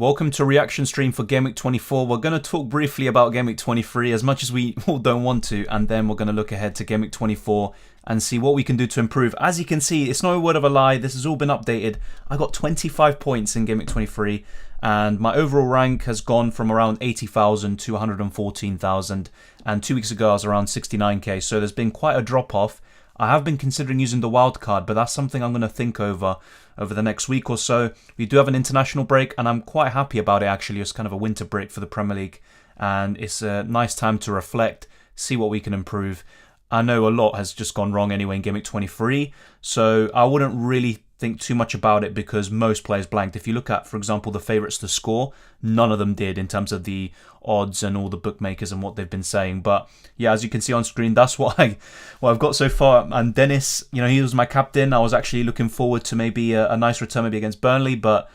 Welcome to reaction stream for Game Week 24. We're going to talk briefly about Game Week 23 as much as we all don't want to, and then we're going to look ahead to Game Week 24 and see what we can do to improve. As you can see, it's no word of a lie, this has all been updated. I got 25 points in Game Week 23 and my overall rank has gone from around 80,000 to 114,000, and 2 weeks ago I was around 69k, so there's been quite a drop off. I have been considering using the wildcard, but that's something I'm going to think over the next week or so. We do have an international break, and I'm quite happy about it actually. It's kind of a winter break for the Premier League, and it's a nice time to reflect, see what we can improve. I know a lot has just gone wrong anyway in Game Week 23, so I wouldn't really think too much about it because most players blanked. If you look at, for example, the favourites to score, none of them did in terms of the odds and all the bookmakers and what they've been saying. But yeah, as you can see on screen, that's what I've got so far. And Dennis, you know, he was my captain. I was actually looking forward to maybe a nice return maybe against Burnley, but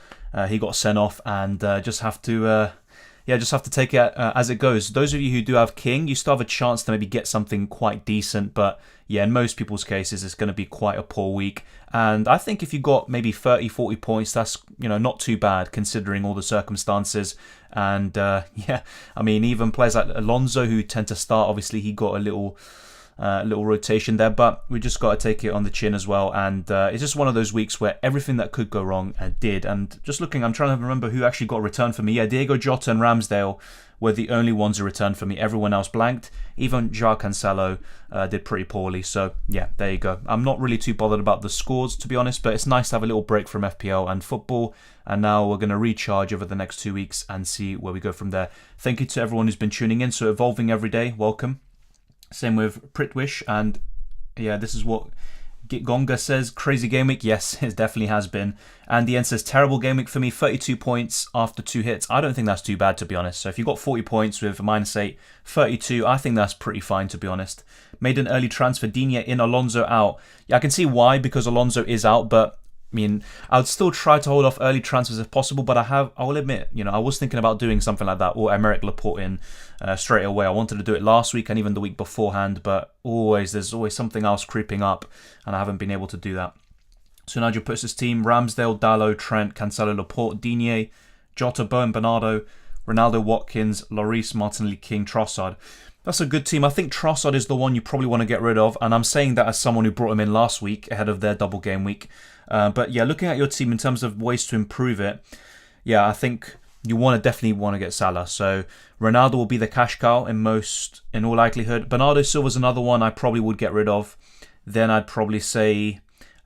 he got sent off, and just have to take it as it goes. Those of you who do have King, you still have a chance to maybe get something quite decent, but yeah, in most people's cases, it's going to be quite a poor week. And I think if you got maybe 30, 40 points, that's, you know, not too bad considering all the circumstances. And yeah, I mean, even players like Alonso who tend to start, obviously he got a little rotation there, but we just got to take it on the chin as well. And it's just one of those weeks where everything that could go wrong did. And just looking, I'm trying to remember who actually got a return for me. Yeah, Diego Jota and Ramsdale were the only ones who returned for me. Everyone else blanked. Even Joao Cancelo did pretty poorly. So yeah, there you go. I'm not really too bothered about the scores, to be honest, but it's nice to have a little break from FPL and football. And now we're going to recharge over the next 2 weeks and see where we go from there. Thank you to everyone who's been tuning in. So evolving every day, welcome. Same with Pritwish, and yeah, this is what Gitgonga says. Crazy game week. Yes, it definitely has been. And the end says terrible game week for me. 32 points after 2 hits. I don't think that's too bad, to be honest. So if you got 40 points with a -8, 32, I think that's pretty fine, to be honest. Made an early transfer. Diaz in, Alonso out. Yeah, I can see why, because Alonso is out, but I mean, I would still try to hold off early transfers if possible, but I will admit, you know, I was thinking about doing something like that, or Emerick Laporte in straight away. I wanted to do it last week and even the week beforehand, but there's always something else creeping up, and I haven't been able to do that. So Nigel puts his team: Ramsdale, Dalot, Trent, Cancelo, Laporte, Diaz, Jota, Bowen, Bernardo, Ronaldo, Watkins, Lloris, Martinelli, King, Trossard. That's a good team. I think Trossard is the one you probably want to get rid of, and I'm saying that as someone who brought him in last week ahead of their double game week. But yeah, looking at your team in terms of ways to improve it, yeah, I think you definitely want to get Salah. So Ronaldo will be the cash cow in all likelihood. Bernardo Silva's another one I probably would get rid of. Then I'd probably say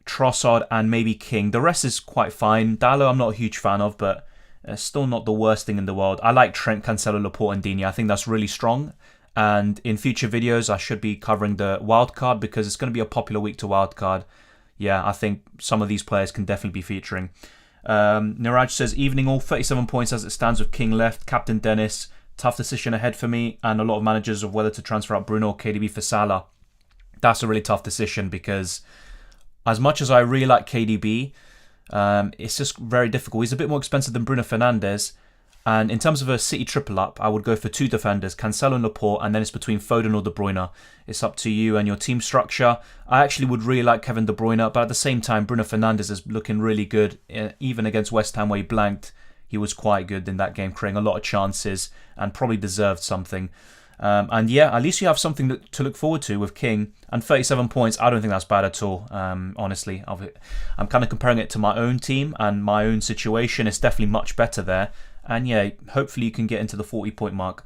Trossard and maybe King. The rest is quite fine. Dalot I'm not a huge fan of, but still not the worst thing in the world. I like Trent, Cancelo, Laporte and Diaz. I think that's really strong. And in future videos, I should be covering the wildcard because it's going to be a popular week to wildcard. Yeah, I think some of these players can definitely be featuring. Niraj says, evening all, 37 points as it stands with King left. Captain Dennis, tough decision ahead for me and a lot of managers of whether to transfer out Bruno or KDB for Salah. That's a really tough decision because as much as I really like KDB, it's just very difficult. He's a bit more expensive than Bruno Fernandes. And in terms of a City triple up, I would go for 2 defenders, Cancelo and Laporte, and then it's between Foden or De Bruyne. It's up to you and your team structure. I actually would really like Kevin De Bruyne, but at the same time, Bruno Fernandes is looking really good. Even against West Ham where he blanked, he was quite good in that game, creating a lot of chances and probably deserved something. And yeah, at least you have something to look forward to with King. And 37 points, I don't think that's bad at all, honestly. I'm kind of comparing it to my own team and my own situation. It's definitely much better there. And yeah, hopefully you can get into the 40-point mark.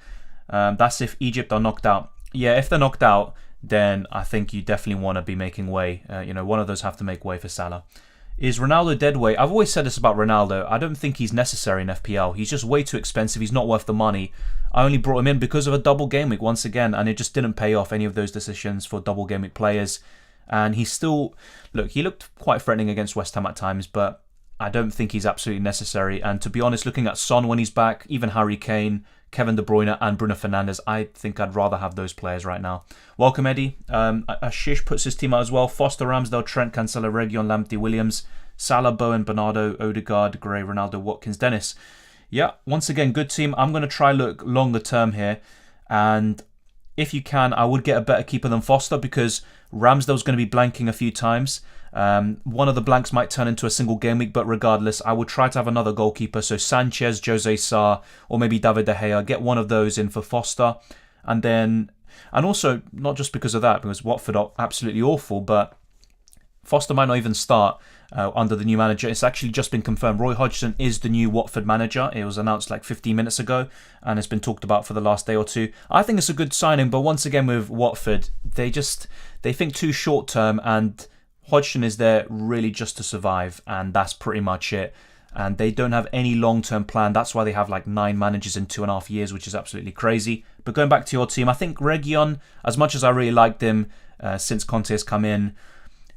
That's if Egypt are knocked out. Yeah, if they're knocked out, then I think you definitely want to be making way. You know, one of those have to make way for Salah. Is Ronaldo dead weight? I've always said this about Ronaldo. I don't think he's necessary in FPL. He's just way too expensive. He's not worth the money. I only brought him in because of a double game week once again, and it just didn't pay off any of those decisions for double game week players. And he still, look, he looked quite threatening against West Ham at times, but I don't think he's absolutely necessary. And to be honest, looking at Son when he's back, even Harry Kane, Kevin De Bruyne and Bruno Fernandes, I think I'd rather have those players right now. Welcome, Eddie. Ashish puts his team out as well. Foster, Ramsdale, Trent, Cancelo, Reguilon, Lamptey, Williams, Salah, Bowen, Bernardo, Odegaard, Gray, Ronaldo, Watkins, Dennis. Yeah, once again, good team. I'm going to try look longer term here. And if you can, I would get a better keeper than Foster because Ramsdale's going to be blanking a few times. One of the blanks might turn into a single game week, but regardless, I would try to have another goalkeeper. So Sanchez, Jose Sarr, or maybe David De Gea. Get one of those in for Foster. And also, not just because of that, because Watford are absolutely awful, but Foster might not even start under the new manager. It's actually just been confirmed. Roy Hodgson is the new Watford manager. It was announced like 15 minutes ago and it's been talked about for the last day or two. I think it's a good signing, but once again with Watford, they think too short term, and Hodgson is there really just to survive, and that's pretty much it. And they don't have any long-term plan. That's why they have like 9 managers in 2.5 years, which is absolutely crazy. But going back to your team, I think Reguilon, as much as I really liked him since Conte has come in,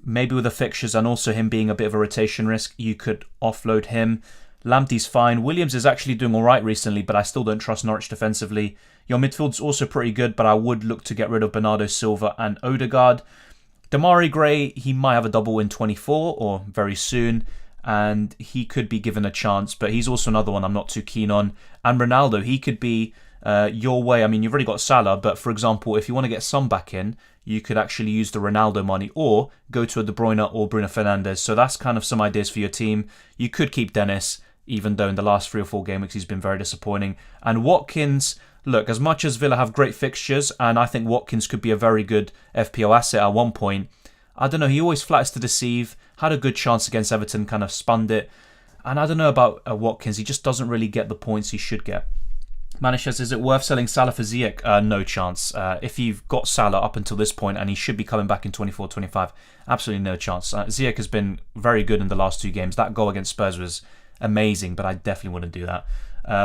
maybe with the fixtures and also him being a bit of a rotation risk, you could offload him. Lamptey's fine. Williams is actually doing all right recently, but I still don't trust Norwich defensively. Your midfield's also pretty good, but I would look to get rid of Bernardo Silva and Odegaard. Damari Gray, he might have a double in 24 or very soon, and he could be given a chance, but he's also another one I'm not too keen on. And Ronaldo, he could be your way. I mean, you've already got Salah, but for example, if you want to get Son back in, you could actually use the Ronaldo money or go to a De Bruyne or Bruno Fernandes. So that's kind of some ideas for your team. You could keep Dennis, even though in the last 3 or 4 game weeks he's been very disappointing. And Watkins, look, as much as Villa have great fixtures, and I think Watkins could be a very good FPL asset at one point, I don't know, he always flatters to deceive. Had a good chance against Everton, kind of spun it. And I don't know about Watkins, he just doesn't really get the points he should get. Manish says, is it worth selling Salah for Ziyech? No chance. If you've got Salah up until this point and he should be coming back in 24-25, absolutely no chance. Ziyech has been very good in the last 2 games. That goal against Spurs was amazing, but I definitely wouldn't do that.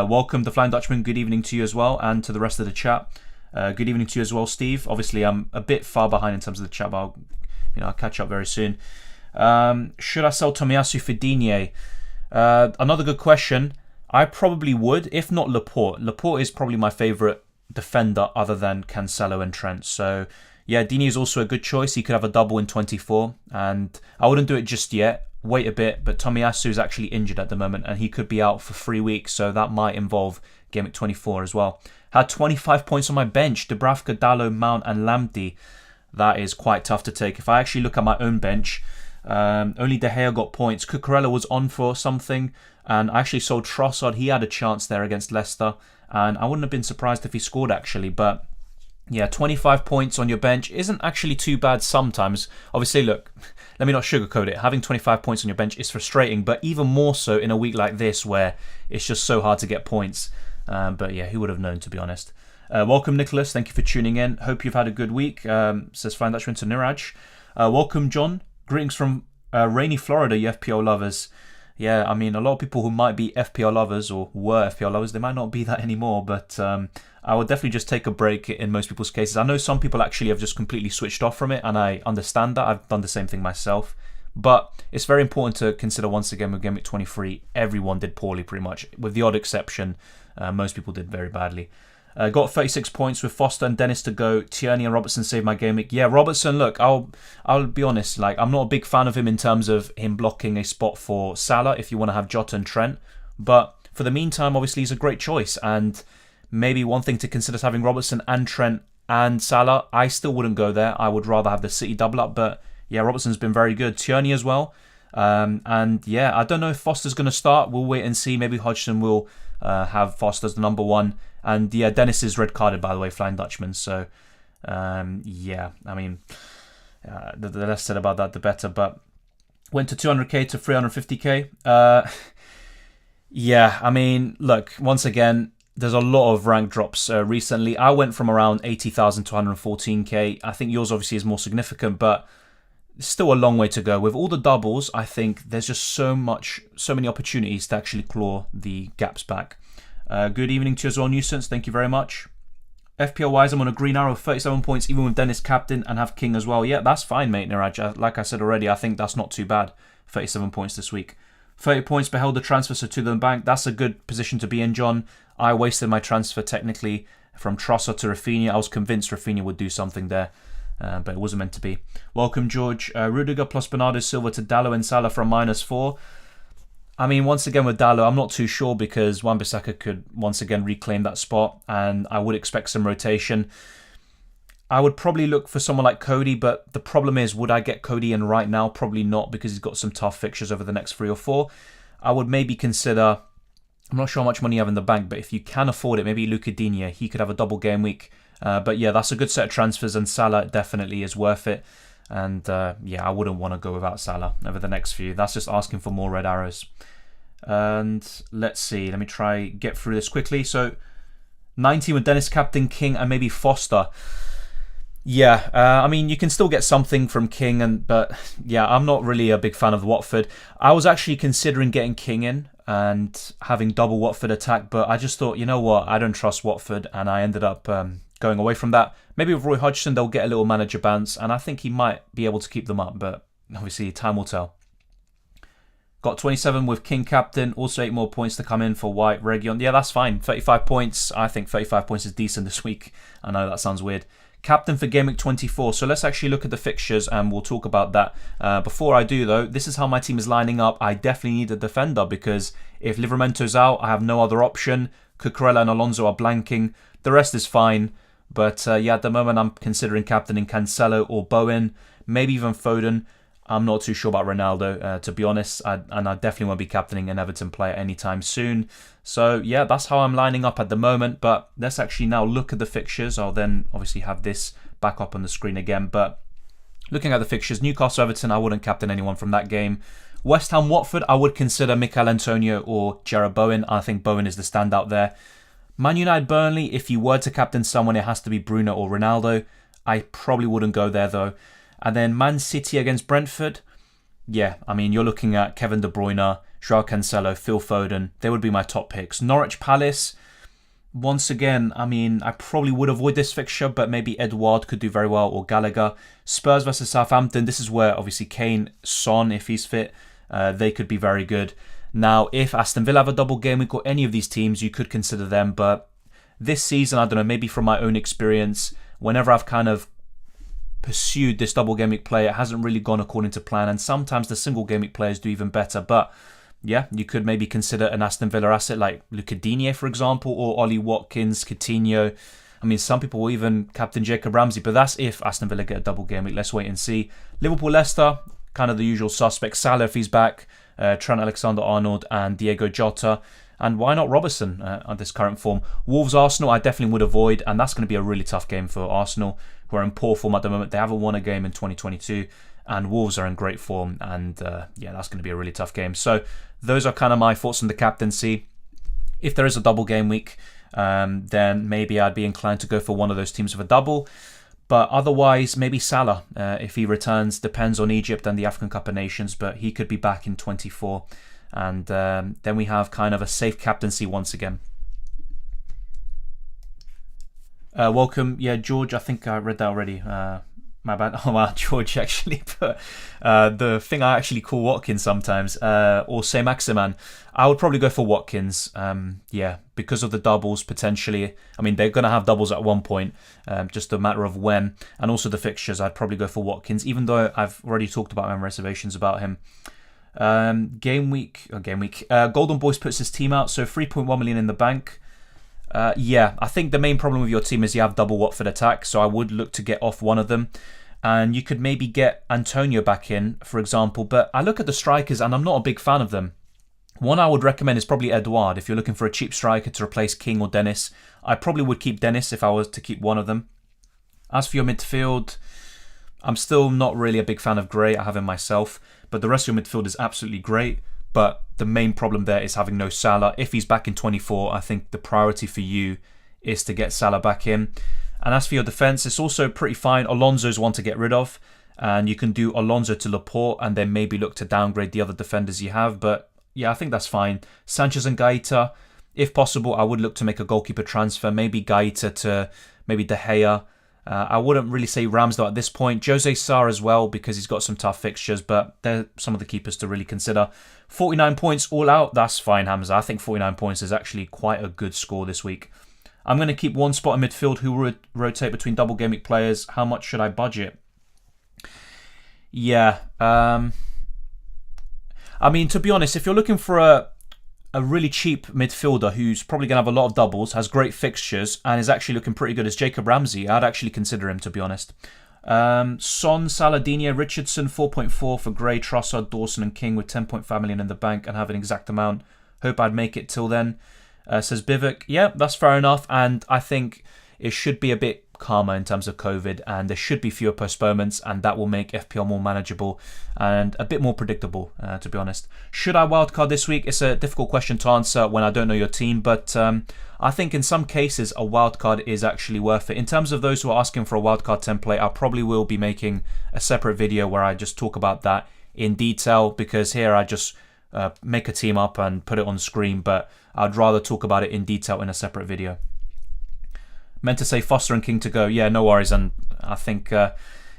Welcome, the Flying Dutchman. Good evening to you as well, and to the rest of the chat. Good evening to you as well, Steve. Obviously, I'm a bit far behind in terms of the chat, but I'll catch up very soon. Should I sell Tomiyasu for Digne? Another good question. I probably would, if not Laporte. Laporte is probably my favourite defender other than Cancelo and Trent. So, yeah, Digne is also a good choice. He could have a double in 24, and I wouldn't do it just yet. Wait a bit, but Tomiyasu is actually injured at the moment, and he could be out for 3 weeks, so that might involve Game Week 24 as well. Had 25 points on my bench. Dubravka, Dalot, Mount, and Lamptey. That is quite tough to take. If I actually look at my own bench, only De Gea got points. Cucurella was on for something, and I actually sold Trossard. He had a chance there against Leicester, and I wouldn't have been surprised if he scored actually. But yeah, 25 points on your bench isn't actually too bad sometimes. Obviously, look, let me not sugarcoat it. Having 25 points on your bench is frustrating, but even more so in a week like this where it's just so hard to get points. But yeah, who would have known, to be honest. Welcome, Nicholas. Thank you for tuning in. Hope you've had a good week. Says Flying Dutchman to Niraj. Welcome, John. Greetings from rainy Florida, you FPL lovers. Yeah, I mean, a lot of people who might be FPL lovers or were FPL lovers, they might not be that anymore, but I would definitely just take a break in most people's cases. I know some people actually have just completely switched off from it, and I understand that. I've done the same thing myself. But it's very important to consider once again with Game Week 23, everyone did poorly pretty much. With the odd exception, most people did very badly. Got 36 points with Foster and Dennis to go. Tierney and Robertson saved my game week. Yeah, Robertson, look, I'll be honest, like I'm not a big fan of him in terms of him blocking a spot for Salah if you want to have Jota and Trent. But for the meantime, obviously he's a great choice, and maybe one thing to consider is having Robertson and Trent and Salah. I still wouldn't go there. I would rather have the City double up, but yeah, Robertson's been very good. Tierney as well. And yeah, I don't know if Foster's going to start. We'll wait and see. Maybe Hodgson will have Foster as the number 1. And yeah, Dennis is red carded, by the way, Flying Dutchman. So yeah, I mean, the less said about that, the better. But went to 200k to 350k. Yeah, I mean, look, once again, there's a lot of rank drops recently. I went from around 80,000 to 114k. I think yours obviously is more significant, but still a long way to go. With all the doubles, I think there's just so many opportunities to actually claw the gaps back. Good evening to you as well, Nuisance. Thank you very much. FPL wise, I'm on a green arrow of 37 points, even with Dennis captain and have King as well. Yeah, that's fine, mate, Niraj. Like I said already, I think that's not too bad. 37 points this week. 30 points beheld the transfer, so to the bank. That's a good position to be in, John. I wasted my transfer technically from Trossard to Rafinha. I was convinced Rafinha would do something there, but it wasn't meant to be. Welcome, George. Rudiger plus Bernardo Silva to Dalot and Salah from -4. I mean, once again with Dalot, I'm not too sure because Wan-Bissaka could once again reclaim that spot, and I would expect some rotation. I would probably look for someone like Cody, but the problem is, would I get Cody in right now? Probably not, because he's got some tough fixtures over the next 3 or 4. I would maybe consider, I'm not sure how much money you have in the bank, but if you can afford it, maybe Luca Digne. He could have a double game week. But yeah, that's a good set of transfers, and Salah definitely is worth it. And yeah, I wouldn't want to go without Salah over the next few. That's just asking for more red arrows. And let's see, let me try get through this quickly. So 19 with Dennis, captain, King, and maybe Foster. Yeah, I mean, you can still get something from King, but yeah, I'm not really a big fan of Watford. I was actually considering getting King in and having double Watford attack, but I just thought, you know what, I don't trust Watford, and I ended up going away from that. Maybe with Roy Hodgson, they'll get a little manager bounce, and I think he might be able to keep them up, but obviously time will tell. Got 27 with King captain, also 8 more points to come in for White, Region. Yeah, that's fine. 35 points. I think 35 points is decent this week. I know that sounds weird. Captain for Gameweek 24. So let's actually look at the fixtures and we'll talk about that. Before I do though, this is how my team is lining up. I definitely need a defender because if Livramento's out, I have no other option. Cucurella and Alonso are blanking. The rest is fine. But yeah, at the moment I'm considering captaining Cancelo or Bowen, maybe even Foden. I'm not too sure about Ronaldo, to be honest, and I definitely won't be captaining an Everton player anytime soon. So yeah, that's how I'm lining up at the moment, but let's actually now look at the fixtures. I'll then obviously have this back up on the screen again, but looking at the fixtures, Newcastle Everton, I wouldn't captain anyone from that game. West Ham Watford, I would consider Mikel Antonio or Jarrod Bowen. I think Bowen is the standout there. Man United Burnley, if you were to captain someone, it has to be Bruno or Ronaldo. I probably wouldn't go there though. And then Man City against Brentford. Yeah, I mean, you're looking at Kevin De Bruyne, Joao Cancelo, Phil Foden. They would be my top picks. Norwich Palace. Once again, I mean, I probably would avoid this fixture, but maybe Edouard could do very well, or Gallagher. Spurs versus Southampton. This is where, obviously, Kane, Son, if he's fit, they could be very good. Now, if Aston Villa have a double game week or any of these teams, you could consider them. But this season, I don't know, maybe from my own experience, whenever I've kind of pursued this double game week play, it hasn't really gone according to plan, and sometimes the single game week players do even better. But yeah, you could maybe consider an Aston Villa asset like Luca Digne, for example, or Ollie Watkins, Coutinho. I mean, some people will even captain Jacob Ramsey, but that's if Aston Villa get a double game week. Let's wait and see. Liverpool Leicester, kind of the usual suspects. Salah if he's back, Trent Alexander-Arnold and Diego Jota. And why not Robertson on this current form? Wolves Arsenal, I definitely would avoid, and that's going to be a really tough game for Arsenal, who are in poor form at the moment. They haven't won a game in 2022, and Wolves are in great form, and yeah, that's going to be a really tough game. So those are kind of my thoughts on the captaincy. If there is a double game week, then maybe I'd be inclined to go for one of those teams with a double. But otherwise, maybe Salah, if he returns. Depends on Egypt and the African Cup of Nations, but he could be back in 24. And then we have kind of a safe captaincy once again. Welcome. Yeah, George, I think I read that already. My bad. Oh, wow, George, actually. But the thing I actually call Watkins sometimes, or say Maximan, I would probably go for Watkins. Yeah, because of the doubles, potentially. I mean, they're going to have doubles at one point, just a matter of when. And also the fixtures, I'd probably go for Watkins, even though I've already talked about my reservations about him. Game week. Golden Boys puts his team out, so 3.1 million in the bank. Yeah, I think the main problem with your team is you have double Watford attack, so I would look to get off one of them. And you could maybe get Antonio back in, for example, but I look at the strikers and I'm not a big fan of them. One I would recommend is probably Edouard. If you're looking for a cheap striker to replace King or Dennis, I probably would keep Dennis if I was to keep one of them. As for your midfield, I'm still not really a big fan of Gray. I have him myself, but the rest of your midfield is absolutely great. But the main problem there is having no Salah. If he's back in 24, I think the priority for you is to get Salah back in. And as for your defence, it's also pretty fine. Alonso's one to get rid of. And you can do Alonso to Laporte and then maybe look to downgrade the other defenders you have. But yeah, I think that's fine. Sanchez and Gaeta, if possible, I would look to make a goalkeeper transfer. Maybe Gaeta to maybe De Gea. I wouldn't really say Ramsdale at this point. Jose Sarr as well, because he's got some tough fixtures, but they're some of the keepers to really consider. 49 points all out, that's fine, Hamza. I think 49 points is actually quite a good score this week. I'm going to keep one spot in midfield who will rotate between double game week players. How much should I budget? Yeah, I mean, to be honest, if you're looking for a really cheap midfielder who's probably going to have a lot of doubles, has great fixtures, and is actually looking pretty good is Jacob Ramsey. I'd actually consider him, to be honest. Son, Salah, Digne, Richardson, 4.4 for Gray, Trossard, Dawson and King with 10.5 million in the bank and have an exact amount. Hope I'd make it till then. Says Bivak. Yeah, that's fair enough. And I think it should be a bit calmer in terms of COVID, and there should be fewer postponements, and that will make FPL more manageable and a bit more predictable, to be honest. Should I wildcard this week? It's a difficult question to answer when I don't know your team, but I think in some cases a wildcard is actually worth it. In terms of those who are asking for a wildcard template, I probably will be making a separate video where I just talk about that in detail, because here I just make a team up and put it on screen, but I'd rather talk about it in detail in a separate video. Meant to say Foster and King to go. Yeah, no worries. And I think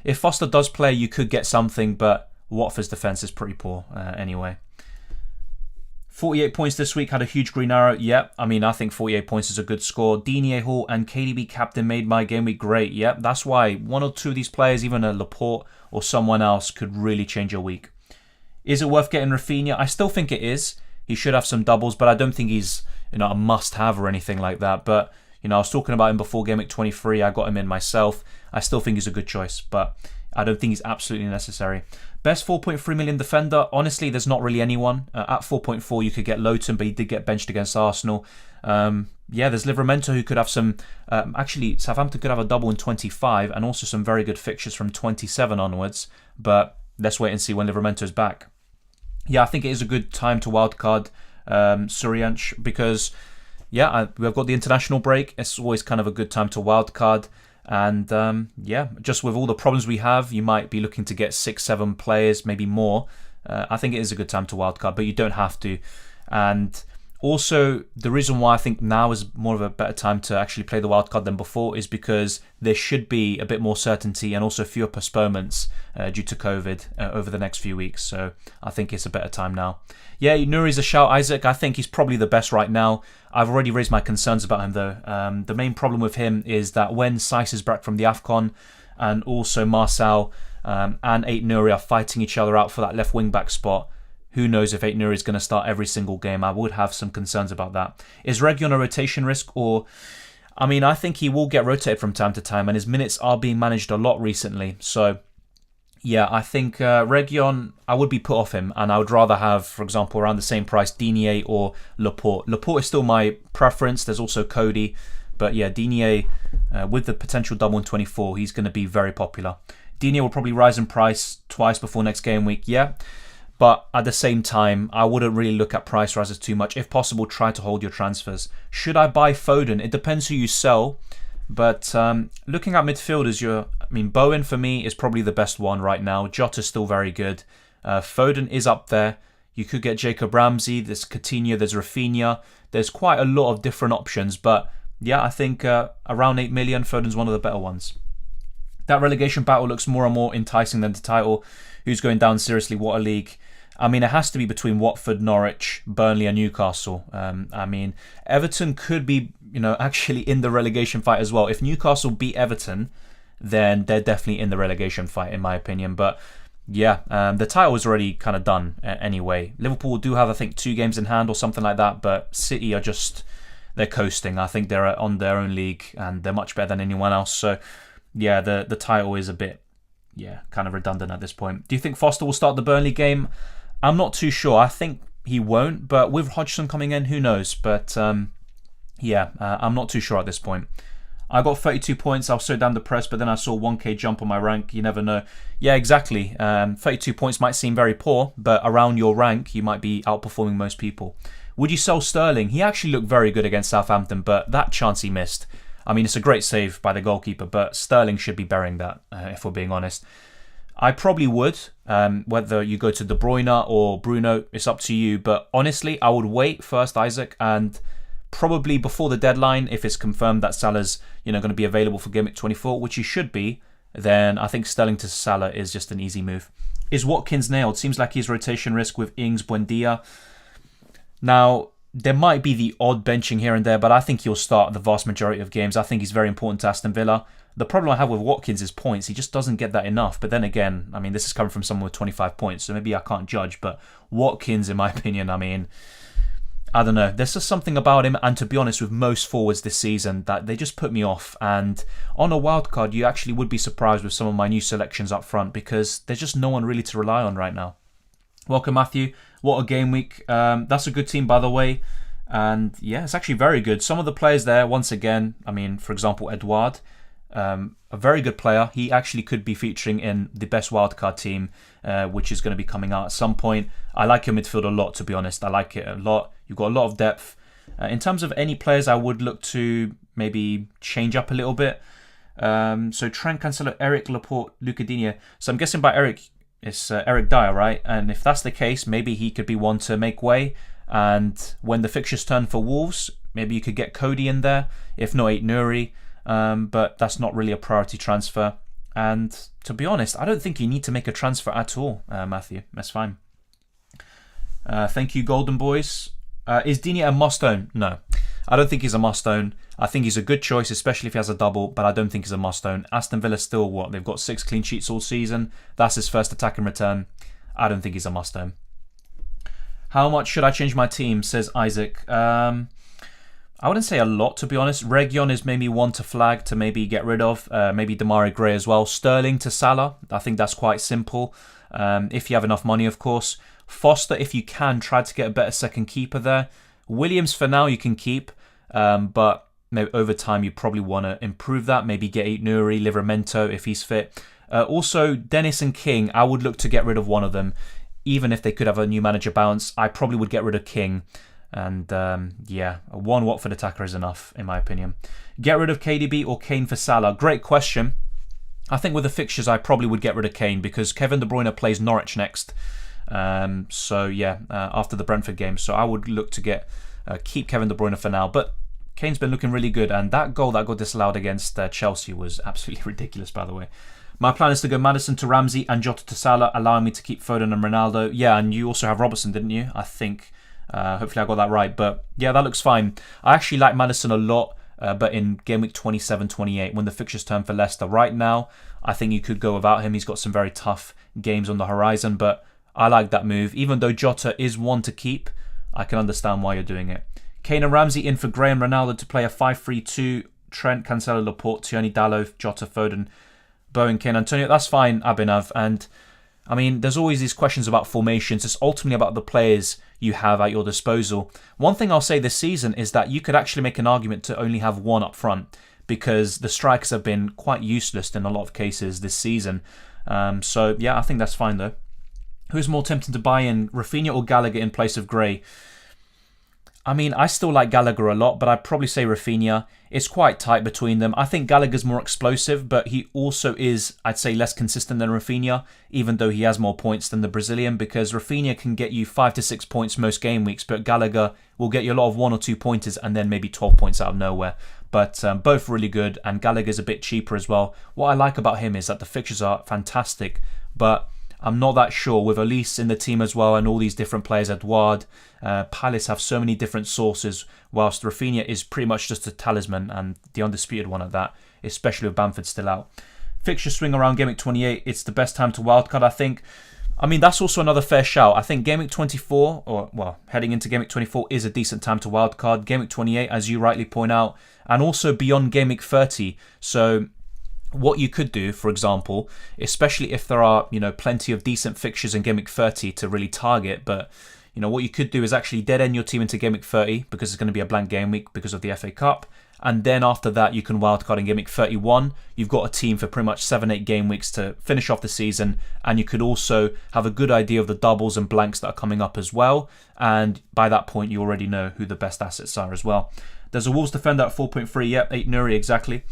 if Foster does play, you could get something, but Watford's defence is pretty poor anyway. 48 points this week, had a huge green arrow. Yep, I mean, I think 48 points is a good score. Digne, Hall and KDB captain made my game week great. Yep, that's why one or two of these players, even a Laporte or someone else, could really change your week. Is it worth getting Rafinha? I still think it is. He should have some doubles, but I don't think he's a must-have or anything like that. But I was talking about him before Game Week 23. I got him in myself. I still think he's a good choice, but I don't think he's absolutely necessary. Best 4.3 million defender. Honestly, there's not really anyone. At 4.4, you could get Lowton, but he did get benched against Arsenal. Yeah, there's Livramento who could have some... actually, Southampton could have a double in 25 and also some very good fixtures from 27 onwards. But let's wait and see when Livramento's back. Yeah, I think it is a good time to wildcard Suryanch because... yeah, we've got the international break. It's always kind of a good time to wildcard. And yeah, just with all the problems we have, you might be looking to get 6-7 players, maybe more. I think it is a good time to wildcard, but you don't have to. And also, the reason why I think now is more of a better time to actually play the wildcard than before is because there should be a bit more certainty and also fewer postponements due to COVID over the next few weeks. So I think it's a better time now. Yeah, Nuri's a shout. Isaac, I think he's probably the best right now. I've already raised my concerns about him though. The main problem with him is that when Saiss is back from the AFCON and also Marcel and 8 Nuri are fighting each other out for that left wing back spot, who knows if 8 Nuri is going to start every single game. I would have some concerns about that. Is Region a rotation risk? Or, I mean, I think he will get rotated from time to time and his minutes are being managed a lot recently. So, yeah, I think Region, I would be put off him and I would rather have, for example, around the same price, Digne or Laporte. Laporte is still my preference. There's also Cody. But yeah, Digne, with the potential double in 24, he's going to be very popular. Digne will probably rise in price twice before next game week, yeah. But at the same time, I wouldn't really look at price rises too much. If possible, try to hold your transfers. Should I buy Foden? It depends who you sell. But looking at midfielders, Bowen for me is probably the best one right now. Jota's still very good. Foden is up there. You could get Jacob Ramsey. There's Coutinho. There's Rafinha. There's quite a lot of different options. But yeah, I think around 8 million, Foden's one of the better ones. That relegation battle looks more and more enticing than the title. Who's going down seriously? What a league. I mean, it has to be between Watford, Norwich, Burnley and Newcastle. I mean, Everton could be, actually in the relegation fight as well. If Newcastle beat Everton, then they're definitely in the relegation fight, in my opinion. But yeah, the title is already kind of done anyway. Liverpool do have, I think, 2 games in hand or something like that. But City are just, they're coasting. I think they're on their own league and they're much better than anyone else. So yeah, the title is a bit, kind of redundant at this point. Do you think Foster will start the Burnley game? I'm not too sure. I think he won't, but with Hodgson coming in, who knows? But I'm not too sure at this point. I got 32 points. I was so damn depressed, but then I saw 1k jump on my rank. You never know. Yeah, exactly. 32 points might seem very poor, but around your rank, you might be outperforming most people. Would you sell Sterling? He actually looked very good against Southampton, but that chance he missed. I mean, it's a great save by the goalkeeper, but Sterling should be burying that, if we're being honest. I probably would, whether you go to De Bruyne or Bruno, it's up to you. But honestly, I would wait first, Isaac, and probably before the deadline, if it's confirmed that Salah's going to be available for Game Week 24, which he should be, then I think Sterling to Salah is just an easy move. Is Watkins nailed? Seems like he's rotation risk with Ings, Buendia. Now, there might be the odd benching here and there, but I think he'll start the vast majority of games. I think he's very important to Aston Villa. The problem I have with Watkins is points. He just doesn't get that enough. But then again, I mean, this is coming from someone with 25 points, so maybe I can't judge. But Watkins, in my opinion, I don't know. There's just something about him, and to be honest, with most forwards this season, that they just put me off. And on a wildcard, you actually would be surprised with some of my new selections up front because there's just no one really to rely on right now. Welcome, Matthew. What a game week. That's a good team, by the way. And yeah, it's actually very good. Some of the players there, once again, I mean, for example, Edouard, a very good player. He actually could be featuring in the best wildcard team, which is going to be coming out at some point. I like your midfield a lot, to be honest. I like it a lot. You've got a lot of depth. In terms of any players, I would look to maybe change up a little bit. So Trent, Cancelo, Eric, Laporte, Luca Digne. So I'm guessing by Eric, it's Eric Dyer, right? And if that's the case, maybe he could be one to make way. And when the fixtures turn for Wolves, maybe you could get Cody in there. If not, Nuri. But that's not really a priority transfer. And to be honest, I don't think you need to make a transfer at all, Matthew. That's fine. Thank you, Golden Boys. Is Digne a must-own? No. I don't think he's a must-own. I think he's a good choice, especially if he has a double, but I don't think he's a must-own. Aston Villa still, what? They've got 6 clean sheets all season. That's his first attack in return. I don't think he's a must-own. How much should I change my team, says Isaac. I wouldn't say a lot, to be honest. Region is maybe one to flag to maybe get rid of. Maybe Demarai Gray as well. Sterling to Salah. I think that's quite simple. If you have enough money, of course. Foster, if you can, try to get a better second keeper there. Williams, for now, you can keep. But maybe over time, you probably want to improve that. Maybe get Nuri, Livramento, if he's fit. Also, Dennis and King, I would look to get rid of one of them. Even if they could have a new manager bounce, I probably would get rid of King. And yeah, one Watford attacker is enough, in my opinion. Get rid of KDB or Kane for Salah? Great question. I think with the fixtures, I probably would get rid of Kane because Kevin De Bruyne plays Norwich next. So yeah, after the Brentford game. So I would look to keep Kevin De Bruyne for now. But Kane's been looking really good. And that goal that got disallowed against Chelsea was absolutely ridiculous, by the way. My plan is to go Maddison to Ramsey and Jota to Salah, allowing me to keep Foden and Ronaldo. Yeah, and you also have Robertson, didn't you? I think. Hopefully I got that right. But yeah, that looks fine. I actually like Maddison a lot, but in game week 27-28, when the fixtures turn for Leicester. Right now, I think you could go without him. He's got some very tough games on the horizon, but I like that move. Even though Jota is one to keep, I can understand why you're doing it. Kane and Ramsey in for Graham Ronaldo to play a 5-3-2. Trent, Cancelo, Laporte, Tierney, Dalot, Jota, Foden, Bowen, Kane, Antonio. That's fine, Abhinav. And I mean, there's always these questions about formations. It's ultimately about the players you have at your disposal. One thing I'll say this season is that you could actually make an argument to only have one up front because the strikers have been quite useless in a lot of cases this season. So yeah, I think that's fine though. Who's more tempting to buy in, Rafinha or Gallagher in place of Gray? I mean, I still like Gallagher a lot, but I'd probably say Rafinha. It's quite tight between them. I think Gallagher's more explosive, but he also is, I'd say, less consistent than Rafinha, even though he has more points than the Brazilian, because Rafinha can get you 5 to 6 points most game weeks, but Gallagher will get you a lot of 1 or 2 pointers and then maybe 12 points out of nowhere. But both really good, and Gallagher's a bit cheaper as well. What I like about him is that the fixtures are fantastic, but I'm not that sure with Elise in the team as well and all these different players. Edouard, Palace have so many different sources, whilst Rafinha is pretty much just a talisman and the undisputed one at that, especially with Bamford still out. Fixture swing around Game Week 28, it's the best time to wildcard, I think. I mean, that's also another fair shout. I think Game Week 24, or well, heading into Game Week 24 is a decent time to wildcard. Game Week 28, as you rightly point out, and also beyond Game Week 30. So what you could do, for example, especially if there are, plenty of decent fixtures in Game Week 30 to really target, but, what you could do is actually dead end your team into Game Week 30 because it's going to be a blank game week because of the FA Cup. And then after that, you can wildcard in Game Week 31. You've got a team for pretty much 7-8 game weeks to finish off the season. And you could also have a good idea of the doubles and blanks that are coming up as well. And by that point, you already know who the best assets are as well. There's a Wolves defender at 4.3. Yep, 8 Nuri, exactly.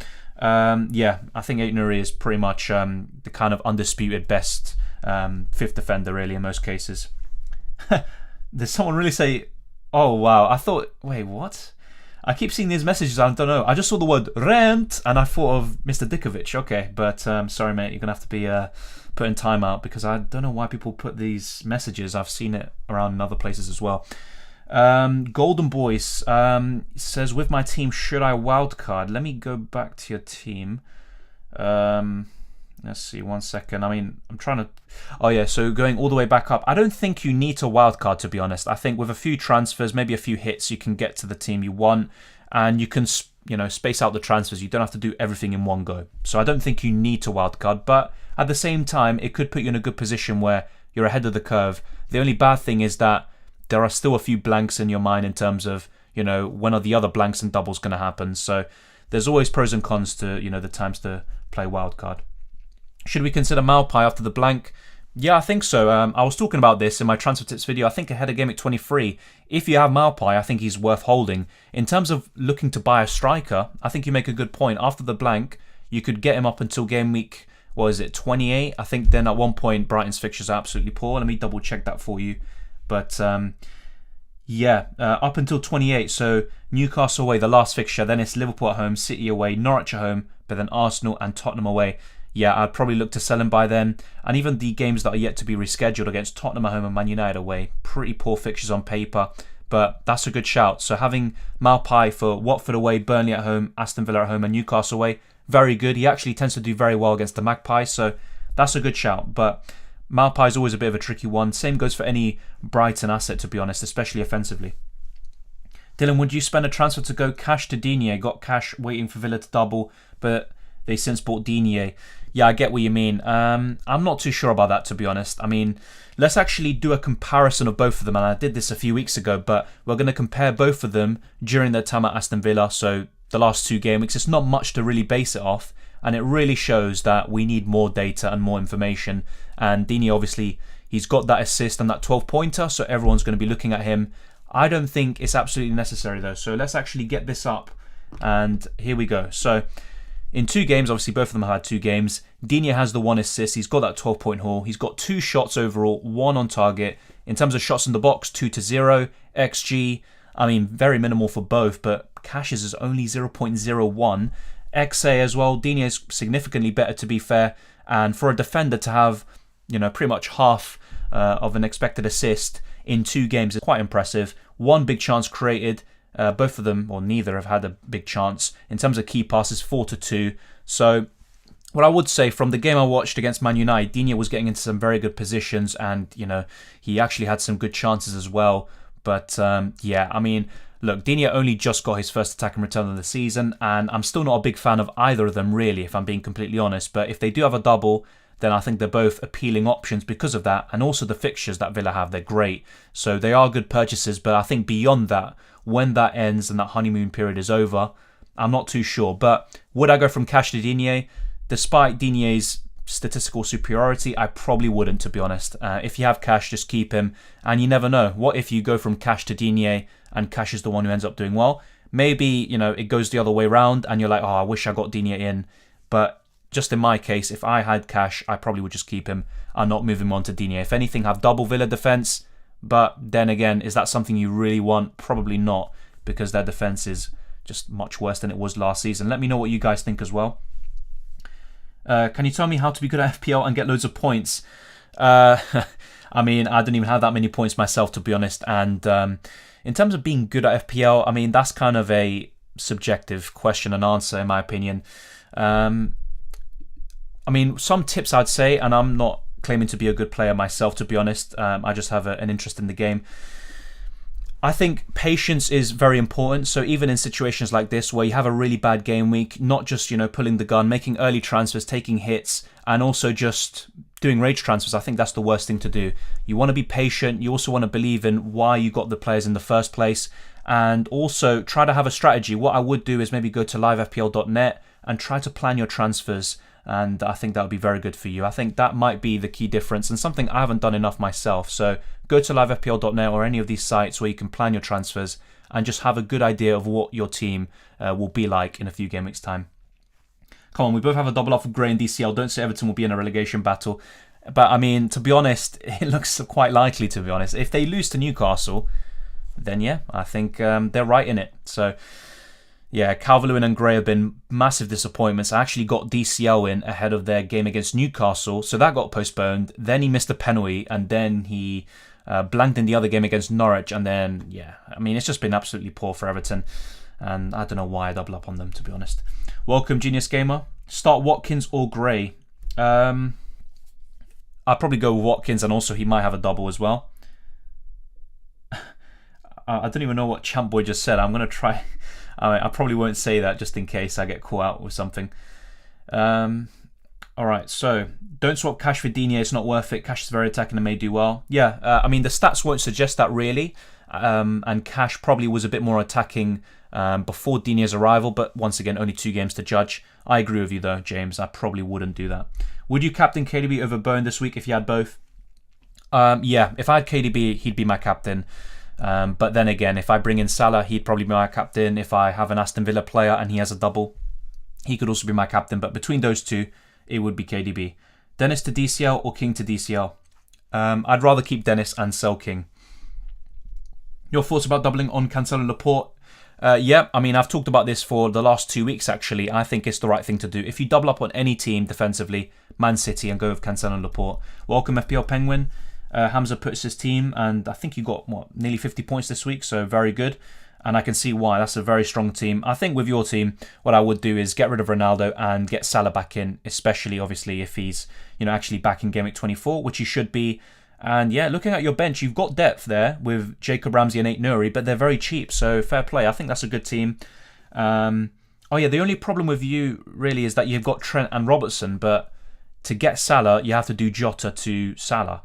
Yeah, I think 8 Nuri is pretty much the kind of undisputed best fifth defender, really, in most cases. Did someone really say, oh, wow, I thought, wait, what? I keep seeing these messages, I don't know. I just saw the word rent and I thought of Mr. Dickovic. Okay, but sorry, mate, you're going to have to be put in timeout because I don't know why people put these messages. I've seen it around in other places as well. Golden Boys says, with my team, should I wildcard? Let me go back to your team. Let's see, 1 second. I mean, I'm trying to... Oh yeah, so going all the way back up. I don't think you need to wildcard, to be honest. I think with a few transfers, maybe a few hits, you can get to the team you want. And you can, space out the transfers. You don't have to do everything in one go. So I don't think you need to wildcard. But at the same time, it could put you in a good position where you're ahead of the curve. The only bad thing is that there are still a few blanks in your mind in terms of, when are the other blanks and doubles going to happen. So there's always pros and cons to, the times to play wildcard. Should we consider Malpai after the blank? Yeah, I think so. I was talking about this in my transfer tips video, I think ahead of Gameweek 23. If you have Malpai, I think he's worth holding. In terms of looking to buy a striker, I think you make a good point. After the blank, you could get him up until Gameweek, 28? I think then at one point, Brighton's fixtures are absolutely poor. Let me double check that for you. But up until 28. So Newcastle away, the last fixture. Then it's Liverpool at home, City away, Norwich at home, but then Arsenal and Tottenham away. Yeah, I'd probably look to sell him by then. And even the games that are yet to be rescheduled against Tottenham at home and Man United away, pretty poor fixtures on paper, but that's a good shout. So having Malpai for Watford away, Burnley at home, Aston Villa at home and Newcastle away, very good. He actually tends to do very well against the Magpies, so that's a good shout. But Malpai is always a bit of a tricky one. Same goes for any Brighton asset, to be honest, especially offensively. Dylan, would you spend a transfer to go cash to Digne? Got cash waiting for Villa to double, but they since bought Digne. Yeah, I get what you mean. I'm not too sure about that, to be honest. I mean, let's actually do a comparison of both of them. And I did this a few weeks ago, but we're going to compare both of them during their time at Aston Villa. So the last 2 game weeks, it's not much to really base it off. And it really shows that we need more data and more information. And Digne, obviously, he's got that assist and that 12-pointer, so everyone's going to be looking at him. I don't think it's absolutely necessary, though. So let's actually get this up. And here we go. So in 2 games, obviously both of them have had 2 games. Digne has the 1 assist. He's got that 12-point haul. He's got 2 shots overall, 1 on target. In terms of shots in the box, 2-0. XG, I mean, very minimal for both, but Cash's is only 0.01. XA as well. Digne is significantly better, to be fair. And for a defender to have, pretty much half of an expected assist in 2 games is quite impressive. 1 big chance created. Both of them, or neither, have had a big chance. In terms of key passes, 4-2. So what I would say from the game I watched against Man United, Digne was getting into some very good positions and, he actually had some good chances as well. But I mean, look, Digne only just got his first attack and return of the season, and I'm still not a big fan of either of them, really, if I'm being completely honest. But if they do have a double, then I think they're both appealing options because of that. And also the fixtures that Villa have, they're great. So they are good purchases, but I think beyond that, when that ends and that honeymoon period is over, I'm not too sure. But would I go from Cash to Digne? Despite Digne's statistical superiority, I probably wouldn't, to be honest. If you have Cash, just keep him. And you never know. What if you go from Cash to Digne and Cash is the one who ends up doing well? Maybe, it goes the other way around and you're like, oh, I wish I got Digne in. But just in my case, if I had Cash, I probably would just keep him and not move him on to Digne. If anything, have double Villa defence. But then again, is that something you really want? Probably not, because their defence is just much worse than it was last season. Let me know what you guys think as well. Can you tell me how to be good at FPL and get loads of points? I mean, I don't even have that many points myself, to be honest. And in terms of being good at FPL, I mean, that's kind of a subjective question and answer, in my opinion. I mean, some tips I'd say, and I'm not claiming to be a good player myself, to be honest. I just have an interest in the game. I think patience is very important. So even in situations like this where you have a really bad game week, not just, pulling the gun, making early transfers, taking hits, and also just doing rage transfers, I think that's the worst thing to do. You want to be patient. You also want to believe in why you got the players in the first place, and also try to have a strategy. What I would do is maybe go to livefpl.net and try to plan your transfers. And I think that would be very good for you. I think that might be the key difference and something I haven't done enough myself. So go to livefpl.net or any of these sites where you can plan your transfers and just have a good idea of what your team will be like in a few game weeks' time. Come on, we both have a double off of Gray and DCL. Don't say Everton will be in a relegation battle. But I mean, to be honest, it looks quite likely, to be honest. If they lose to Newcastle, then yeah, I think they're right in it. So yeah, Calvert-Lewin and Gray have been massive disappointments. I actually got DCL in ahead of their game against Newcastle, so that got postponed. Then he missed a penalty, and then he blanked in the other game against Norwich. And then, yeah, I mean, it's just been absolutely poor for Everton. And I don't know why I double up on them, to be honest. Welcome, Genius Gamer. Start Watkins or Gray. I'll probably go with Watkins, and also he might have a double as well. I don't even know what Champ Boy just said. I'm going to try. I probably won't say that just in case I get caught out with something. Alright, so don't swap Cash for Digne. It's not worth it. Cash is very attacking and may do well. Yeah, I mean, the stats won't suggest that really. And Cash probably was a bit more attacking before Digne's arrival, but once again, only 2 games to judge. I agree with you though, James. I probably wouldn't do that. Would you captain KDB over Bone this week if you had both? Yeah, if I had KDB, he'd be my captain. But then again, if I bring in Salah, he'd probably be my captain. If I have an Aston Villa player and he has a double, he could also be my captain. But between those two, it would be KDB. Dennis to DCL or King to DCL? I'd rather keep Dennis and sell King. Your thoughts about doubling on Cancelo and Laporte? Yeah, I mean, I've talked about this for the last 2 weeks, actually. I think it's the right thing to do. If you double up on any team defensively, Man City, and go with Cancelo and Laporte. Welcome, FPL Penguin. Hamza puts his team, and I think you got, nearly 50 points this week, so very good. And I can see why. That's a very strong team. I think with your team, what I would do is get rid of Ronaldo and get Salah back in, especially, obviously, if he's actually back in Game Week 24, which he should be. And yeah, looking at your bench, you've got depth there with Jacob Ramsey and Nate Nuri, but they're very cheap, so fair play. I think that's a good team. Oh yeah, the only problem with you, really, is that you've got Trent and Robertson, but to get Salah, you have to do Jota to Salah.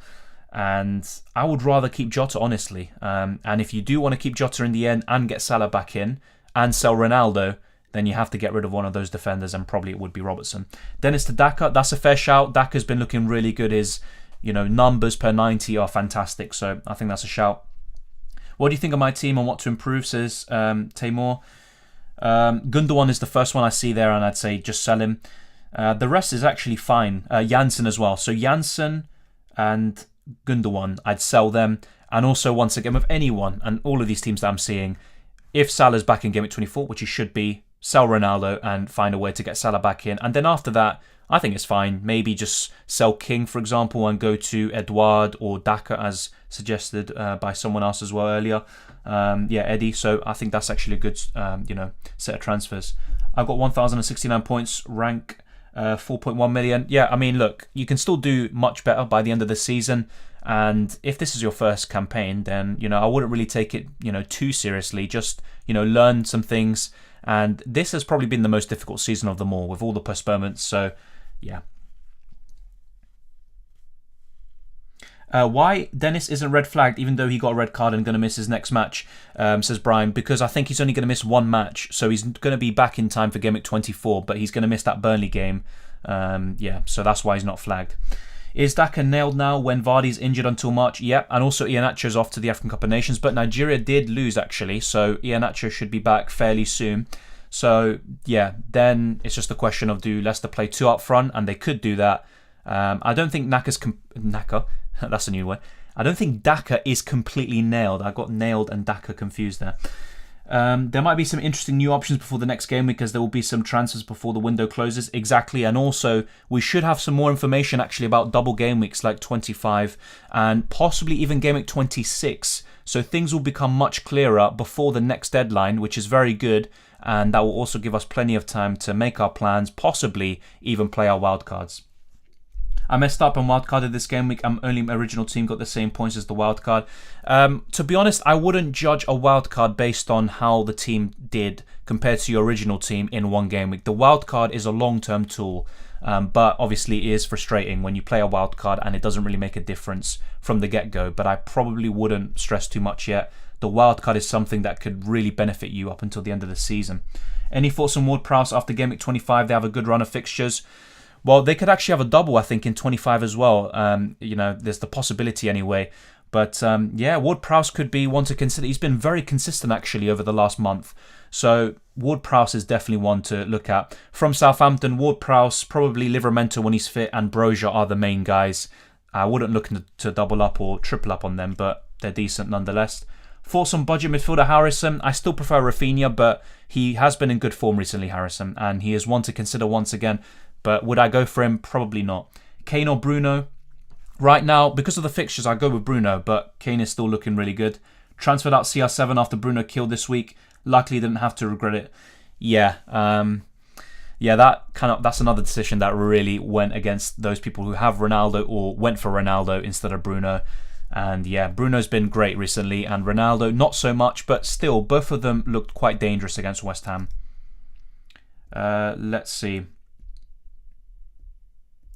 And I would rather keep Jota, honestly. And if you do want to keep Jota in the end and get Salah back in and sell Ronaldo, then you have to get rid of one of those defenders, and probably it would be Robertson. Dennis to Daka, that's a fair shout. Daka's been looking really good. His numbers per 90 are fantastic, so I think that's a shout. What do you think of my team and what to improve, says Taymor. Gundogan is the first one I see there, and I'd say just sell him. The rest is actually fine. Janssen as well. So Janssen and Gundogan, I'd sell them. And also, once again, with anyone and all of these teams that I'm seeing, if Salah's back in Game Week 24, which he should be, sell Ronaldo and find a way to get Salah back in. And then after that, I think it's fine. Maybe just sell King, for example, and go to Edouard or Daka, as suggested by someone else as well earlier. Yeah, Eddie. So I think that's actually a good, set of transfers. I've got 1,069 points, rank 4.1 million. Yeah, I mean, look, you can still do much better by the end of the season. And if this is your first campaign, then, I wouldn't really take it, too seriously. Just, learn some things. And this has probably been the most difficult season of them all with all the postponements. So, yeah. Why Dennis isn't red flagged even though he got a red card and going to miss his next match, says Brian. Because I think he's only going to miss one match. So he's going to be back in time for Game Week 24. But he's going to miss that Burnley game. Yeah, so that's why he's not flagged. Is Daka nailed now when Vardy's injured until March? Yep, and also Iheanacho's off to the African Cup of Nations, but Nigeria did lose actually, so Iheanacho should be back fairly soon. So yeah, then it's just a question of do Leicester play 2 up front, and they could do that. I don't think Naka, that's a new word. I don't think Daka is completely nailed. I got nailed and Daka confused there. There might be some interesting new options before the next game because there will be some transfers before the window closes. Exactly, and also we should have some more information actually about double game weeks like 25 and possibly even game week 26. So things will become much clearer before the next deadline, which is very good, and that will also give us plenty of time to make our plans, possibly even play our wildcards. I messed up and wildcarded this game week. Only my original team got the same points as the wildcard. To be honest, I wouldn't judge a wildcard based on how the team did compared to your original team in one game week. The wildcard is a long-term tool, but obviously it is frustrating when you play a wildcard and it doesn't really make a difference from the get-go. But I probably wouldn't stress too much yet. The wildcard is something that could really benefit you up until the end of the season. Any thoughts on Ward-Prowse after game week 25? They have a good run of fixtures. Well, they could actually have a double, I think, in 25 as well. There's the possibility anyway. But yeah, Ward-Prowse could be one to consider. He's been very consistent actually over the last month. So Ward-Prowse is definitely one to look at. From Southampton, Ward-Prowse, probably Livramento when he's fit, and Broja are the main guys. I wouldn't look to double up or triple up on them, but they're decent nonetheless. For some budget midfielder, Harrison, I still prefer Rafinha, but he has been in good form recently, Harrison, and he is one to consider once again. But would I go for him? Probably not. Kane or Bruno? Right now, because of the fixtures, I go with Bruno, but Kane is still looking really good. Transferred out CR7 after Bruno killed this week. Luckily, didn't have to regret it. Yeah, yeah, that's another decision that really went against those people who have Ronaldo or went for Ronaldo instead of Bruno. And yeah, Bruno's been great recently, and Ronaldo not so much, but still, both of them looked quite dangerous against West Ham. Let's see.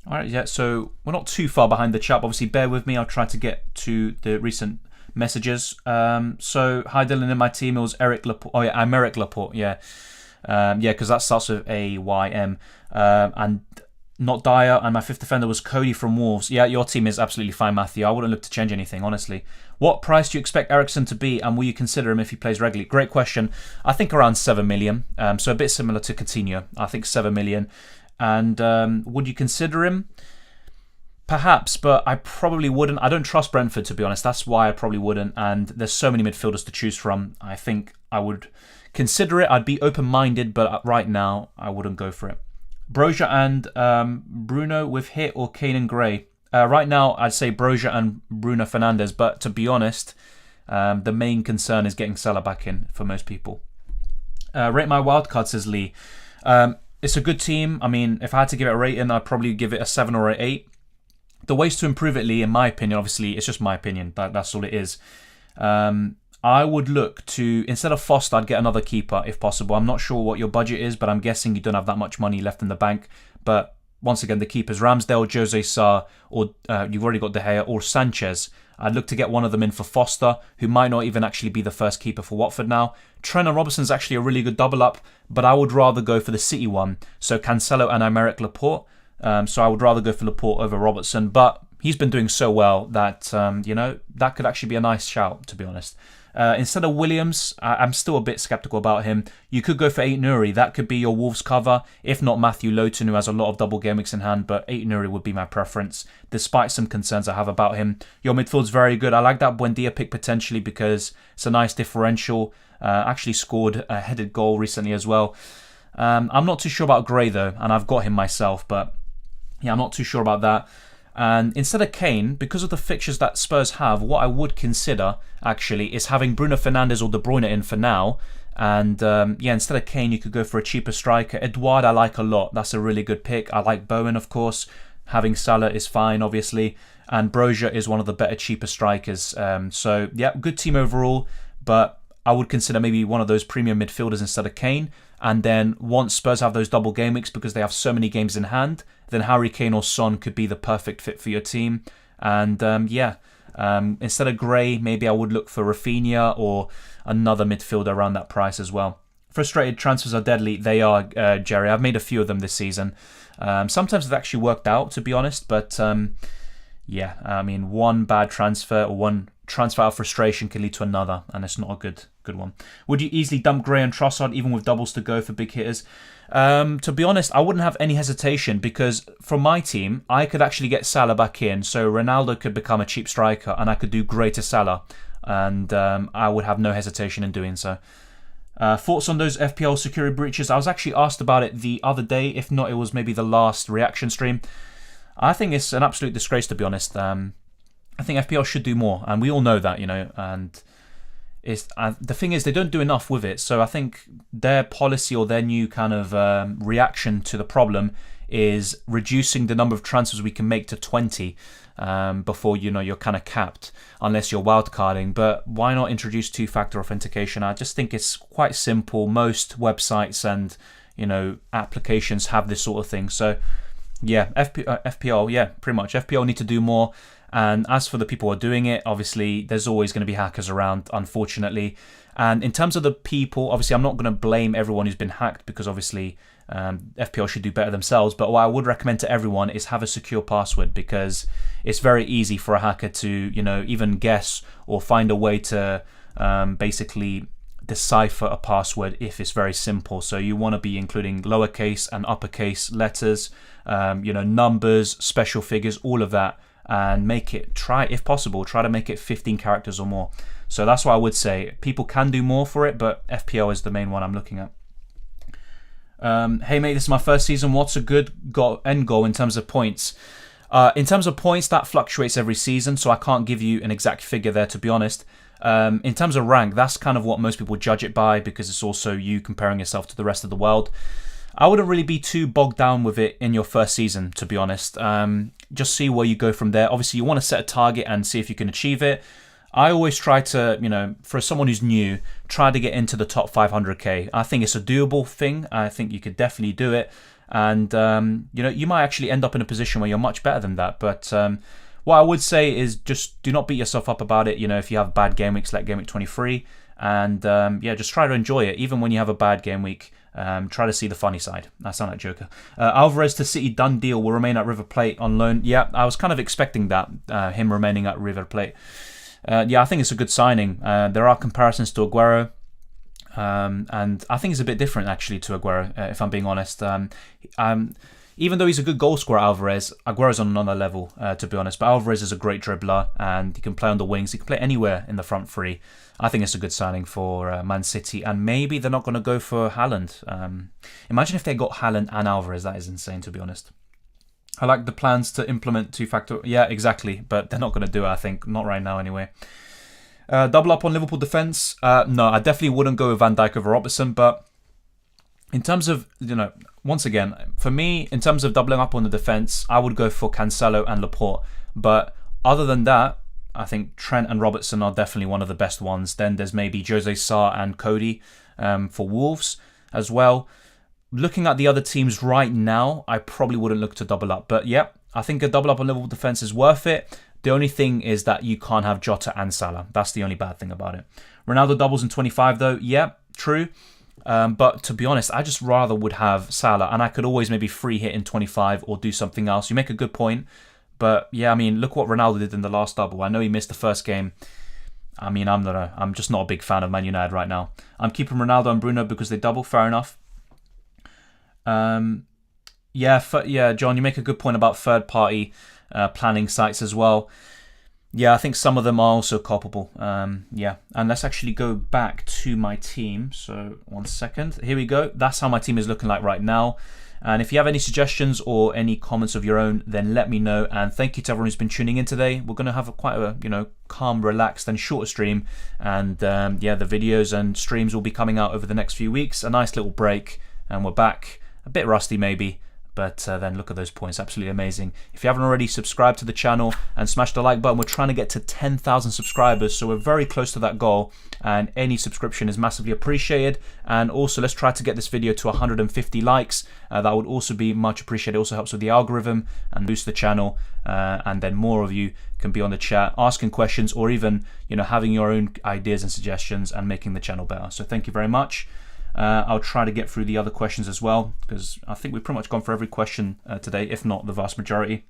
Alright, yeah, so we're not too far behind the chat. Obviously, bear with me. I'll try to get to the recent messages. So, hi Dylan, in my team, it was Eric Laporte. Oh yeah, I'm Eric Laporte, yeah. Yeah, because that starts with A-Y-M. And not Dyer, and my 5th defender was Cody from Wolves. Yeah, your team is absolutely fine, Matthew. I wouldn't look to change anything, honestly. What price do you expect Eriksen to be, and will you consider him if he plays regularly? Great question. I think around 7 million, so a bit similar to Coutinho. I think 7 million. And would you consider him? Perhaps, but I probably wouldn't. I don't trust Brentford, to be honest. That's why I probably wouldn't, and there's so many midfielders to choose from. I think I would consider it. I'd be open-minded, but right now, I wouldn't go for it. Broja and Bruno with Hit or Kane and Gray? Right now, I'd say Broja and Bruno Fernandes, but to be honest, the main concern is getting Salah back in for most people. Rate my wildcard, says Lee. It's a good team. I mean, if I had to give it a rating, I'd probably give it a 7 or an 8. The ways to improve it, Lee, in my opinion, obviously, it's just my opinion. That's all it is. I would look to, instead of Foster, I'd get another keeper if possible. I'm not sure what your budget is, but I'm guessing you don't have that much money left in the bank. But once again, the keepers, Ramsdale, Jose Sarr, or you've already got De Gea, or Sanchez. I'd look to get one of them in for Foster, who might not even actually be the first keeper for Watford now. Trent and Robertson's actually a really good double up, but I would rather go for the City one. So Cancelo and Aymeric Laporte. So I would rather go for Laporte over Robertson, but he's been doing so well that, that could actually be a nice shout, to be honest. Instead of Williams, I'm still a bit sceptical about him. You could go for Ait-Nouri. That could be your Wolves cover. If not, Matthew Lowton, who has a lot of double game weeks in hand. But Ait-Nouri would be my preference, despite some concerns I have about him. Your midfield's very good. I like that Buendia pick potentially because it's a nice differential. Actually scored a headed goal recently as well. I'm not too sure about Gray, though, and I've got him myself. But yeah, I'm not too sure about that. And instead of Kane, because of the fixtures that Spurs have, what I would consider, actually, is having Bruno Fernandes or De Bruyne in for now. And, instead of Kane, you could go for a cheaper striker. Edouard, I like a lot. That's a really good pick. I like Bowen, of course. Having Salah is fine, obviously. And Broja is one of the better, cheaper strikers. So, yeah, good team overall. But I would consider maybe one of those premium midfielders instead of Kane. And then once Spurs have those double game weeks because they have so many games in hand, then Harry Kane or Son could be the perfect fit for your team. And instead of Gray, maybe I would look for Rafinha or another midfielder around that price as well. Frustrated transfers are deadly. They are, Jerry. I've made a few of them this season. Sometimes they've actually worked out, to be honest. But one bad transfer or one transfer out of frustration can lead to another, and it's not a good one. Would you easily dump Gray and Trossard even with doubles to go for big hitters? To be honest, I wouldn't have any hesitation because from my team, I could actually get Salah back in, so Ronaldo could become a cheap striker and I could do Gray to Salah, and I would have no hesitation in doing so. Thoughts on those FPL Security Breaches? I was actually asked about it the other day, if not it was maybe the last reaction stream. I think it's an absolute disgrace, to be honest. I think FPL should do more, and we all know that, and the thing is they don't do enough with it. So I think their policy or their new kind of reaction to the problem is reducing the number of transfers we can make to 20 before you're kind of capped, unless you're wildcarding. But why not introduce two-factor authentication? I just think it's quite simple. Most websites and applications have this sort of thing. So yeah, FPL, yeah, pretty much. FPL need to do more. And as for the people who are doing it, obviously, there's always going to be hackers around, unfortunately. And in terms of the people, obviously, I'm not going to blame everyone who's been hacked because obviously FPL should do better themselves. But what I would recommend to everyone is have a secure password because it's very easy for a hacker to, even guess or find a way to basically decipher a password if it's very simple. So you want to be including lowercase and uppercase letters, numbers, special figures, all of that. And if possible, try to make it 15 characters or more. So that's what I would say. People can do more for it, but FPL is the main one I'm looking at. Hey mate, this is my first season. What's a good end goal in terms of points? In terms of points, that fluctuates every season, so I can't give you an exact figure there, to be honest. In terms of rank, that's kind of what most people judge it by because it's also you comparing yourself to the rest of the world. I wouldn't really be too bogged down with it in your first season, to be honest. Just see where you go from there. Obviously, you want to set a target and see if you can achieve it. I always try to, for someone who's new, try to get into the top 500k. I think it's a doable thing. I think you could definitely do it. And, you might actually end up in a position where you're much better than that. But what I would say is just do not beat yourself up about it. If you have bad game weeks like Game Week 23. And, just try to enjoy it. Even when you have a bad game week, try to see the funny side. I sound like Joker. Alvarez to City, done deal, will remain at River Plate on loan. Yeah, I was kind of expecting that, him remaining at River Plate. I think it's a good signing. There are comparisons to Aguero, and I think it's a bit different actually to Aguero, if I'm being honest. Even though he's a good goal scorer, Alvarez, Aguero's on another level, to be honest. But Alvarez is a great dribbler, and he can play on the wings. He can play anywhere in the front three. I think it's a good signing for Man City, and maybe they're not going to go for Haaland. Imagine if they got Haaland and Alvarez. That is insane, to be honest. I like the plans to implement two-factor. Yeah, exactly. But they're not going to do it, I think. Not right now, anyway. Double up on Liverpool defence. No, I definitely wouldn't go with Van Dijk over Robertson. But in terms of, once again, for me, in terms of doubling up on the defence, I would go for Cancelo and Laporte. But other than that, I think Trent and Robertson are definitely one of the best ones. Then there's maybe Jose Sarr and Cody for Wolves as well. Looking at the other teams right now, I probably wouldn't look to double up. But yeah, I think a double up on Liverpool defence is worth it. The only thing is that you can't have Jota and Salah. That's the only bad thing about it. Ronaldo doubles in 25 though. Yeah, true. But to be honest, I just rather would have Salah. And I could always maybe free hit in 25 or do something else. You make a good point. But yeah, look what Ronaldo did in the last double. I know he missed the first game. I'm just not a big fan of Man United right now. I'm keeping Ronaldo and Bruno because they double. Fair enough. John, you make a good point about third-party planning sites as well. Yeah, I think some of them are also culpable. And let's actually go back to my team. So, 1 second. Here we go. That's how my team is looking like right now. And if you have any suggestions or any comments of your own, then let me know. And thank you to everyone who's been tuning in today. We're going to have quite a calm, relaxed and shorter stream. And the videos and streams will be coming out over the next few weeks. A nice little break. And we're back. A bit rusty maybe, but then look at those points, absolutely amazing. If you haven't already, subscribe to the channel and smash the like button. We're trying to get to 10,000 subscribers, so we're very close to that goal, and any subscription is massively appreciated. And also, let's try to get this video to 150 likes. That would also be much appreciated. It also helps with the algorithm and boost the channel, and then more of you can be on the chat, asking questions, or even having your own ideas and suggestions and making the channel better. So thank you very much. I'll try to get through the other questions as well, because I think we've pretty much gone for every question today, if not the vast majority.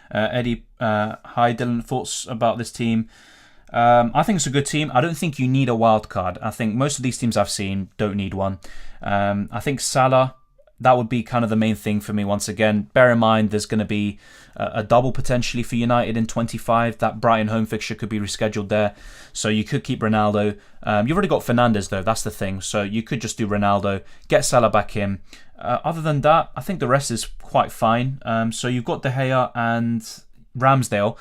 Eddie, hi Dylan, thoughts about this team? I think it's a good team. I don't think you need a wild card. I think most of these teams I've seen don't need one. I think Salah, that would be kind of the main thing for me once again. Bear in mind there's going to be a double potentially for United in 25. That Brighton home fixture could be rescheduled there. So you could keep Ronaldo. You've already got Fernandes though, that's the thing. So you could just do Ronaldo, get Salah back in. Other than that, I think the rest is quite fine. So you've got De Gea and Ramsdale.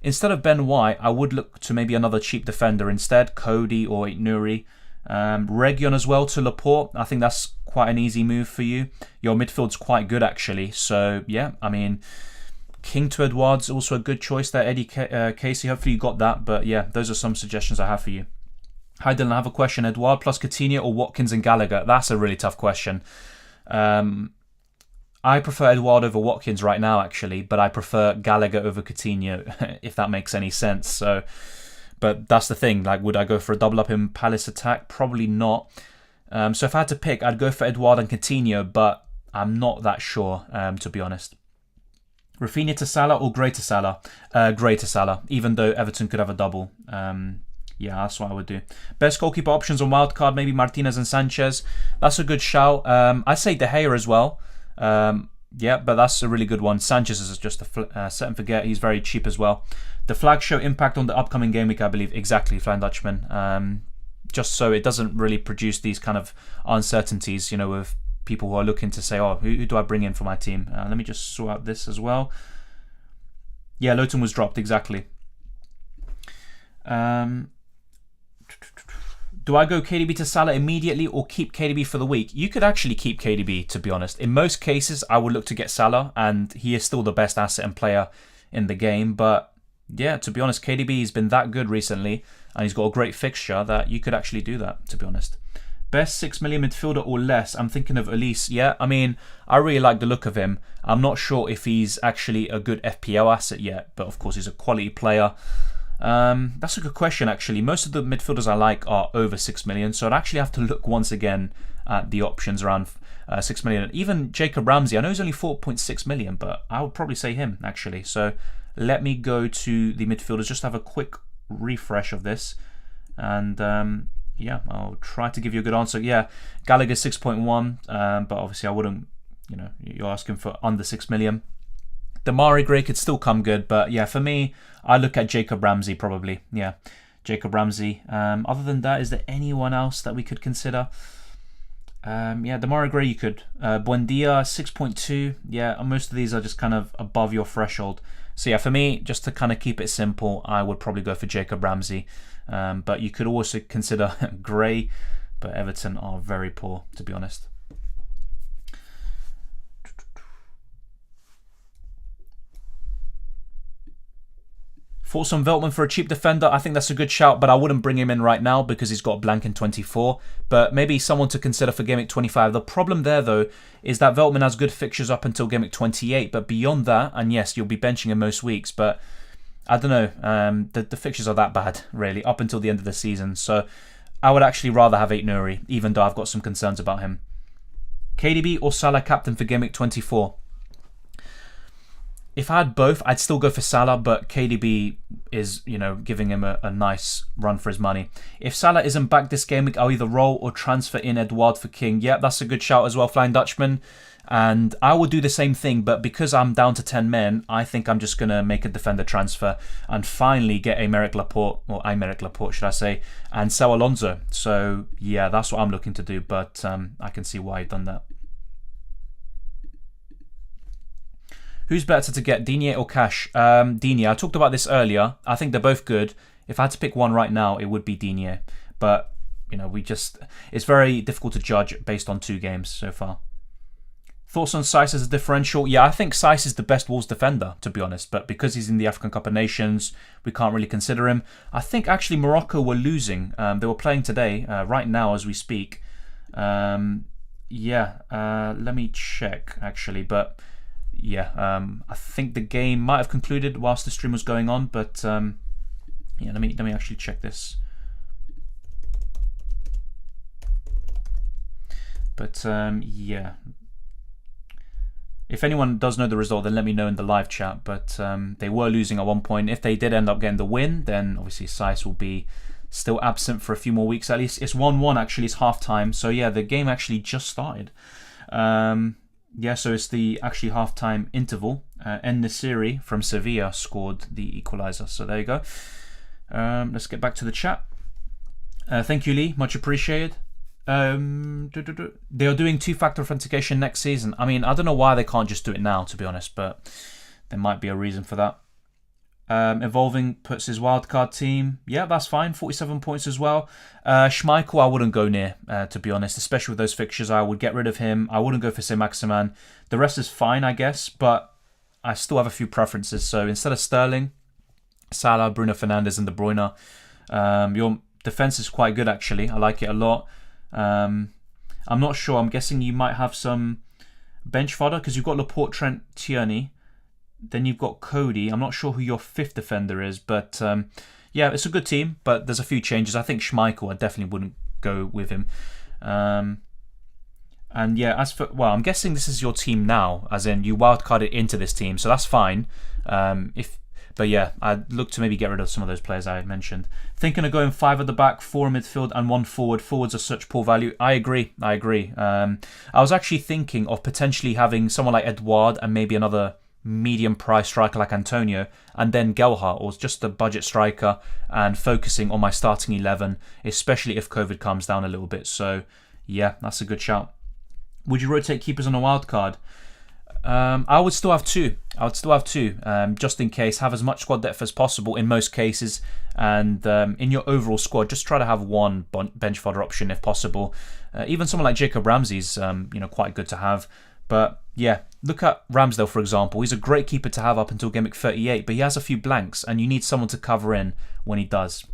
Instead of Ben White, I would look to maybe another cheap defender instead, Cody or Nuri. Region as well to Laporte. I think that's quite an easy move for you. Your midfield's quite good actually. So yeah, King to Edouard's also a good choice there. Eddie Casey, hopefully you got that. But yeah, those are some suggestions I have for you. Hi Dylan, I have a question. Edouard plus Coutinho or Watkins and Gallagher? That's a really tough question. I prefer Edouard over Watkins right now actually, but I prefer Gallagher over Coutinho, if that makes any sense. So, but that's the thing, would I go for a double up in Palace attack? Probably not. So if I had to pick, I'd go for Edouard and Coutinho, but I'm not that sure, to be honest. Rafinha to Salah or Gray to Salah? Gray to Salah, even though Everton could have a double. Yeah, that's what I would do. Best goalkeeper options on Wildcard, maybe Martinez and Sanchez. That's a good shout. I'd say De Gea as well. Yeah, but that's a really good one. Sanchez is just a set and forget. He's very cheap as well. The flag show impact on the upcoming game week, I believe. Exactly, Flying Dutchman. Just so it doesn't really produce these kind of uncertainties, with people who are looking to say, oh, who do I bring in for my team? Let me just sort out this as well. Yeah, Lowton was dropped, exactly. Do I go KDB to Salah immediately or keep KDB for the week? You could actually keep KDB, to be honest. In most cases, I would look to get Salah, and he is still the best asset and player in the game. But yeah, to be honest, KDB has been that good recently, and he's got a great fixture that you could actually do that, to be honest. Best 6 million midfielder or less? I'm thinking of Elise. Yeah, I mean, I really like the look of him. I'm not sure if he's actually a good FPL asset yet, but of course he's a quality player. That's a good question, actually. Most of the midfielders I like are over 6 million, so I'd actually have to look once again at the options around 6 million. Even Jacob Ramsey, I know he's only 4.6 million, but I would probably say him, actually. So let me go to the midfielders, just have a quick refresh of this. And yeah, I'll try to give you a good answer. Yeah, Gallagher 6.1, but obviously I wouldn't, you're asking for under 6 million. Damari Gray could still come good, but yeah, for me, I look at Jacob Ramsey probably. Yeah, Jacob Ramsey. Other than that, is there anyone else that we could consider? Yeah, Damari Gray you could. Buendia 6.2. Yeah, most of these are just kind of above your threshold. So yeah, for me, just to kind of keep it simple, I would probably go for Jacob Ramsey. But you could also consider Gray, but Everton are very poor, to be honest. Thoughts on Veltman for a cheap defender? I think that's a good shout, but I wouldn't bring him in right now because he's got a blank in 24. But maybe someone to consider for Game Week 25. The problem there, though, is that Veltman has good fixtures up until Game Week 28. But beyond that, and yes, you'll be benching him most weeks, but I don't know. The fixtures are that bad, really, up until the end of the season. So I would actually rather have Aït-Nouri, even though I've got some concerns about him. KDB or Salah captain for Game Week 24? If I had both, I'd still go for Salah, but KDB is, giving him a nice run for his money. If Salah isn't back this game week, I'll either roll or transfer in Edouard for King. Yeah, that's a good shout as well, Flying Dutchman. And I will do the same thing, but because I'm down to 10 men, I think I'm just going to make a defender transfer and finally get Aymeric Laporte, should I say, and sell Alonso. So, yeah, that's what I'm looking to do, but I can see why I've done that. Who's better to get, Digne or Cash? Digne. I talked about this earlier. I think they're both good. If I had to pick one right now, it would be Digne. But, it's very difficult to judge based on 2 games so far. Thoughts on Saiss as a differential? Yeah, I think Saiss is the best Wolves defender, to be honest. But because he's in the African Cup of Nations, we can't really consider him. I think actually Morocco were losing. They were playing today, right now as we speak. Let me check, actually. But yeah, I think the game might have concluded whilst the stream was going on. But yeah, let me actually check this. But yeah. If anyone does know the result, then let me know in the live chat. But they were losing at one point. If they did end up getting the win, then obviously Saiss will be still absent for a few more weeks at least. It's 1-1 actually, it's half-time. So yeah, the game actually just started. Yeah, so it's the actually half-time interval. En-Nesyri from Sevilla scored the equaliser. So there you go. Let's get back to the chat. Thank you, Lee. Much appreciated. They are doing 2-factor authentication next season. I mean, I don't know why they can't just do it now, to be honest, but there might be a reason for that. Evolving puts his wildcard team. Yeah, that's fine. 47 points as well. Schmeichel, I wouldn't go near, to be honest, especially with those fixtures. I would get rid of him. I wouldn't go for Saint-Maximin. The rest is fine, I guess, but I still have a few preferences. So instead of Sterling, Salah, Bruno Fernandes, and De Bruyne, your defense is quite good, actually. I like it a lot. I'm not sure. I'm guessing you might have some bench fodder because you've got Laporte, Trent, Tierney. Then you've got Cody. I'm not sure who your 5th defender is, but yeah, it's a good team, but there's a few changes. I think Schmeichel, I definitely wouldn't go with him. And yeah, I'm guessing this is your team now, as in you wildcarded into this team, so that's fine. But yeah, I'd look to maybe get rid of some of those players I mentioned. Thinking of going 5 at the back, 4 in midfield, and 1 forward. Forwards are such poor value. I agree. I was actually thinking of potentially having someone like Edouard and maybe another medium price striker like Antonio, and then Gelhardt, or just a budget striker, and focusing on my starting 11, especially if COVID calms down a little bit. So yeah, that's a good shout. Would you rotate keepers on a wild card? I would still have 2. I would still have 2, just in case. Have as much squad depth as possible in most cases, and in your overall squad, just try to have 1 bench fodder option if possible. Even someone like Jacob Ramsey's, quite good to have. But yeah, look at Ramsdale, for example. He's a great keeper to have up until Game Week 38, but he has a few blanks, and you need someone to cover in when he does.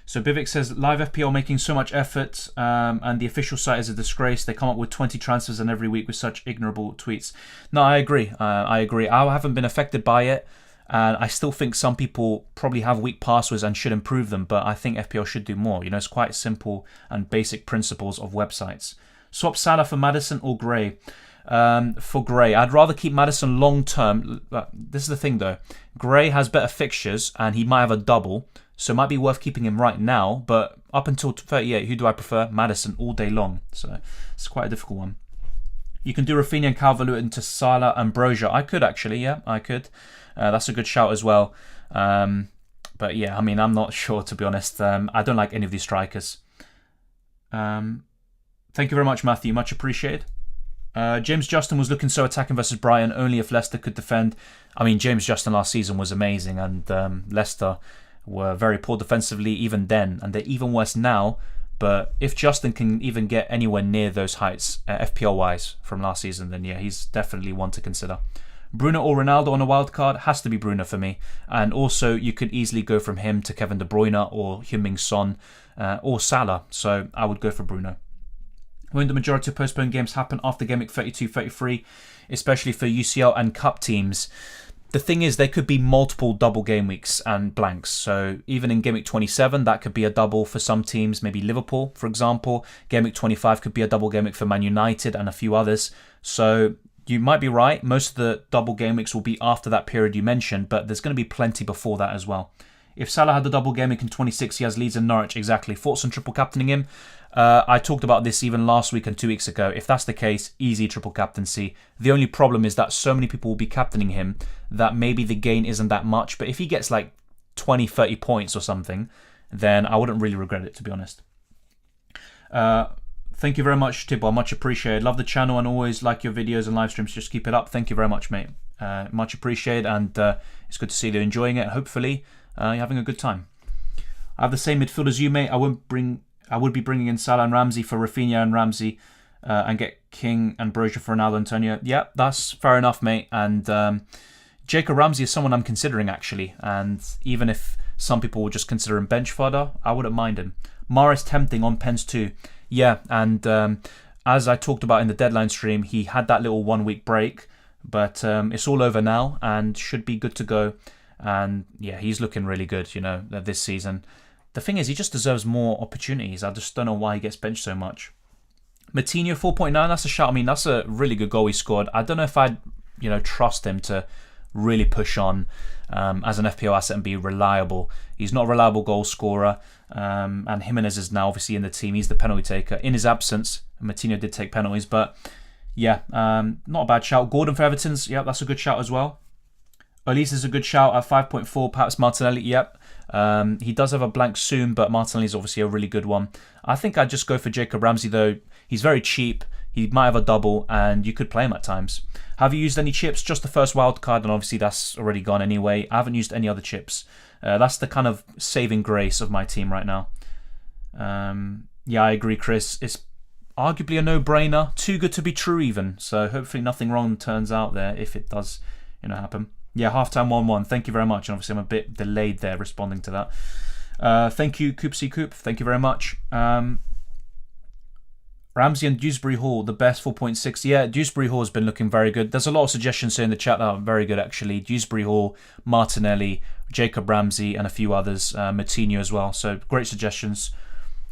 So Bivik says, live FPL making so much effort, and the official site is a disgrace. They come up with 20 transfers in every week with such ignorable tweets. No, I agree. I haven't been affected by it. And I still think some people probably have weak passwords and should improve them, but I think FPL should do more. It's quite simple and basic principles of websites. Swap Salah for Maddison or Gray? For Gray, I'd rather keep Maddison long term. This is the thing though. Gray has better fixtures and he might have a double, so it might be worth keeping him right now. But up until 38, who do I prefer? Maddison all day long. So it's quite a difficult one. You can do Rafinha and Calvert-Lewin into Salah and Broja. I could actually, yeah, I could. That's a good shout as well. But yeah, I mean, I'm not sure, to be honest. I don't like any of these strikers. Thank you very much, Matthew. Much appreciated. James Justin was looking so attacking versus Brighton, only if Leicester could defend. I mean, James Justin last season was amazing, and Leicester were very poor defensively even then, and they're even worse now. But if Justin can even get anywhere near those heights, FPL-wise, from last season, then yeah, he's definitely one to consider. Bruno or Ronaldo on a wild card? Has to be Bruno for me. And also, you could easily go from him to Kevin De Bruyne or Heung-min Son or Salah. So I would go for Bruno. When the majority of postponed games happen after Game Week 32-33, especially for UCL and Cup teams, the thing is, there could be multiple double game weeks and blanks. So even in Game Week 27, that could be a double for some teams, maybe Liverpool, for example. Game Week 25 could be a double game week for Man United and a few others. So you might be right. Most of the double game weeks will be after that period you mentioned, but there's going to be plenty before that as well. If Salah had the double game week in 26, he has Leeds and Norwich. Exactly. Thoughts on triple captaining him? I talked about this even last week and 2 weeks ago. If that's the case, easy triple captaincy. The only problem is that so many people will be captaining him that maybe the gain isn't that much. But if he gets like 20, 30 points or something, then I wouldn't really regret it, to be honest. Thank you very much, Tibor. Much appreciated. Love the channel and always like your videos and live streams. Just keep it up. Thank you very much, mate. Much appreciated, and it's good to see you enjoying it. Hopefully, you're having a good time. I have the same midfield as you, mate. I would be bringing in Salah and Ramsey for Rafinha and Ramsey, and get King and Broja for Ronaldo Antonio. Yeah, that's fair enough, mate. And Jacob Ramsey is someone I'm considering, actually. And even if some people will just consider him bench fodder, I wouldn't mind him. Mahrez tempting on pens too. Yeah, and as I talked about in the deadline stream, he had that little 1 week break, but it's all over now and should be good to go. And yeah, he's looking really good, this season. The thing is, he just deserves more opportunities. I just don't know why he gets benched so much. Matinho 4.9, that's a shout. I mean, that's a really good goal he scored. I don't know if I'd, trust him to really push on as an FPL asset and be reliable. He's not a reliable goal scorer. And Jimenez is now obviously in the team. He's the penalty taker. In his absence, Matinho did take penalties, but yeah, not a bad shout. Gordon for Everton's, yeah, that's a good shout as well. Elise is a good shout at 5.4. Perhaps Martinelli, yep. He does have a blank soon, but Martinelli is obviously a really good one. I think I'd just go for Jacob Ramsey though. He's very cheap. He might have a double, and you could play him at times. Have you used any chips? Just the first wild card, and obviously that's already gone anyway. I haven't used any other chips. That's the kind of saving grace of my team right now. Yeah, I agree, Chris. It's arguably a no-brainer. Too good to be true, even. So hopefully nothing wrong turns out there if it does, happen. Yeah, halftime 1-1. Thank you very much. And obviously I'm a bit delayed there responding to that. Thank you, Coopsy Coop. Thank you very much. Ramsey and Dewsbury Hall, the best 4.6. Yeah, Dewsbury Hall has been looking very good. There's a lot of suggestions here in the chat that are very good, actually. Dewsbury Hall, Martinelli, Jacob Ramsey, and a few others. Matinho as well. So great suggestions.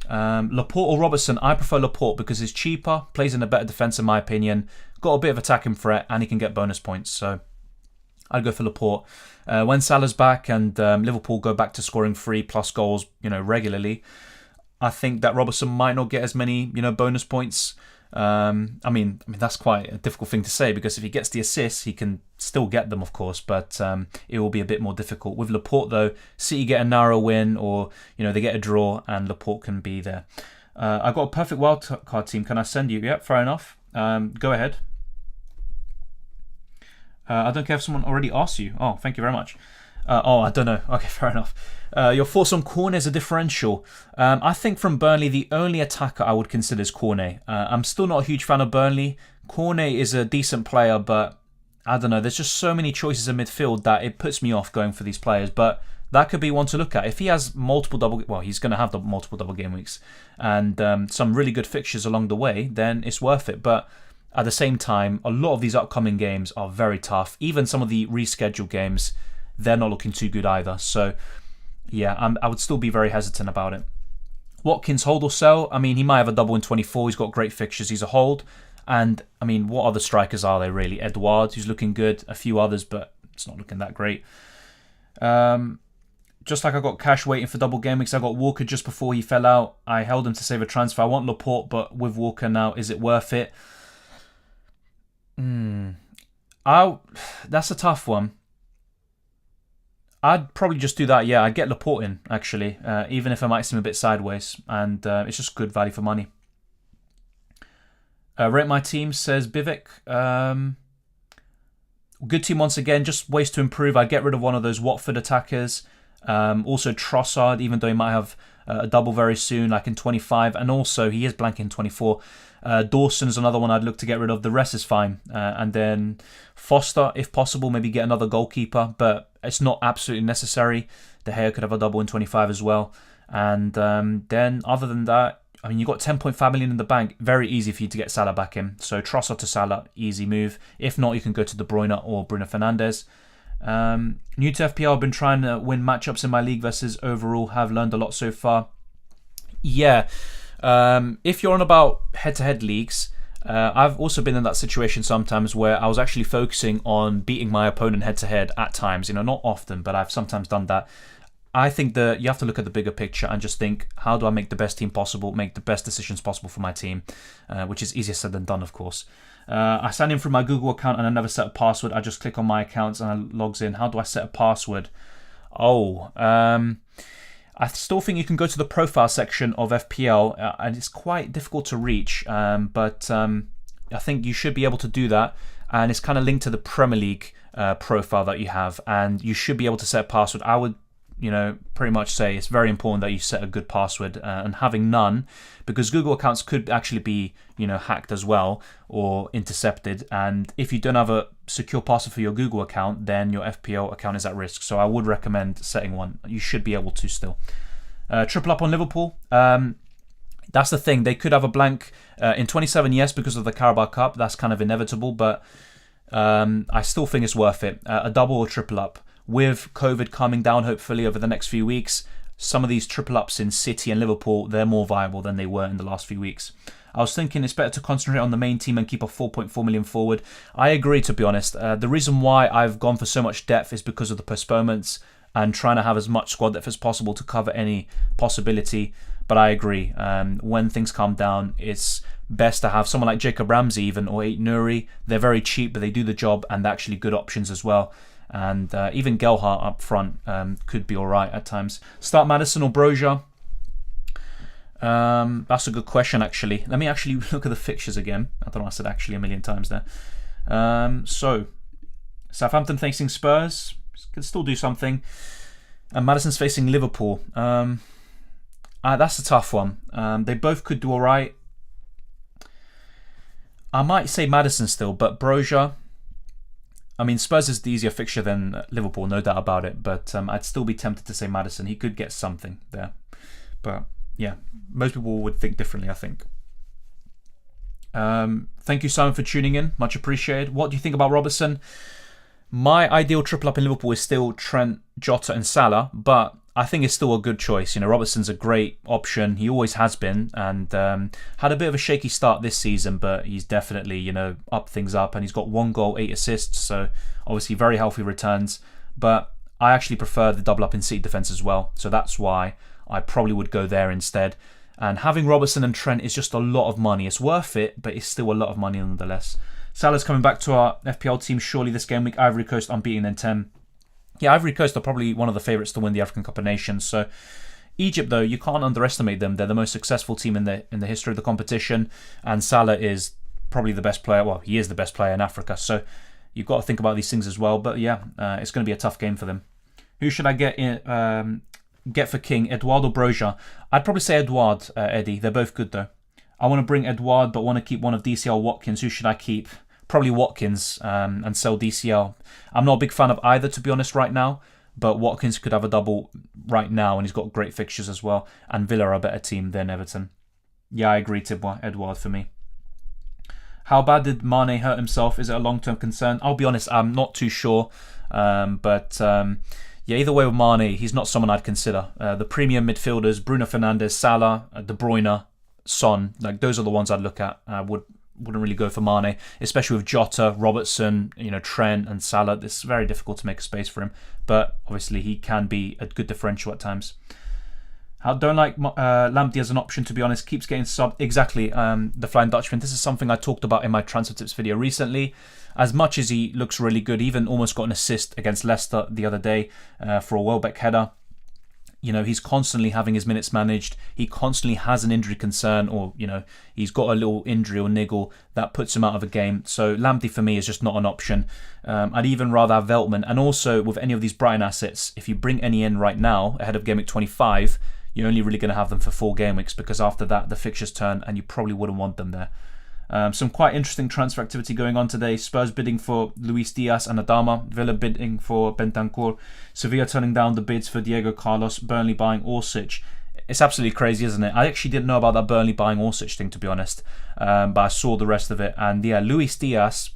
Laporte or Robertson? I prefer Laporte because he's cheaper, plays in a better defence in my opinion, got a bit of attacking threat, and he can get bonus points. So I'd go for Laporte. When Salah's back and Liverpool go back to scoring 3+ goals, regularly, I think that Robertson might not get as many, bonus points. I mean that's quite a difficult thing to say because if he gets the assists, he can still get them, of course, but it will be a bit more difficult. With Laporte, though, City get a narrow win or they get a draw, and Laporte can be there. I got a perfect wildcard team. Can I send you? Yep, fair enough. Go ahead. I don't care if someone already asked you. Oh, thank you very much. I don't know. Okay, fair enough. Your thoughts on Cornet as a differential? I think from Burnley, the only attacker I would consider is Cornet. I'm still not a huge fan of Burnley. Cornet is a decent player, but I don't know. There's just so many choices in midfield that it puts me off going for these players. But that could be one to look at. If he has multiple double... Well, he's going to have the multiple double game weeks and some really good fixtures along the way, then it's worth it. But at the same time, a lot of these upcoming games are very tough. Even some of the rescheduled games, they're not looking too good either. So, yeah, I would still be very hesitant about it. Watkins, hold or sell? I mean, he might have a double in 24. He's got great fixtures. He's a hold. And, I mean, what other strikers are there, really? Edouard, who's looking good. A few others, but it's not looking that great. Just like I got Cash waiting for double game weeks, I got Walker just before he fell out. I held him to save a transfer. I want Laporte, but with Walker now, is it worth it? That's a tough one. I'd probably just do that. Yeah, I'd get Laporte in, actually, even if I might seem a bit sideways. And it's just good value for money. Rate my team, says Bivek. Good team once again, just ways to improve. I'd get rid of one of those Watford attackers. Also Trossard, even though he might have a double very soon, like in 25. And also, he is blank in 24. Dawson's another one I'd look to get rid of. The rest is fine. And then Foster, if possible, maybe get another goalkeeper. But it's not absolutely necessary. De Gea could have a double in 25 as well. And then, other than that, I mean, you've got 10.5 million in the bank. Very easy for you to get Salah back in. So Trossard to Salah, easy move. If not, you can go to De Bruyne or Bruno Fernandes. New to FPL, I've been trying to win matchups in my league versus overall. Have learned a lot so far. Yeah. If you're on about head-to-head leagues, I've also been in that situation sometimes where I was actually focusing on beating my opponent head-to-head at times. You know, not often, but I've sometimes done that. I think that you have to look at the bigger picture and just think, how do I make the best team possible, make the best decisions possible for my team, which is easier said than done, of course. I sign in through my Google account and I never set a password. I just click on my accounts and I logs in. How do I set a password? I still think you can go to the profile section of FPL and it's quite difficult to reach, but I think you should be able to do that, and it's kind of linked to the Premier League profile that you have, and you should be able to set a password. I would pretty much say it's very important that you set a good password, and having none, because Google accounts could actually be, hacked as well or intercepted. And if you don't have a secure password for your Google account, then your FPL account is at risk. So I would recommend setting one. You should be able to still. Triple up on Liverpool. That's the thing. They could have a blank in 27, yes, because of the Carabao Cup. That's kind of inevitable, but I still think it's worth it. A double or triple up. With COVID coming down, hopefully, over the next few weeks, some of these triple ups in City and Liverpool, they're more viable than they were in the last few weeks. I was thinking it's better to concentrate on the main team and keep a 4.4 million forward. I agree, to be honest. The reason why I've gone for so much depth is because of the postponements and trying to have as much squad depth as possible to cover any possibility. But I agree. When things calm down, it's best to have someone like Jacob Ramsey even, or Ait Nouri. They're very cheap, but they do the job and they're actually good options as well. And even Gelhardt up front could be alright at times. Start Maddison or Brozier? That's a good question, actually. Let me actually look at the fixtures again. I don't know, I said actually a million times there. So, Southampton facing Spurs. Can still do something. And Maddison's facing Liverpool. That's a tough one. They both could do alright. I might say Maddison still, but Brozier... I mean, Spurs is the easier fixture than Liverpool, no doubt about it. But I'd still be tempted to say Maddison. He could get something there. But yeah, most people would think differently, I think. Thank you, Simon, for tuning in. Much appreciated. What do you think about Robertson? My ideal triple up in Liverpool is still Trent, Jota and Salah. But I think it's still a good choice. Robertson's a great option. He always has been, and had a bit of a shaky start this season, but he's definitely, upped things up, and he's got 1 goal, 8 assists, so obviously very healthy returns. But I actually prefer the double up in City defence as well, so that's why I probably would go there instead. And having Robertson and Trent is just a lot of money. It's worth it, but it's still a lot of money nonetheless. Salah's coming back to our FPL team surely this game week. Ivory Coast unbeaten in 10. Yeah, Ivory Coast are probably one of the favourites to win the African Cup of Nations. So Egypt, though, you can't underestimate them. They're the most successful team in the history of the competition, and Salah is probably the best player. Well, he is the best player in Africa, so you've got to think about these things as well. But yeah, it's going to be a tough game for them. Who should I get for King? Edouard or Broja? I'd probably say Edouard, Eddie. They're both good, though. I want to bring Edouard, but want to keep one of DCL Watkins. Who should I keep? Probably Watkins and sell DCL. I'm not a big fan of either, to be honest, right now. But Watkins could have a double right now, and he's got great fixtures as well. And Villa are a better team than Everton. Yeah, I agree, Tibwa. Edouard for me. How bad did Mane hurt himself? Is it a long-term concern? I'll be honest, I'm not too sure. Yeah, either way with Mane, he's not someone I'd consider. The premium midfielders, Bruno Fernandes, Salah, De Bruyne, Son, like those are the ones I'd look at. I wouldn't really go for Mane, especially with Jota, Robertson, Trent and Salah. It's very difficult to make a space for him, but obviously he can be a good differential at times. I don't like Lamptey as an option, to be honest. Keeps getting subbed. Exactly, the Flying Dutchman. This is something I talked about in my transfer tips video recently. As much as he looks really good, even almost got an assist against Leicester the other day for a Welbeck header. He's constantly having his minutes managed. He constantly has an injury concern, or, he's got a little injury or niggle that puts him out of a game. So Lamptey for me is just not an option. I'd even rather have Veltman. And also with any of these Brighton assets, if you bring any in right now ahead of Game Week 25, you're only really going to have them for 4 game weeks, because after that the fixtures turn and you probably wouldn't want them there. Some quite interesting transfer activity going on today. Spurs bidding for Luis Diaz and Adama. Villa bidding for Bentancur. Sevilla turning down the bids for Diego Carlos. Burnley buying Orsic. It's absolutely crazy, isn't it? I actually didn't know about that Burnley buying Orsic thing, to be honest. But I saw the rest of it. And yeah, Luis Diaz,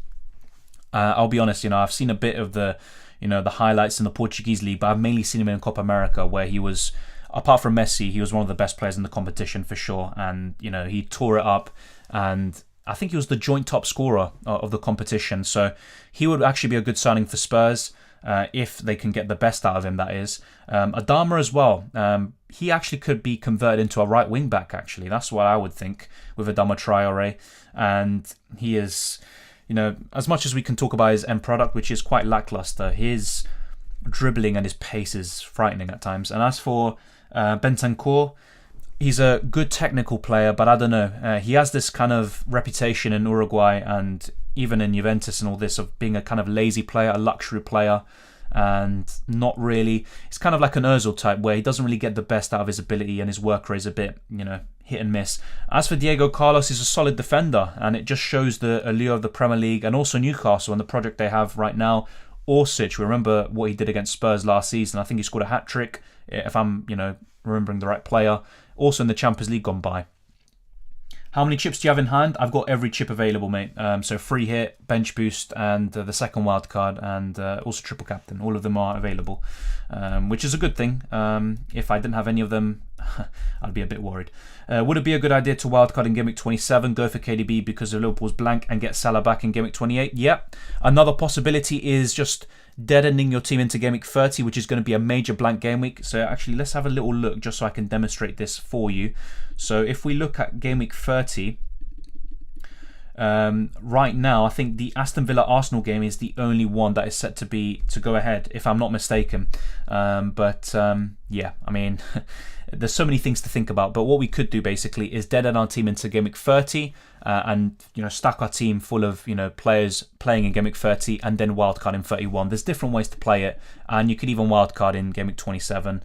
I'll be honest, I've seen a bit of the highlights in the Portuguese league, but I've mainly seen him in Copa America, where he was, apart from Messi, he was one of the best players in the competition for sure. And, he tore it up, and I think he was the joint top scorer of the competition. So he would actually be a good signing for Spurs if they can get the best out of him, that is. Adama as well. He actually could be converted into a right wing back, actually. That's what I would think with Adama Traore. And he is, as much as we can talk about his end product, which is quite lackluster, his dribbling and his pace is frightening at times. And as for Bentancur, he's a good technical player, but I don't know. He has this kind of reputation in Uruguay and even in Juventus and all this of being a kind of lazy player, a luxury player, and not really. It's kind of like an Ozil type, where he doesn't really get the best out of his ability, and his work rate is a bit, hit and miss. As for Diego Carlos, he's a solid defender, and it just shows the allure of the Premier League and also Newcastle and the project they have right now. Orsic, remember what he did against Spurs last season. I think he scored a hat-trick, if I'm, remembering the right player. Also in the Champions League gone by. How many chips do you have in hand? I've got every chip available, mate. So free hit, bench boost, and the second wild card, and also triple captain. All of them are available, which is a good thing. If I didn't have any of them, I'd be a bit worried. Would it be a good idea to wildcard in Game Week 27, go for KDB because of Liverpool's blank, and get Salah back in Game Week 28? Yep. Another possibility is just deadening your team into Game Week 30, which is going to be a major blank game week. So actually, let's have a little look just so I can demonstrate this for you. So if we look at Game Week 30, right now, I think the Aston Villa Arsenal game is the only one that is set to go ahead, if I'm not mistaken. Yeah, I mean, there's so many things to think about. But what we could do basically is deaden our team into Game Week 30. And stack our team full of players playing in Game Week 30 and then wildcard in 31. There's different ways to play it, and you could even wildcard in Game Week 27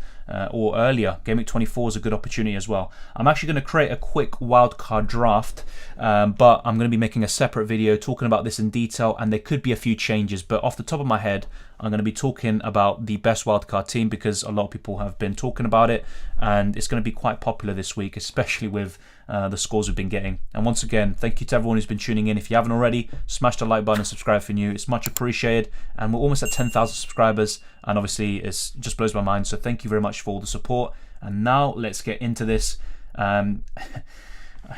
or earlier. Game Week 24 is a good opportunity as well. I'm actually going to create a quick wildcard draft, but I'm going to be making a separate video talking about this in detail, and there could be a few changes. But off the top of my head, I'm going to be talking about the best wildcard team because a lot of people have been talking about it, and it's going to be quite popular this week, especially with the scores we've been getting. And once again, thank you to everyone who's been tuning in. If you haven't already, smash the like button and subscribe if you're new. It's much appreciated, and we're almost at 10,000 subscribers, and obviously it just blows my mind. So thank you very much for all the support. And now let's get into this.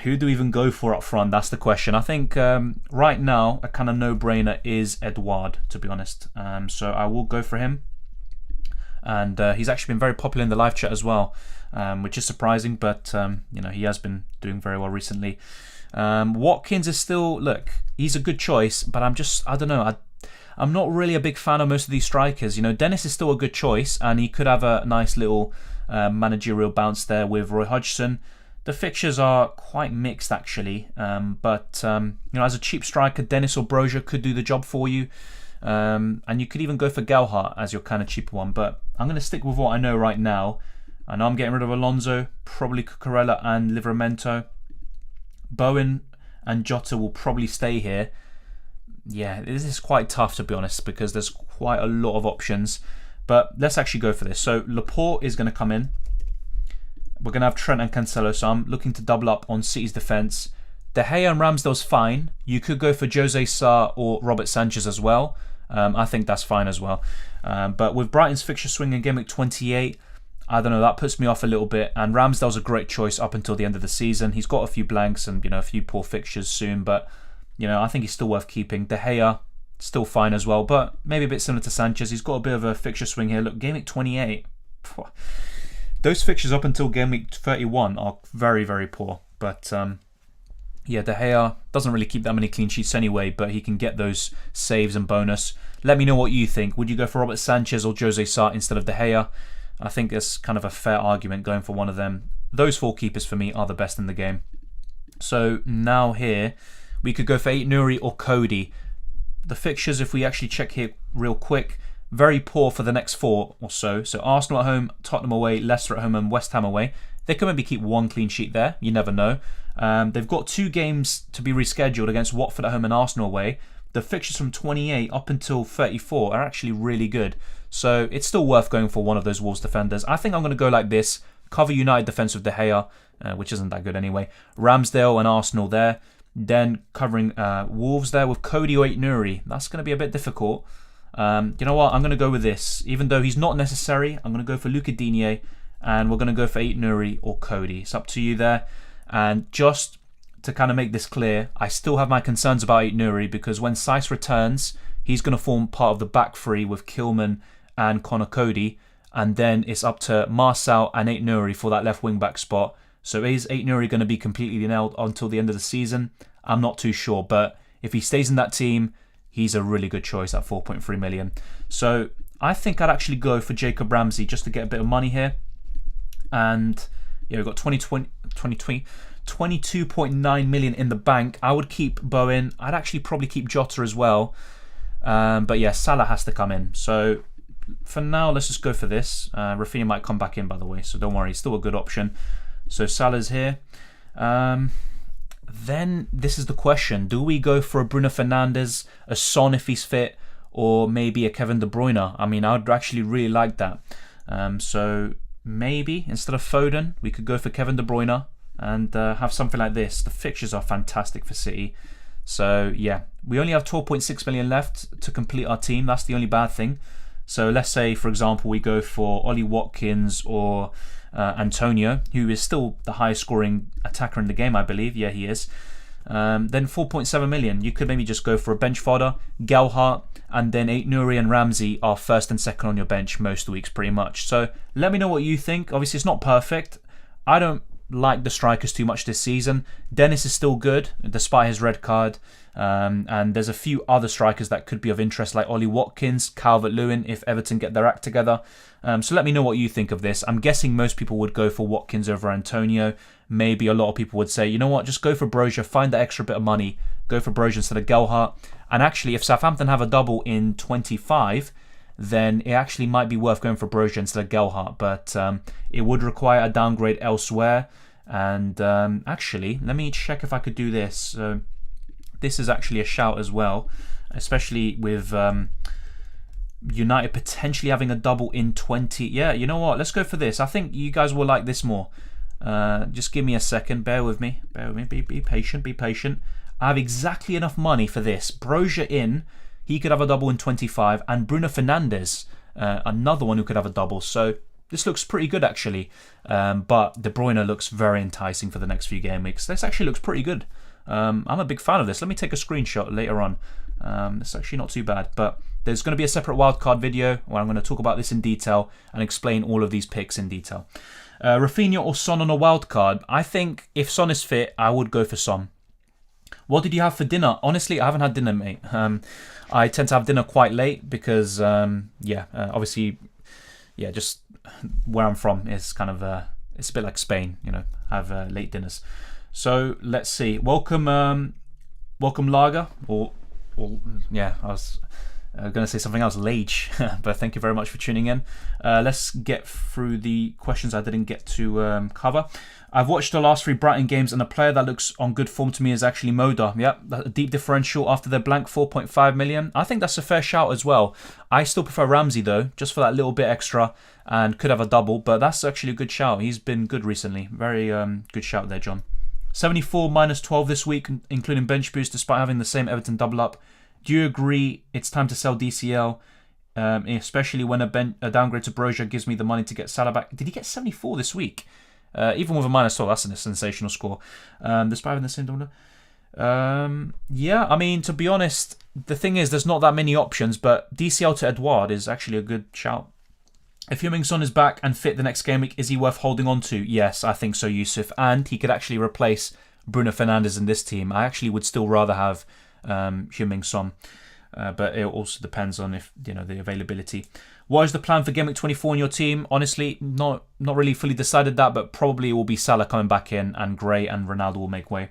Who do we even go for up front? That's the question. I think right now a kind of no-brainer is Edouard, to be honest. So I will go for him. And he's actually been very popular in the live chat as well, which is surprising, but he has been doing very well recently. Watkins is still, look, he's a good choice, but I don't know, I'm not really a big fan of most of these strikers. Dennis is still a good choice, and he could have a nice little managerial bounce there with Roy Hodgson. The fixtures are quite mixed actually, but as a cheap striker, Dennis or Brozier could do the job for you, and you could even go for Gelhardt as your kind of cheaper one. But I'm going to stick with what I know right now. I know I'm getting rid of Alonso, probably Cucurella and Livramento. Bowen and Jota will probably stay here. Yeah, this is quite tough to be honest because there's quite a lot of options. But let's actually go for this. So Laporte is going to come in. We're going to have Trent and Cancelo, so I'm looking to double up on City's defence. De Gea and Ramsdale's fine. You could go for Jose Sarr or Robert Sanchez as well. I think that's fine as well. But with Brighton's fixture swing in Game Week 28, I don't know, that puts me off a little bit. And Ramsdale's a great choice up until the end of the season. He's got a few blanks and a few poor fixtures soon, but I think he's still worth keeping. De Gea, still fine as well, but maybe a bit similar to Sanchez. He's got a bit of a fixture swing here. Look, Game Week 28. Those fixtures up until Game Week 31 are very, very poor. But De Gea doesn't really keep that many clean sheets anyway, but he can get those saves and bonus. Let me know what you think. Would you go for Robert Sanchez or Jose Sarr instead of De Gea? I think it's kind of a fair argument going for one of them. Those four keepers for me are the best in the game. So now here, we could go for Ait-Nouri or Cody. The fixtures, if we actually check here real quick, very poor for the next four or so. So Arsenal at home, Tottenham away, Leicester at home and West Ham away. They can maybe keep one clean sheet there. You never know. They've got 2 games to be rescheduled against Watford at home and Arsenal away. The fixtures from 28 up until 34 are actually really good. So it's still worth going for one of those Wolves defenders. I think I'm going to go like this. Cover United defence with De Gea, which isn't that good anyway. Ramsdale and Arsenal there. Then covering Wolves there with Cody or Ait-Nouri. That's going to be a bit difficult. You know what? I'm going to go with this. Even though he's not necessary, I'm going to go for Luca Digne. And we're going to go for Ait-Nouri or Cody. It's up to you there. And just to kind of make this clear, I still have my concerns about Ait-Nouri because when Saiss returns, he's going to form part of the back three with Kilman and Connor Cody. And then it's up to Marçal and Ait-Nouri for that left wing back spot. So is Ait-Nouri going to be completely nailed until the end of the season? I'm not too sure. But if he stays in that team, he's a really good choice at 4.3 million. So I think I'd actually go for Jacob Ramsey just to get a bit of money here. And we've got 22.9 million in the bank. I would keep Bowen. I'd actually probably keep Jota as well. But yeah, Salah has to come in. So for now, let's just go for this. Rafinha might come back in, by the way, so don't worry. It's still a good option. So Salah's here. Then this is the question. Do we go for a Bruno Fernandes, a Son if he's fit, or maybe a Kevin De Bruyne? I mean, I would actually really like that. So maybe instead of Foden, we could go for Kevin De Bruyne and have something like this. The fixtures are fantastic for City. So yeah, we only have 12.6 million left to complete our team. That's the only bad thing. So let's say, for example, we go for Ollie Watkins or Antonio, who is still the highest scoring attacker in the game, I believe. Yeah, he is. Then 4.7 million. You could maybe just go for a bench fodder, Gelhardt, and then Ait-Nouri and Ramsey are first and second on your bench most weeks, pretty much. So let me know what you think. Obviously, it's not perfect. I don't like the strikers too much this season. Dennis is still good, despite his red card. And there's a few other strikers that could be of interest, like Ollie Watkins, Calvert-Lewin, if Everton get their act together. So let me know what you think of this. I'm guessing most people would go for Watkins over Antonio. Maybe a lot of people would say, you know what, just go for Brozier, find that extra bit of money, go for Brozier instead of Gelhardt. And actually, if Southampton have a double in 25, then it actually might be worth going for Brozier instead of Gelhardt. But it would require a downgrade elsewhere. And actually, let me check if I could do this. So this is actually a shout as well, especially with United potentially having a double in 20. Yeah, you know what? Let's go for this. I think you guys will like this more. Just give me a second. Bear with me. Be patient. Be patient. I have exactly enough money for this. Brozier in. He could have a double in 25. And Bruno Fernandes, another one who could have a double. So this looks pretty good, actually. But De Bruyne looks very enticing for the next few game weeks. This actually looks pretty good. I'm a big fan of this. Let me take a screenshot later on. It's actually not too bad. But there's going to be a separate wildcard video where I'm going to talk about this in detail and explain all of these picks in detail. Rafinha or Son on a wildcard? I think if Son is fit, I would go for Son. What did you have for dinner? Honestly, I haven't had dinner, mate. I tend to have dinner quite late because, obviously, just where I'm from is kind of it's a bit like Spain, you know, have late dinners. So let's see. Welcome, Lager, or yeah, I was going to say something else, Lage, but thank you very much for tuning in. Let's get through the questions I didn't get to cover. I've watched the last 3 Brighton games, and a player that looks on good form to me is actually Moda. Yep, a deep differential after their blank 4.5 million. I think that's a fair shout as well. I still prefer Ramsey though, just for that little bit extra, and could have a double, but that's actually a good shout. He's been good recently. Very good shout there, John. 74 minus 12 this week, including bench boost, despite having the same Everton double up. Do you agree it's time to sell DCL, especially when a downgrade to Broja gives me the money to get Salah back? Did he get 74 this week? Even with a minus 12, that's a sensational score. Despite having the same double up. Yeah, I mean, to be honest, the thing is, there's not that many options, but DCL to Edouard is actually a good shout. If Heung-min Son is back and fit the next game week, is he worth holding on to? Yes, I think so, Yusuf. And he could actually replace Bruno Fernandes in this team. I actually would still rather have Heung-min Son, but it also depends on if the availability. What is the plan for Game Week 24 in your team? Honestly, not really fully decided that, but probably it will be Salah coming back in, and Gray and Ronaldo will make way.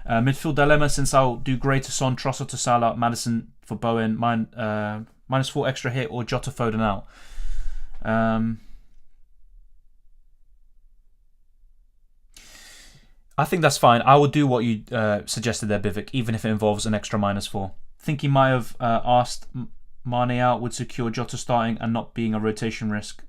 Midfield dilemma, since I'll do Gray to Son, Trossard to Salah, Maddison for Bowen, minus 4 extra hit, or Jota Foden out. I think that's fine. I will do what you suggested there, Bivik, even if it involves an extra minus 4. I think he might have asked Mane out would secure Jota starting and not being a rotation risk.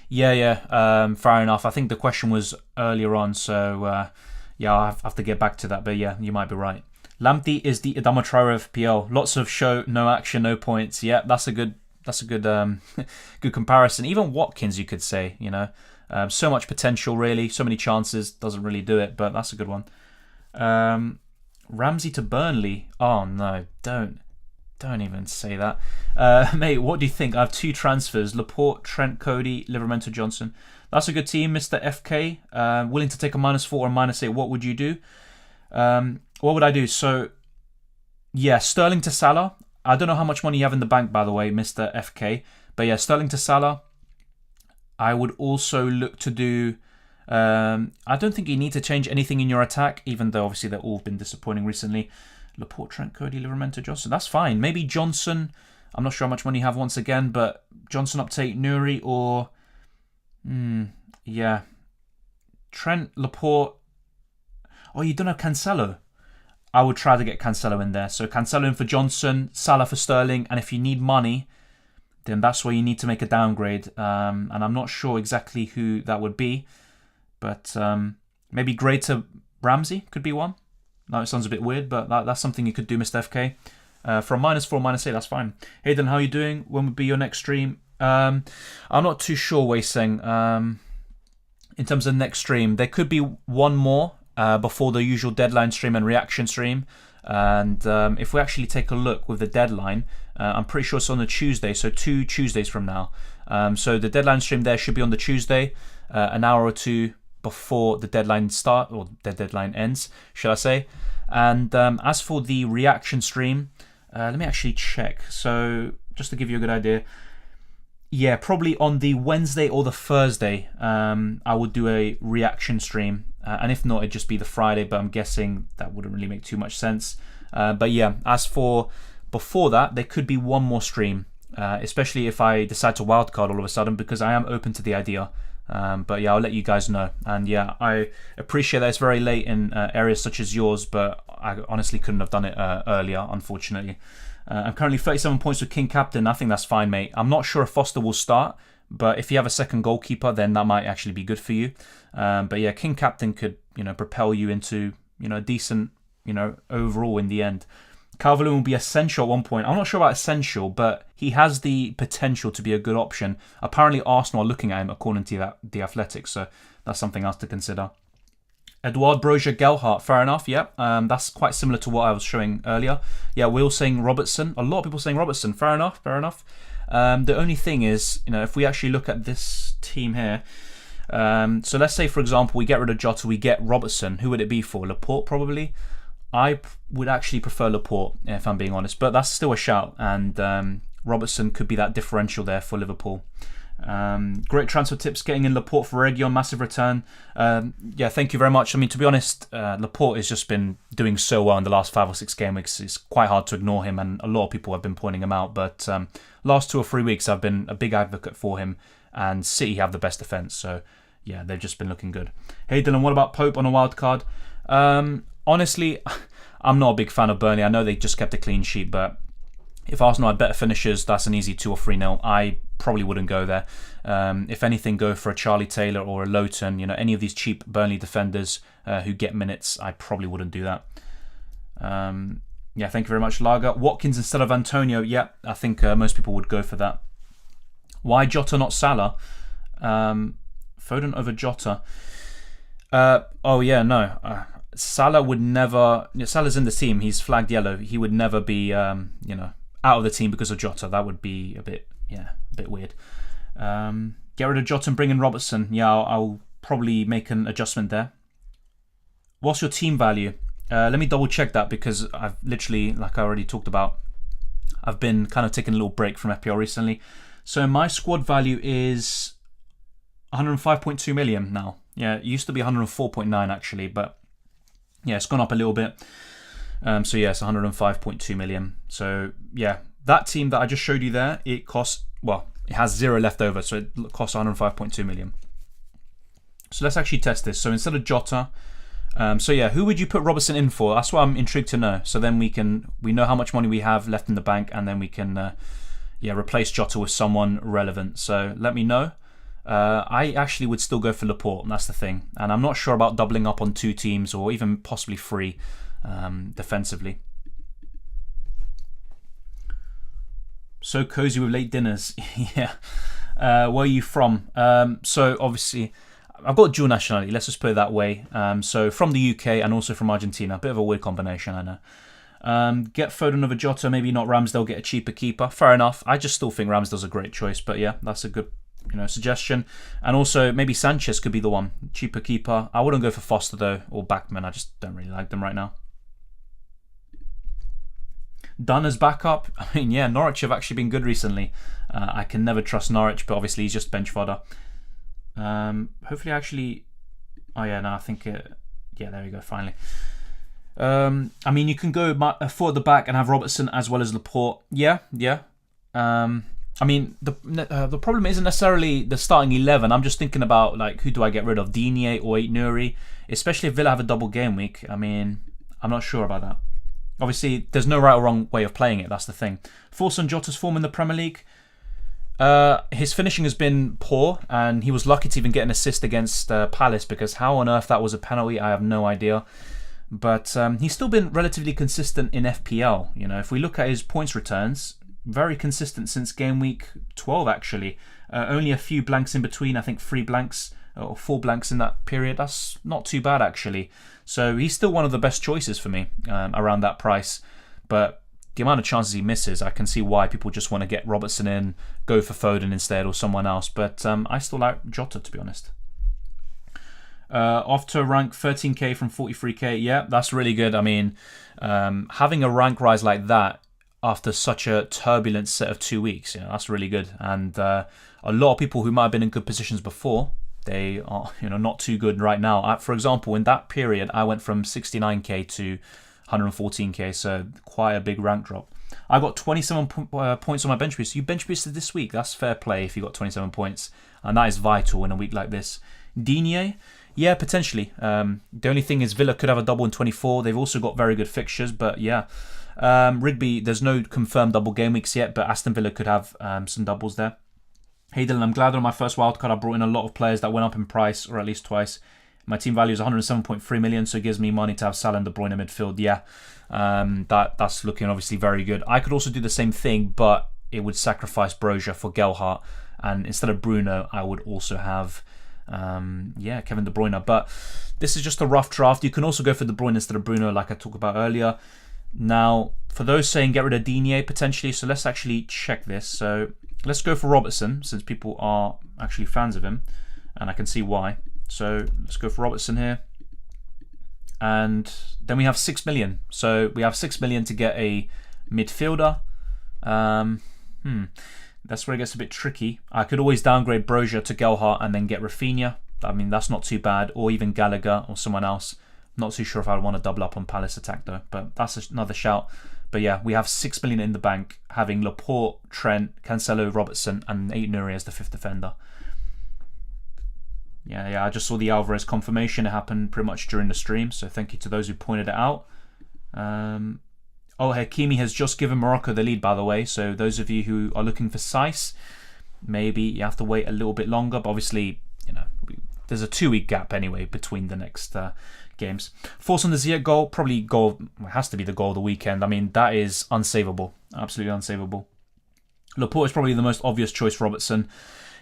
Yeah, fair enough. I think the question was earlier on, so yeah, I'll have to get back to that. But yeah, you might be right. Lamptey is the Adama Traore of FPL. Lots of show, no action, no points. Yeah, that's a good good comparison. Even Watkins, you could say, so much potential, really, so many chances, doesn't really do it, but that's a good one. Ramsey to Burnley. Oh no, don't even say that. Mate, what do you think? I have 2 transfers: Laporte, Trent, Cody, Livramento, Johnson. That's a good team, Mr. FK. Willing to take a minus 4 or minus 8. What would you do? What would I do? So, yeah, Sterling to Salah. I don't know how much money you have in the bank, by the way, Mr. FK. But yeah, Sterling to Salah. I would also look to do... I don't think you need to change anything in your attack, even though obviously they've all been disappointing recently. Laporte, Trent, Cody, Livramento, Johnson. That's fine. Maybe Johnson. I'm not sure how much money you have once again, but Johnson up to Nuri or... yeah. Trent, Laporte. Oh, you don't have Cancelo. I would try to get Cancelo in there. So Cancelo in for Johnson, Salah for Sterling, and if you need money, then that's where you need to make a downgrade. And I'm not sure exactly who that would be, but maybe Gray to Ramsey could be one. No, it sounds a bit weird, but that's something you could do, Mr. FK. From minus 4, minus 8, that's fine. Hayden, how are you doing? When would be your next stream? I'm not too sure, Wei Seng. In terms of next stream, there could be one more before the usual deadline stream and reaction stream. And if we actually take a look with the deadline, I'm pretty sure it's on the Tuesday, so 2 Tuesdays from now. So the deadline stream there should be on the Tuesday, an hour or 2 before the deadline start, or the deadline ends, shall I say. And as for the reaction stream, let me actually check. So just to give you a good idea, yeah, probably on the Wednesday or the Thursday, I would do a reaction stream. And if not, it'd just be the Friday, but I'm guessing that wouldn't really make too much sense. But yeah, as for before that, there could be one more stream, especially if I decide to wildcard all of a sudden, because I am open to the idea. But yeah, I'll let you guys know. And yeah, I appreciate that it's very late in areas such as yours, but I honestly couldn't have done it earlier, unfortunately. I'm currently 37 points with King Captain. I think that's fine, mate. I'm not sure if Foster will start, but if you have a second goalkeeper, then that might actually be good for you. But yeah, King Captain could, propel you into, a decent, overall in the end. Calvert-Lewin will be essential at one point. I'm not sure about essential, but he has the potential to be a good option. Apparently Arsenal are looking at him according to the Athletics, so that's something else to consider. Edouard, Broja, Gelhardt, fair enough, yeah. That's quite similar to what I was showing earlier. Yeah, we're all saying Robertson. A lot of people saying Robertson. Fair enough. The only thing is, if we actually look at this team here, so let's say, for example, we get rid of Jota, we get Robertson. Who would it be for? Laporte, probably? I would actually prefer Laporte, if I'm being honest, but that's still a shout. And Robertson could be that differential there for Liverpool. Great transfer tips, getting in Laporte for Reguilon, massive return. Yeah, thank you very much. I mean, to be honest, Laporte has just been doing so well in the last 5 or 6 game weeks. It's quite hard to ignore him, and a lot of people have been pointing him out. But last 2 or 3 weeks, I've been a big advocate for him, and City have the best defence. So yeah, they've just been looking good. Hey Dylan, what about Pope on a wild card? Honestly, I'm not a big fan of Burnley. I know they just kept a clean sheet, but if Arsenal had better finishers, that's an easy 2 or 3-0. I probably wouldn't go there. If anything, go for a Charlie Taylor or a Lowton. You know, any of these cheap Burnley defenders who get minutes, I probably wouldn't do that. Yeah, thank you very much, Lager. Watkins instead of Antonio. Yeah, I think most people would go for that. Why Jota, not Salah? Foden over Jota. Oh yeah, no. Salah would never. Salah's in the team. He's flagged yellow. He would never be, out of the team because of Jota. That would be a bit weird. Get rid of Jota and bring in Robertson. Yeah, I'll probably make an adjustment there. What's your team value? Let me double check that, because I've literally, like I already talked about, I've been kind of taking a little break from FPL recently. So my squad value is 105.2 million now. Yeah, it used to be 104.9 actually, but yeah, it's gone up a little bit. So yeah, it's 105.2 million. So yeah, that team that I just showed you there, it costs, well, it has 0 left over, so it costs 105.2 million. So let's actually test this. So instead of Jota, so yeah, who would you put Robertson in for? That's what I'm intrigued to know. So then we know how much money we have left in the bank, and then we can replace Jota with someone relevant. So let me know. I actually would still go for Laporte, and that's the thing. And I'm not sure about doubling up on 2 teams or even possibly 3 defensively. So cozy with late dinners. Yeah. Where are you from? So obviously, I've got dual nationality. Let's just put it that way. So from the UK and also from Argentina. A bit of a weird combination, I know. Get Foden over Jota. Maybe not Ramsdale. Get a cheaper keeper. Fair enough. I just still think Ramsdale's a great choice. But yeah, that's a good suggestion. And also maybe Sanchez could be the one. Cheaper keeper. I wouldn't go for Foster though, or Backman. I just don't really like them right now. Dunn as backup. I mean, yeah, Norwich have actually been good recently. I can never trust Norwich, but obviously he's just bench fodder. Hopefully actually... Oh yeah, no, I think... yeah, there we go, finally. I mean, you can go 4 at the back and have Robertson as well as Laporte. Yeah. I mean, the problem isn't necessarily the starting 11. I'm just thinking about, like, who do I get rid of? Digne or Aït-Nouri? Especially if Villa have a double game week. I mean, I'm not sure about that. Obviously, there's no right or wrong way of playing it. That's the thing. Thoughts on Jota's form in the Premier League? His finishing has been poor, and he was lucky to even get an assist against Palace, because how on earth that was a penalty, I have no idea. But he's still been relatively consistent in FPL. You know, if we look at his points returns, very consistent since game week 12 actually. Only a few blanks in between. I think 3 blanks or 4 blanks in that period. That's not too bad actually. So he's still one of the best choices for me around that price. But the amount of chances he misses, I can see why people just want to get Robertson in, go for Foden instead or someone else. But I still like Jota, to be honest. Off to rank 13k from 43k. Yeah, that's really good. I mean, having a rank rise like that after such a turbulent set of 2 weeks, that's really good. And a lot of people who might have been in good positions before, they are not too good right now. For example, in that period, I went from 69k to 114k, so quite a big rank drop. I got 27 points on my bench boost. So you bench boosted this week. That's fair play if you got 27 points, and that is vital in a week like this. Digne, yeah, potentially. The only thing is Villa could have a double in 24. They've also got very good fixtures, but yeah. Rigby, there's no confirmed double game weeks yet, but Aston Villa could have some doubles there. Hey Dylan, I'm glad on my first wildcard I brought in a lot of players that went up in price, or at least twice. My team value is 107.3 million, so it gives me money to have Salah and De Bruyne in midfield. Yeah, that's looking obviously very good. I could also do the same thing, but it would sacrifice Brozier for Gelhardt, and instead of Bruno, I would also have Kevin De Bruyne. But this is just a rough draft. You can also go for De Bruyne instead of Bruno, like I talked about earlier. Now, for those saying get rid of Digne potentially, so let's actually check this. So let's go for Robertson, since people are actually fans of him, and I can see why. So let's go for Robertson here. And then we have 6 million. So we have 6 million to get a midfielder. That's where it gets a bit tricky. I could always downgrade Brozier to Gelhardt and then get Rafinha. I mean, that's not too bad. Or even Gallagher or someone else. Not too sure if I'd want to double up on Palace attack though, but that's another shout. But yeah, we have 6 million in the bank, having Laporte, Trent, Cancelo, Robertson, and Aït-Nouri as the 5th defender. Yeah, I just saw the Alvarez confirmation. It happened pretty much during the stream, so thank you to those who pointed it out. Hakimi has just given Morocco the lead, by the way, so those of you who are looking for Saiss, maybe you have to wait a little bit longer, but obviously, there's a 2-week gap anyway between the next games. Force on the Ziyech goal, probably has to be the goal of the weekend. I mean, that is unsavable, absolutely unsavable. Laporte is probably the most obvious choice, Robertson.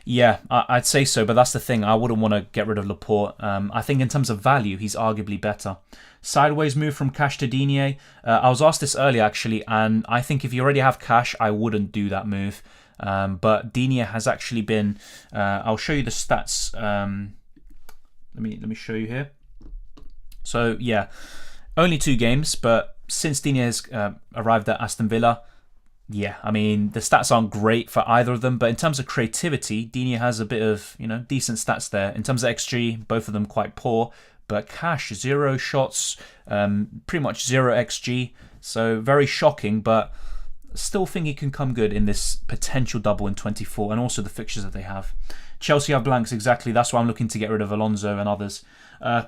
Yeah, I'd say so, but that's the thing. I wouldn't want to get rid of Laporte. I think in terms of value, he's arguably better. Sideways move from Cash to Digne. I was asked this earlier, actually, and I think if you already have Cash, I wouldn't do that move. But Digne has actually been... I'll show you the stats. Let me show you here. So, yeah, only 2 games, but since Digne has arrived at Aston Villa... Yeah, I mean, the stats aren't great for either of them, but in terms of creativity, Digne has a bit of, decent stats there. In terms of XG, both of them quite poor, but Cash, 0 shots, pretty much 0 XG, so very shocking, but still think he can come good in this potential double in 24, and also the fixtures that they have. Chelsea have blanks, exactly, that's why I'm looking to get rid of Alonso and others.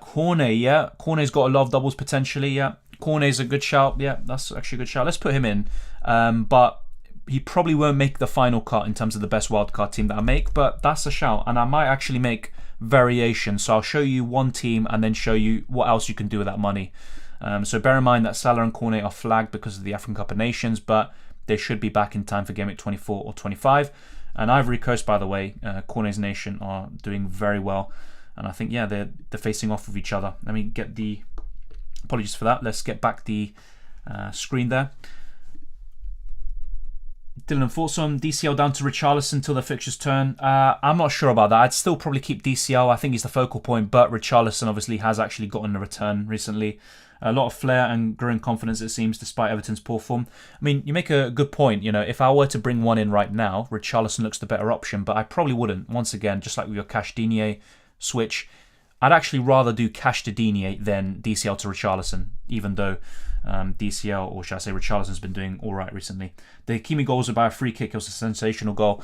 Cornet, yeah, Cornet's got a lot of doubles potentially, yeah. Cornet's a good shout, yeah, that's actually a good shout. Let's put him in. But he probably won't make the final cut in terms of the best wildcard team that I make, but that's a shout, and I might actually make variations. So I'll show you one team and then show you what else you can do with that money. So bear in mind that Salah and Cornet are flagged because of the African Cup of Nations, but they should be back in time for Game Week 24 or 25. And Ivory Coast, by the way, Cornet's nation are doing very well, and I think they're facing off with each other. Let me get the apologies for that. Let's get back the screen there. Dylan, thoughts on DCL down to Richarlison till the fixtures turn? I'm not sure about that. I'd still probably keep DCL. I think he's the focal point, but Richarlison obviously has actually gotten a return recently. A lot of flair and growing confidence, it seems, despite Everton's poor form. I mean, you make a good point. If I were to bring one in right now, Richarlison looks the better option, but I probably wouldn't. Once again, just like with your Cash Digne switch, I'd actually rather do Cash to Digne than DCL to Richarlison, even though DCL, or should I say Richarlison's been doing alright recently. The Hakimi goal was by a free kick. It was a sensational goal.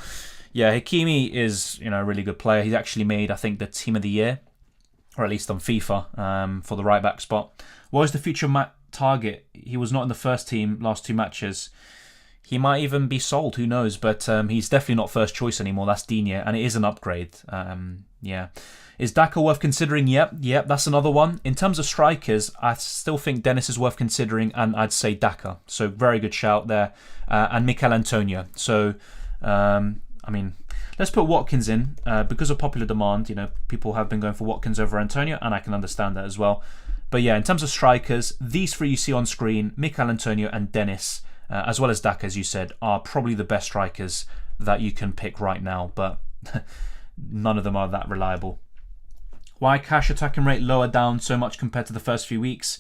Yeah, Hakimi is a really good player. He's actually made, I think, the team of the year, or at least on FIFA, for the right back spot. What is the future target? He was not in the first team last 2 matches. He might even be sold, who knows, but he's definitely not first choice anymore. That's Digne, and it is an upgrade. Yeah. Is Daka worth considering? Yep, that's another one. In terms of strikers, I still think Dennis is worth considering, and I'd say Daka. So very good shout there. And Mikel Antonio. So, I mean, let's put Watkins in. Because of popular demand, people have been going for Watkins over Antonio, and I can understand that as well. But yeah, in terms of strikers, these 3 you see on screen, Mikel Antonio and Dennis, as well as Daka, as you said, are probably the best strikers that you can pick right now, but none of them are that reliable. Why Cash attacking rate lower down so much compared to the first few weeks?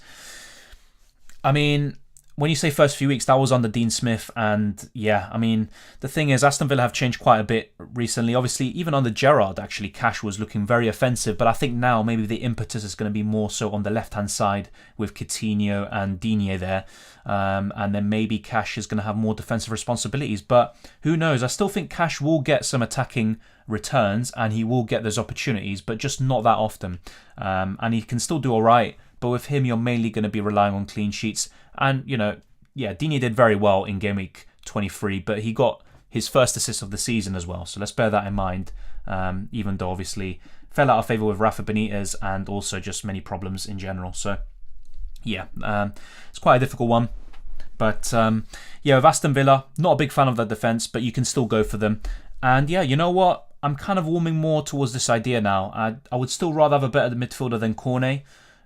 I mean, when you say first few weeks, that was under Dean Smith, and yeah, I mean, the thing is, Aston Villa have changed quite a bit recently. Obviously, even under Gerrard, actually, Cash was looking very offensive, but I think now maybe the impetus is going to be more so on the left-hand side with Coutinho and Digne there, and then maybe Cash is going to have more defensive responsibilities, but who knows? I still think Cash will get some attacking returns, and he will get those opportunities, but just not that often, and he can still do all right. But with him, you're mainly going to be relying on clean sheets. And, Digne did very well in Game Week 23, but he got his first assist of the season as well. So let's bear that in mind, even though obviously fell out of favour with Rafa Benitez and also just many problems in general. So, yeah, it's quite a difficult one. But, with Aston Villa, not a big fan of that defence, but you can still go for them. And, yeah, you know what? I'm kind of warming more towards this idea now. I would still rather have a better midfielder than Cornet.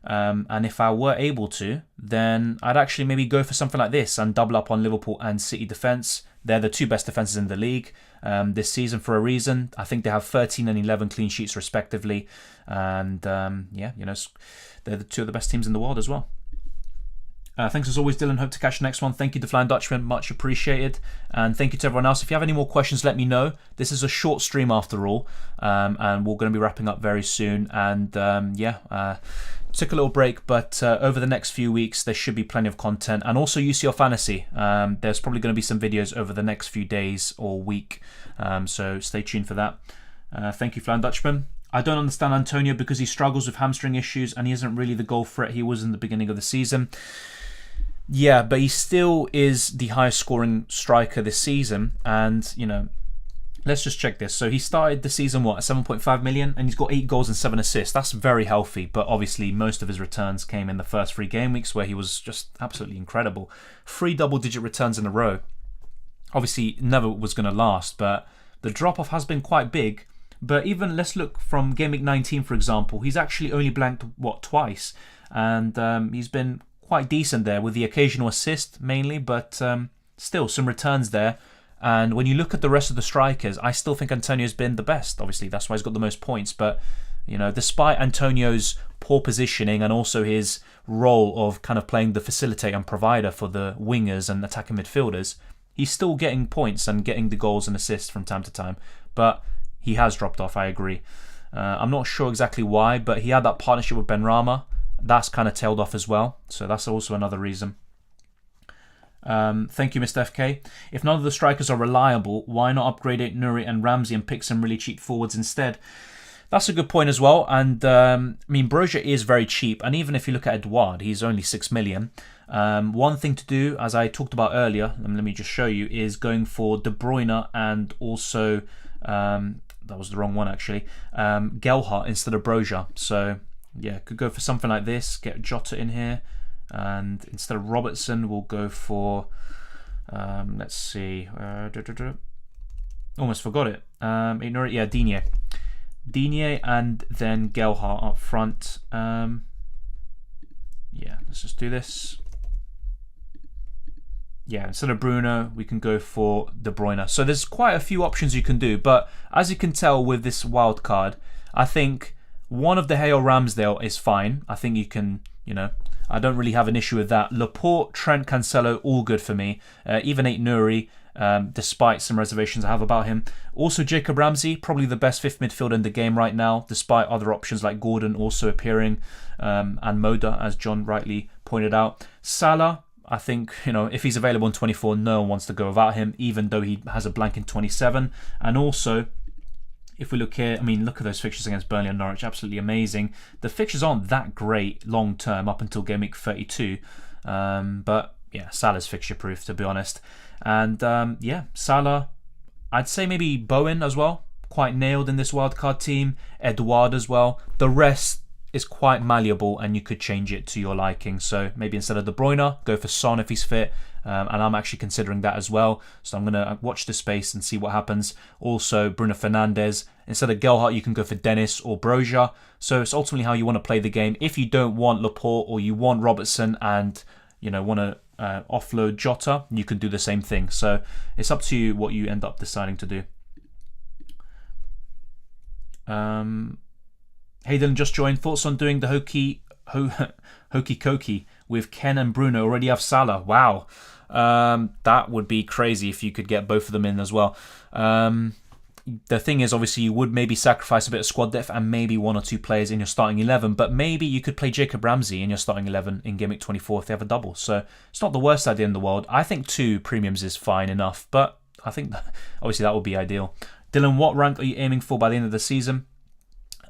And if I were able to, then I'd actually maybe go for something like this and double up on Liverpool and City defence. They're the 2 best defences in the league this season for a reason. I think they have 13 and 11 clean sheets respectively. And they're the 2 of the best teams in the world as well. Thanks as always, Dylan. Hope to catch the next one. Thank you, the Flying Dutchman. Much appreciated. And thank you to everyone else. If you have any more questions, let me know. This is a short stream after all. And we're going to be wrapping up very soon. And took a little break, but over the next few weeks, there should be plenty of content. And also UCL Fantasy. There's probably going to be some videos over the next few days or week. So stay tuned for that. Thank you, Flying Dutchman. I don't understand Antonio because he struggles with hamstring issues and he isn't really the goal threat he was in the beginning of the season. Yeah, but he still is the highest scoring striker this season. And, you know, let's just check this. So he started the season, at 7.5 million? And he's got 8 goals and 7 assists. That's very healthy. But obviously, most of his returns came in the first 3 game weeks where he was just absolutely incredible. 3 double-digit returns in a row. Obviously, never was going to last. But the drop-off has been quite big. But even, let's look from game week 19, for example. He's actually only blanked, twice. And he's been quite decent there with the occasional assist mainly, but still some returns there. And when you look at the rest of the strikers, I still think Antonio's been the best. Obviously, that's why he's got the most points. But, you know, despite Antonio's poor positioning and also his role of kind of playing the facilitator and provider for the wingers and attacking midfielders, he's still getting points and getting the goals and assists from time to time. But he has dropped off, I agree. I'm not sure exactly why, but he had that partnership with Benrahma. That's kind of tailed off as well. So that's also another reason. Thank you, Mr. FK. If none of the strikers are reliable, why not upgrade it Nuri and Ramsey and pick some really cheap forwards instead? That's a good point as well. And I mean, Broja is very cheap. And even if you look at Edouard, he's only 6 million. One thing to do, as I talked about earlier, let me just show you, is going for De Bruyne and also, that was the wrong one actually, Gelhardt instead of Broja. So yeah, could go for something like this, get Jota in here. And instead of Robertson, we'll go for, let's see, almost forgot it. Ignore it, yeah, Digne. Digne and then Gelhardt up front. Yeah, let's just do this. Yeah, instead of Bruno, we can go for De Bruyne. So there's quite a few options you can do, but as you can tell with this wild card, I think one of De Gea or Ramsdale is fine. I think you can, you know, I don't really have an issue with that. Laporte, Trent, Cancelo, all good for me. Even Nuri, despite some reservations I have about him. Also Jacob Ramsey, probably the best 5th midfielder in the game right now, despite other options like Gordon also appearing, and Moda, as John rightly pointed out. Salah, I think, you know, if he's available in 24, no one wants to go without him, even though he has a blank in 27. And also, if we look here, I mean, look at those fixtures against Burnley and Norwich, absolutely amazing. The fixtures aren't that great long term up until game week 32, but yeah, Salah's fixture proof, to be honest. And yeah, Salah, I'd say maybe Bowen as well, quite nailed in this wildcard team. Edouard as well. The rest is quite malleable and you could change it to your liking. So maybe instead of De Bruyne, go for Son if he's fit. And I'm actually considering that as well. So I'm going to watch the space and see what happens. Also, Bruno Fernandes. Instead of Gelhardt, you can go for Dennis or Broja. So it's ultimately how you want to play the game. If you don't want Laporte or you want Robertson and, you know, want to offload Jota, you can do the same thing. So it's up to you what you end up deciding to do. Hayden just joined. Thoughts on doing the hokey cokey with Ken and Bruno? Already have Salah. Wow. That would be crazy if you could get both of them in as well. The thing is, obviously, you would maybe sacrifice a bit of squad depth and maybe 1 or 2 players in your starting 11, but maybe you could play Jacob Ramsey in your starting 11 in Game Week 24 if they have a double. So it's not the worst idea in the world. I think 2 premiums is fine enough, but I think obviously that would be ideal. Dylan, what rank are you aiming for by the end of the season?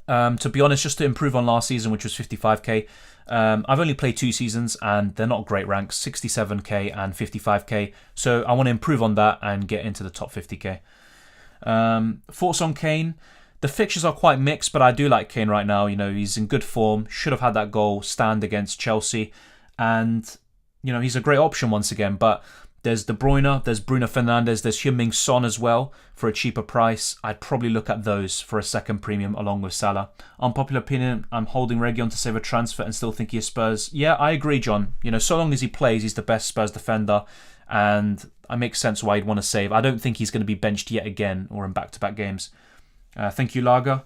To be honest, just to improve on last season, which was 55k. I've only played 2 seasons and they're not great ranks, 67k and 55k. So I want to improve on that and get into the top 50k. Thoughts on Kane? The fixtures are quite mixed, but I do like Kane right now. You know, he's in good form, should have had that goal stand against Chelsea. And, you know, he's a great option once again, but there's De Bruyne, there's Bruno Fernandes, there's Heung-min Son as well for a cheaper price. I'd probably look at those for a second premium along with Salah. Unpopular opinion, I'm holding Reguilon to save a transfer and still think he is Spurs. Yeah, I agree, John. You know, so long as he plays, he's the best Spurs defender. And it makes sense why he'd want to save. I don't think he's going to be benched yet again or in back-to-back games. Thank you, Lager.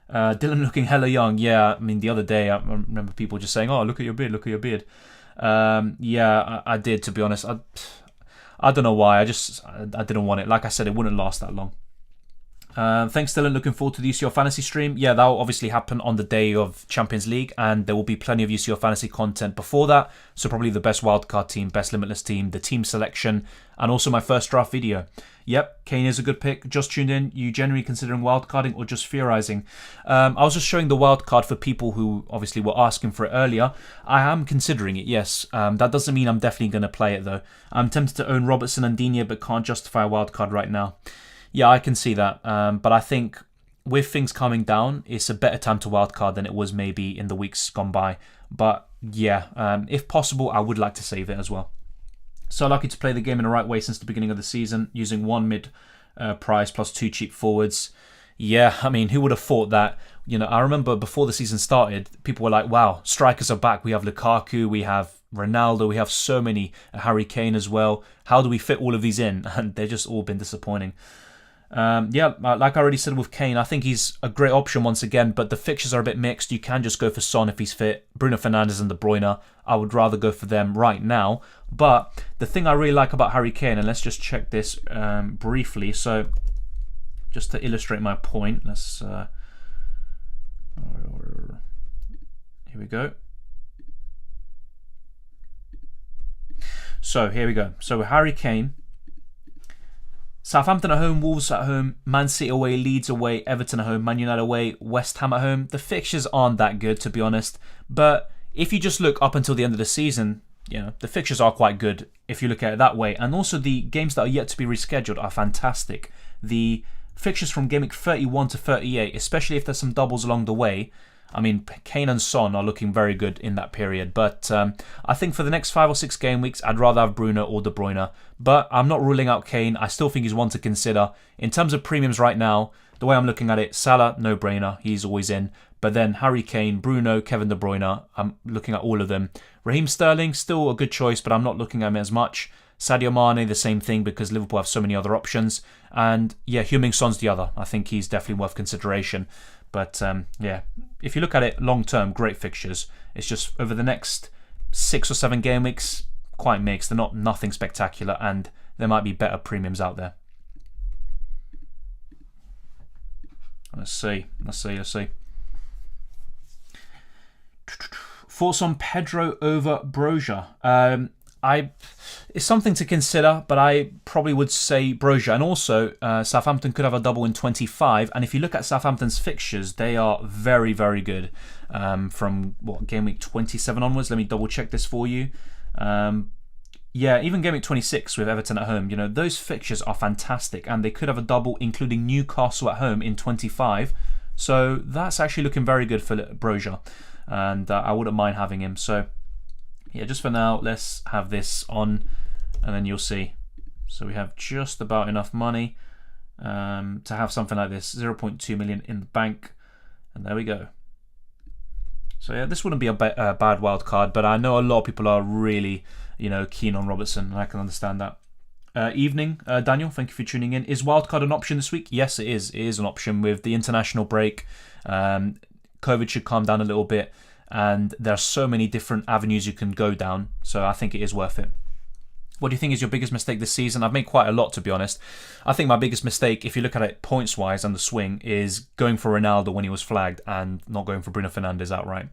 Dylan looking hella young. Yeah, I mean, the other day I remember people just saying, oh, look at your beard, look at your beard. Yeah, I did, to be honest. I don't know why. I didn't want it. Like I said, it wouldn't last that long. Thanks, Dylan. Looking forward to the UCL Fantasy stream. Yeah, that will obviously happen on the day of Champions League, and there will be plenty of UCL Fantasy content before that. So probably the best wildcard team, best limitless team, the team selection, and also my first draft video. Yep, Kane is a good pick. Just tuned in. You generally considering wildcarding or just theorizing? I was just showing the wildcard for people who obviously were asking for it earlier. I am considering it, yes. That doesn't mean I'm definitely going to play it though. I'm tempted to own Robertson and Digne, but can't justify a wildcard right now. Yeah, I can see that. But I think with things coming down, it's a better time to wildcard than it was maybe in the weeks gone by. But yeah, if possible, I would like to save it as well. So lucky to play the game in the right way since the beginning of the season, using one mid price plus 2 cheap forwards. Yeah, I mean, who would have thought that? You know, I remember before the season started, people were like, wow, strikers are back. We have Lukaku, we have Ronaldo, we have so many, Harry Kane as well. How do we fit all of these in? And they've just all been disappointing. Yeah, like I already said with Kane, I think he's a great option once again, but the fixtures are a bit mixed. You can just go for Son if he's fit. Bruno Fernandes and De Bruyne, I would rather go for them right now. But the thing I really like about Harry Kane, and let's just check this briefly. So, just to illustrate my point, let's... here we go. So, here we go. So, Harry Kane... Southampton at home, Wolves at home, Man City away, Leeds away, Everton at home, Man United away, West Ham at home. The fixtures aren't that good, to be honest. But if you just look up until the end of the season, you know, the fixtures are quite good if you look at it that way. And also the games that are yet to be rescheduled are fantastic. The fixtures from Gameweek 31 to 38, especially if there's some doubles along the way, I mean, Kane and Son are looking very good in that period. But I think for the next 5 or 6 game weeks, I'd rather have Bruno or De Bruyne. But I'm not ruling out Kane. I still think he's one to consider. In terms of premiums right now, the way I'm looking at it, Salah, no-brainer. He's always in. But then Harry Kane, Bruno, Kevin De Bruyne, I'm looking at all of them. Raheem Sterling, still a good choice, but I'm not looking at him as much. Sadio Mane, the same thing, because Liverpool have so many other options. And yeah, Heung-min Son's the other. I think he's definitely worth consideration. But yeah, if you look at it long term, great fixtures. It's just over the next 6 or 7 game weeks, quite mixed. They're not nothing spectacular, and there might be better premiums out there. Let's see. Thoughts on Pedro over Broja? It's something to consider, but I probably would say Broja. And also, Southampton could have a double in 25. And if you look at Southampton's fixtures, they are very, very good. From game week 27 onwards. Let me double check this for you. Yeah, even game week 26 with Everton at home. You know, those fixtures are fantastic, and they could have a double, including Newcastle at home in 25. So that's actually looking very good for Broja, and I wouldn't mind having him. So. Yeah, just for now, let's have this on, and then you'll see. So we have just about enough money to have something like this, 0.2 million in the bank, and there we go. So yeah, this wouldn't be a bad wild card, but I know a lot of people are really, you know, keen on Robertson, and I can understand that. Evening, Daniel, thank you for tuning in. Is wildcard an option this week? Yes, it is. It is an option with the international break. COVID should calm down a little bit. And there are so many different avenues you can go down, so I think it is worth it. What do you think is your biggest mistake this season? I've made quite a lot, to be honest. I think my biggest mistake, if you look at it points-wise and the swing, is going for Ronaldo when he was flagged and not going for Bruno Fernandes outright.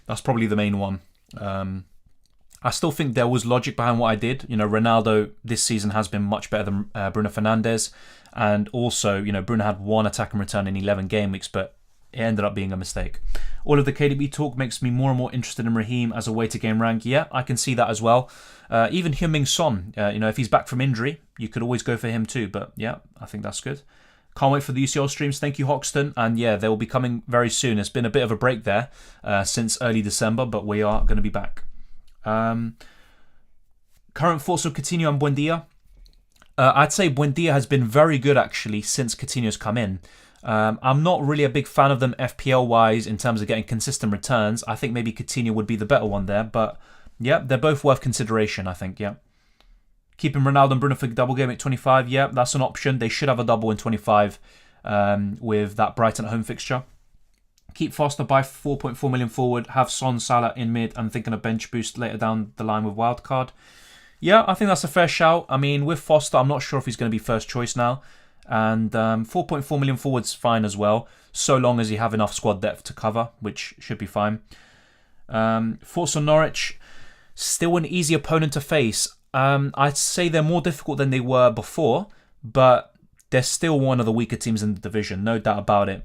That's probably the main one. I still think there was logic behind what I did. You know, Ronaldo this season has been much better than Bruno Fernandes, and also, you know, Bruno had 1 attack and return in 11 game weeks, but it ended up being a mistake. All of the KDB talk makes me more and more interested in Raheem as a way to gain rank. Yeah, I can see that as well. Even Heung-min Son, you know, if he's back from injury, you could always go for him too. But yeah, I think that's good. Can't wait for the UCL streams. Thank you, Hoxton. And yeah, they will be coming very soon. It's been a bit of a break there since early December, but we are going to be back. Current thoughts of Coutinho and Buendia? I'd say Buendia has been very good actually since Coutinho's come in. I'm not really a big fan of them FPL-wise in terms of getting consistent returns. I think maybe Coutinho would be the better one there. But, yeah, they're both worth consideration, I think, yeah. Keeping Ronaldo and Bruno for double game at 25, yeah, that's an option. They should have a double in 25 with that Brighton at home fixture. Keep Foster by 4.4 million forward. Have Son, Salah in mid. I'm thinking a bench boost later down the line with Wildcard. Yeah, I think that's a fair shout. I mean, with Foster, I'm not sure if he's going to be first choice now. And 4.4 million forward's fine as well, so long as you have enough squad depth to cover, which should be fine. Thoughts on Norwich? Still an easy opponent to face. I'd say they're more difficult than they were before, but they're still one of the weaker teams in the division, no doubt about it.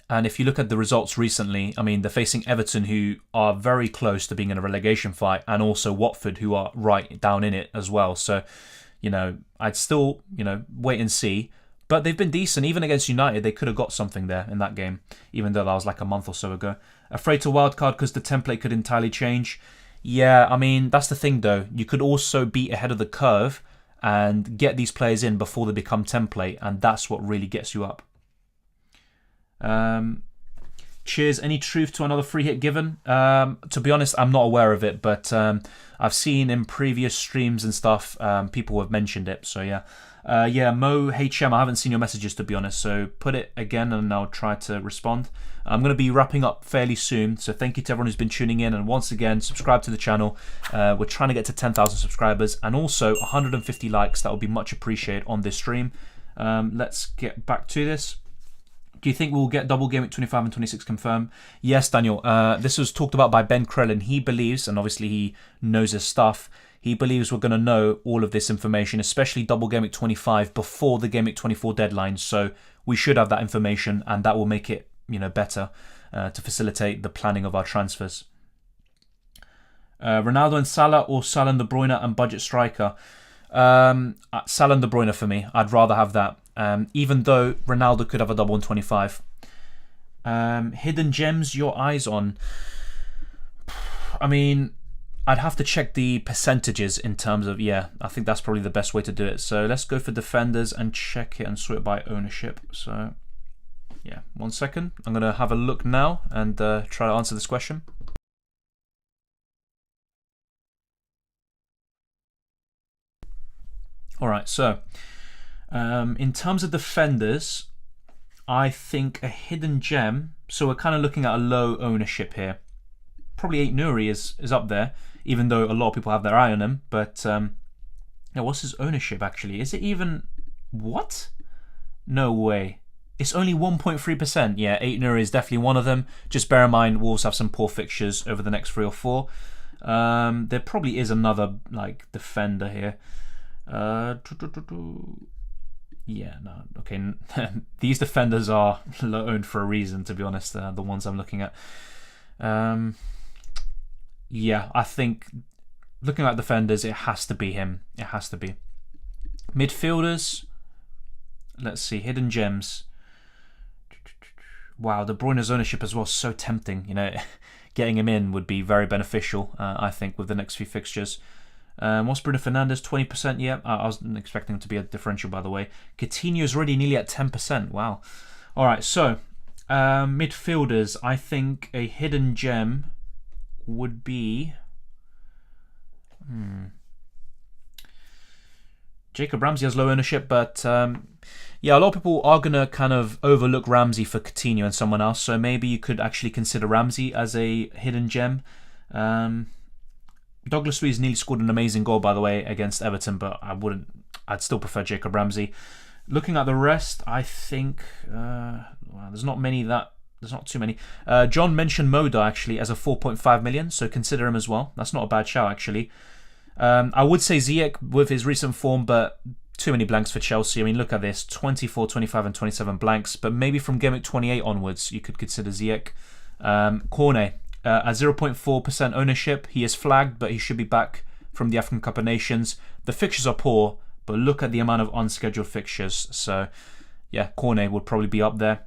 And if you look at the results recently, I mean, they're facing Everton, who are very close to being in a relegation fight, and also Watford, who are right down in it as well. So, I'd still, wait and see. But they've been decent. Even against United, they could have got something there in that game, even though that was like a month or so ago. Afraid to wildcard because the template could entirely change. Yeah, I mean, that's the thing, though. You could also be ahead of the curve and get these players in before they become template, and that's what really gets you up. Cheers. Any truth to another free hit given? To be honest, I'm not aware of it, but I've seen in previous streams and stuff, people have mentioned it. So yeah. Mo HM, I haven't seen your messages, to be honest, so put it again and I'll try to respond. I'm going to be wrapping up fairly soon, so thank you to everyone who's been tuning in, and once again, subscribe to the channel. We're trying to get to 10,000 subscribers and also 150 likes. That would be much appreciated on this stream. Let's get back to this. Do you think we'll get double game week 25 and 26 confirmed? Yes, Daniel. This was talked about by Ben Krellin. He believes, and obviously he knows his stuff, he believes we're going to know all of this information, especially double game week 25 before the game week 24 deadline. So we should have that information, and that will make it, better to facilitate the planning of our transfers. Ronaldo and Salah, or Salah and De Bruyne and budget striker? Salah and De Bruyne for me. I'd rather have that. Even though Ronaldo could have a double in 25. Hidden gems your eyes on? I mean, I'd have to check the percentages in terms of, I think that's probably the best way to do it. So let's go for defenders and check it and sort it by ownership. So, 1 second. I'm going to have a look now and try to answer this question. Alright, so in terms of defenders, I think a hidden gem, so we're kind of looking at a low ownership here. Probably 8 Nuri is up there, even though a lot of people have their eye on him. But what's his ownership actually? Is it even... What? No way. It's only 1.3%. Yeah, 8 Nuri is definitely one of them. Just bear in mind, Wolves have some poor fixtures over the next 3 or 4. There probably is another defender here. Okay. These defenders are low owned for a reason, to be honest. The ones I'm looking at. I think looking at defenders, it has to be him. It has to be. Midfielders. Let's see. Hidden gems. Wow, De Bruyne's ownership as well is so tempting. Getting him in would be very beneficial. I think with the next few fixtures. What's Bruno Fernandes? 20%. Yeah, I wasn't expecting him to be a differential, by the way. Coutinho's already nearly at 10%. Wow. All right, so midfielders. I think a hidden gem would be Jacob Ramsey has low ownership, but a lot of people are going to kind of overlook Ramsey for Coutinho and someone else, so maybe you could actually consider Ramsey as a hidden gem. Douglas Luiz nearly scored an amazing goal, by the way, against Everton, but I'd still prefer Jacob Ramsey. Looking at the rest, I think there's not too many. John mentioned Moda actually as a 4.5 million, so consider him as well. That's not a bad shout actually. I would say Ziyech with his recent form, but too many blanks for Chelsea. I mean, look at this, 24, 25 and 27 blanks, but maybe from game week 28 onwards, you could consider Ziyech. Cornet. At 0.4% ownership, he is flagged, but he should be back from the African Cup of Nations. The fixtures are poor, but look at the amount of unscheduled fixtures. So, Cornet would probably be up there.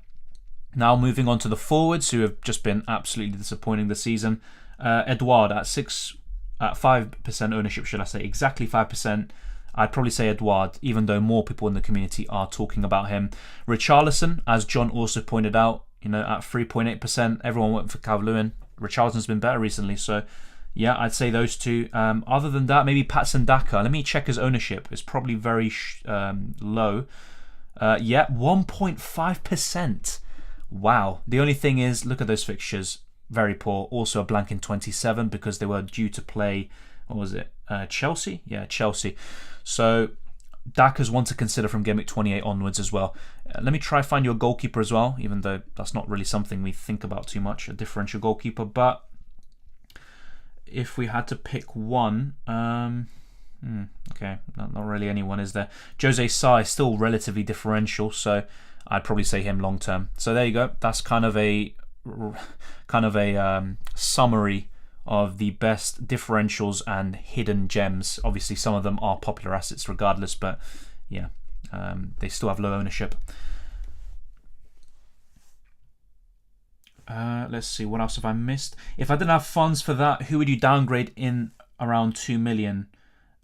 Now moving on to the forwards, who have just been absolutely disappointing this season. Edouard at 5% ownership, should I say, exactly 5%. I'd probably say Edouard, even though more people in the community are talking about him. Richarlison, as John also pointed out, at 3.8%, everyone went for Calvert-Lewin. Richarlison's been better recently, so I'd say those two. Other than that, maybe Patson Daka. Let me check his ownership. It's probably very low. 1.5%. Wow. The only thing is, look at those fixtures. Very poor. Also a blank in 27 because they were due to play, what was it? Chelsea? Yeah, Chelsea. So that is one to consider from Game Week 28 onwards as well. Let me try find your goalkeeper as well, even though that's not really something we think about too much, a differential goalkeeper. But if we had to pick one, okay, not really anyone, is there? Jose Sa is still relatively differential, so I'd probably say him long term. So there you go. That's kind of a summary of the best differentials and hidden gems. Obviously, some of them are popular assets regardless, but yeah, they still have low ownership. Let's see, what else have I missed? If I didn't have funds for that, who would you downgrade in around 2 million?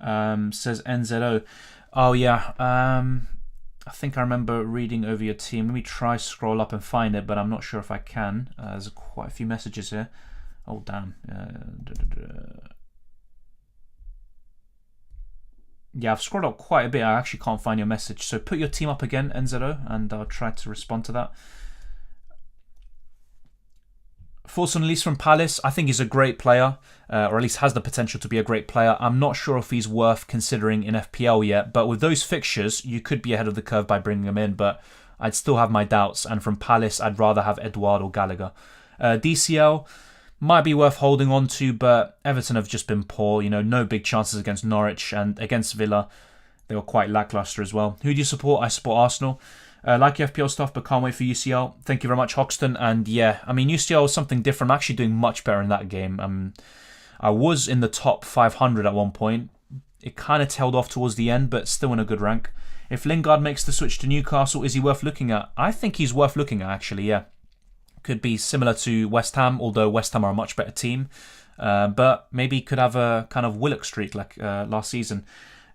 Says NZO. Oh yeah, I think I remember reading over your team. Let me try scroll up and find it, but I'm not sure if I can. There's quite a few messages here. Oh damn. Yeah, I've scrolled up quite a bit. I actually can't find your message. So put your team up again, NZO, and I'll try to respond to that. Forson Elise from Palace, I think he's a great player, or at least has the potential to be a great player. I'm not sure if he's worth considering in FPL yet, but with those fixtures, you could be ahead of the curve by bringing him in, but I'd still have my doubts, and from Palace, I'd rather have Edouard or Gallagher. DCL might be worth holding on to, but Everton have just been poor. You know, no big chances against Norwich, and against Villa, they were quite lacklustre as well. Who do you support? I support Arsenal. Like your FPL stuff, but can't wait for UCL. Thank you very much, Hoxton. And yeah, I mean, UCL is something different. I'm actually doing much better in that game. I was in the top 500 at one point. It kind of tailed off towards the end, but still in a good rank. If Lingard makes the switch to Newcastle, is he worth looking at? I think he's worth looking at, actually, yeah. Could be similar to West Ham, although West Ham are a much better team. But maybe he could have a kind of Willock streak like last season.